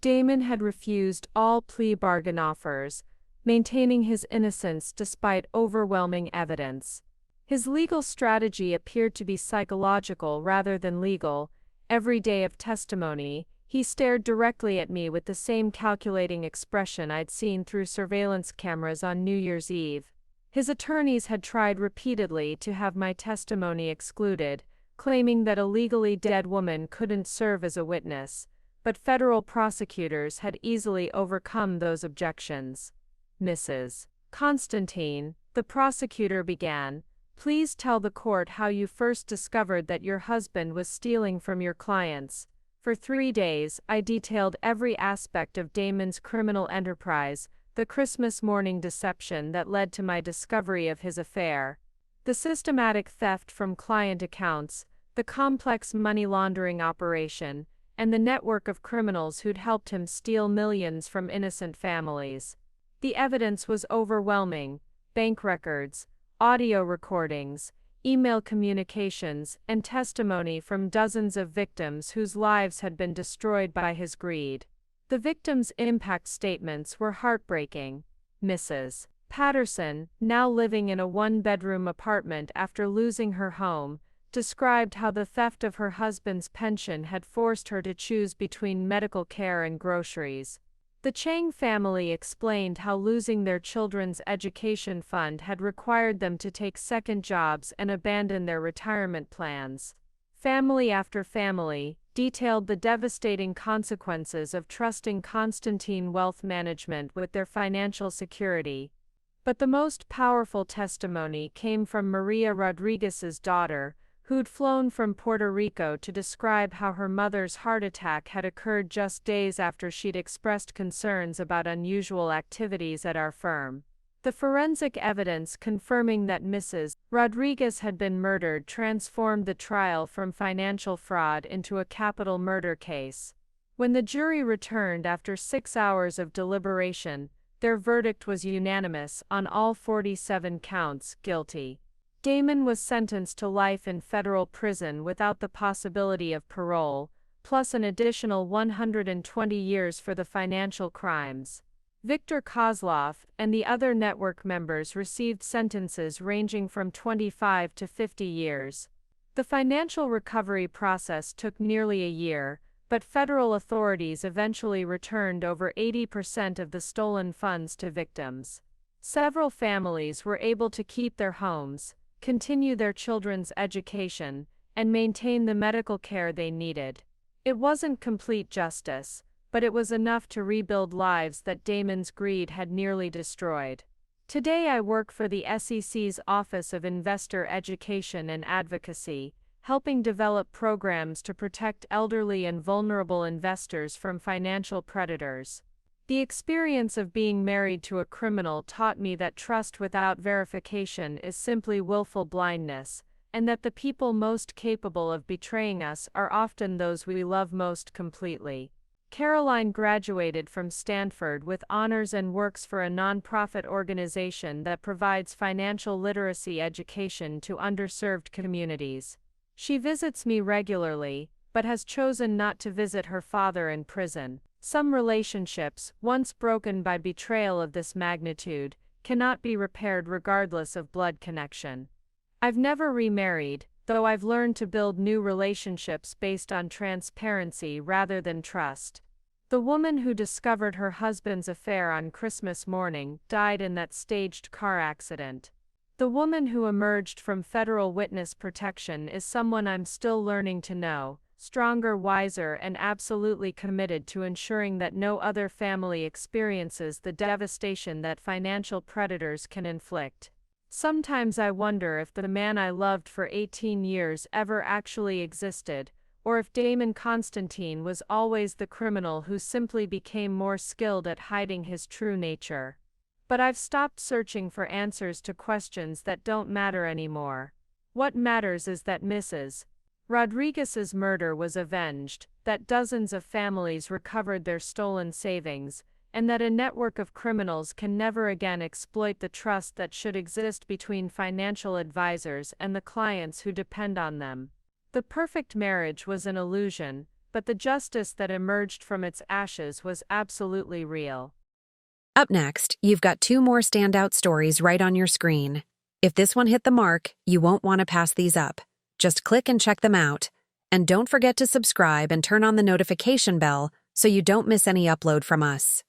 Damon had refused all plea bargain offers, maintaining his innocence despite overwhelming evidence. His legal strategy appeared to be psychological rather than legal, Every day of testimony, he stared directly at me with the same calculating expression I'd seen through surveillance cameras on New Year's Eve. His attorneys had tried repeatedly to have my testimony excluded, claiming that a legally dead woman couldn't serve as a witness, but federal prosecutors had easily overcome those objections. Mrs. Constantine, the prosecutor began, please tell the court how you first discovered that your husband was stealing from your clients. For 3 days, I detailed every aspect of Damon's criminal enterprise, the Christmas morning deception that led to my discovery of his affair, the systematic theft from client accounts, the complex money laundering operation, and the network of criminals who'd helped him steal millions from innocent families. The evidence was overwhelming: bank records, audio recordings, email communications, and testimony from dozens of victims whose lives had been destroyed by his greed. The victims' impact statements were heartbreaking. Mrs. Patterson, now living in a one-bedroom apartment after losing her home, described how the theft of her husband's pension had forced her to choose between medical care and groceries. The Chang family explained how losing their children's education fund had required them to take second jobs and abandon their retirement plans. Family after family detailed the devastating consequences of trusting Constantine Wealth Management with their financial security. But the most powerful testimony came from Maria Rodriguez's daughter, who'd flown from Puerto Rico to describe how her mother's heart attack had occurred just days after she'd expressed concerns about unusual activities at our firm. The forensic evidence confirming that Mrs. Rodriguez had been murdered transformed the trial from financial fraud into a capital murder case. When the jury returned after 6 hours of deliberation, their verdict was unanimous on all 47 counts: guilty. Damon was sentenced to life in federal prison without the possibility of parole, plus an additional 120 years for the financial crimes. Viktor Kozlov and the other network members received sentences ranging from 25 to 50 years. The financial recovery process took nearly a year, but federal authorities eventually returned over 80% of the stolen funds to victims. Several families were able to keep their homes, continue their children's education, and maintain the medical care they needed. It wasn't complete justice, but it was enough to rebuild lives that Damon's greed had nearly destroyed. Today I work for the SEC's Office of Investor Education and Advocacy, helping develop programs to protect elderly and vulnerable investors from financial predators. The experience of being married to a criminal taught me that trust without verification is simply willful blindness, and that the people most capable of betraying us are often those we love most completely. Caroline graduated from Stanford with honors and works for a nonprofit organization that provides financial literacy education to underserved communities. She visits me regularly, but has chosen not to visit her father in prison. Some relationships, once broken by betrayal of this magnitude, cannot be repaired regardless of blood connection. I've never remarried, though I've learned to build new relationships based on transparency rather than trust. The woman who discovered her husband's affair on Christmas morning died in that staged car accident. The woman who emerged from federal witness protection is someone I'm still learning to know, stronger, wiser, and absolutely committed to ensuring that no other family experiences the devastation that financial predators can inflict. Sometimes I wonder if the man I loved for 18 years ever actually existed, or if Damon Constantine was always the criminal who simply became more skilled at hiding his true nature. But I've stopped searching for answers to questions that don't matter anymore. What matters is that Mrs. Rodriguez's murder was avenged, that dozens of families recovered their stolen savings, and that a network of criminals can never again exploit the trust that should exist between financial advisors and the clients who depend on them. The perfect marriage was an illusion, but the justice that emerged from its ashes was absolutely real. Up next, you've got 2 more standout stories right on your screen. If this one hit the mark, you won't want to pass these up. Just click and check them out. And don't forget to subscribe and turn on the notification bell so you don't miss any upload from us.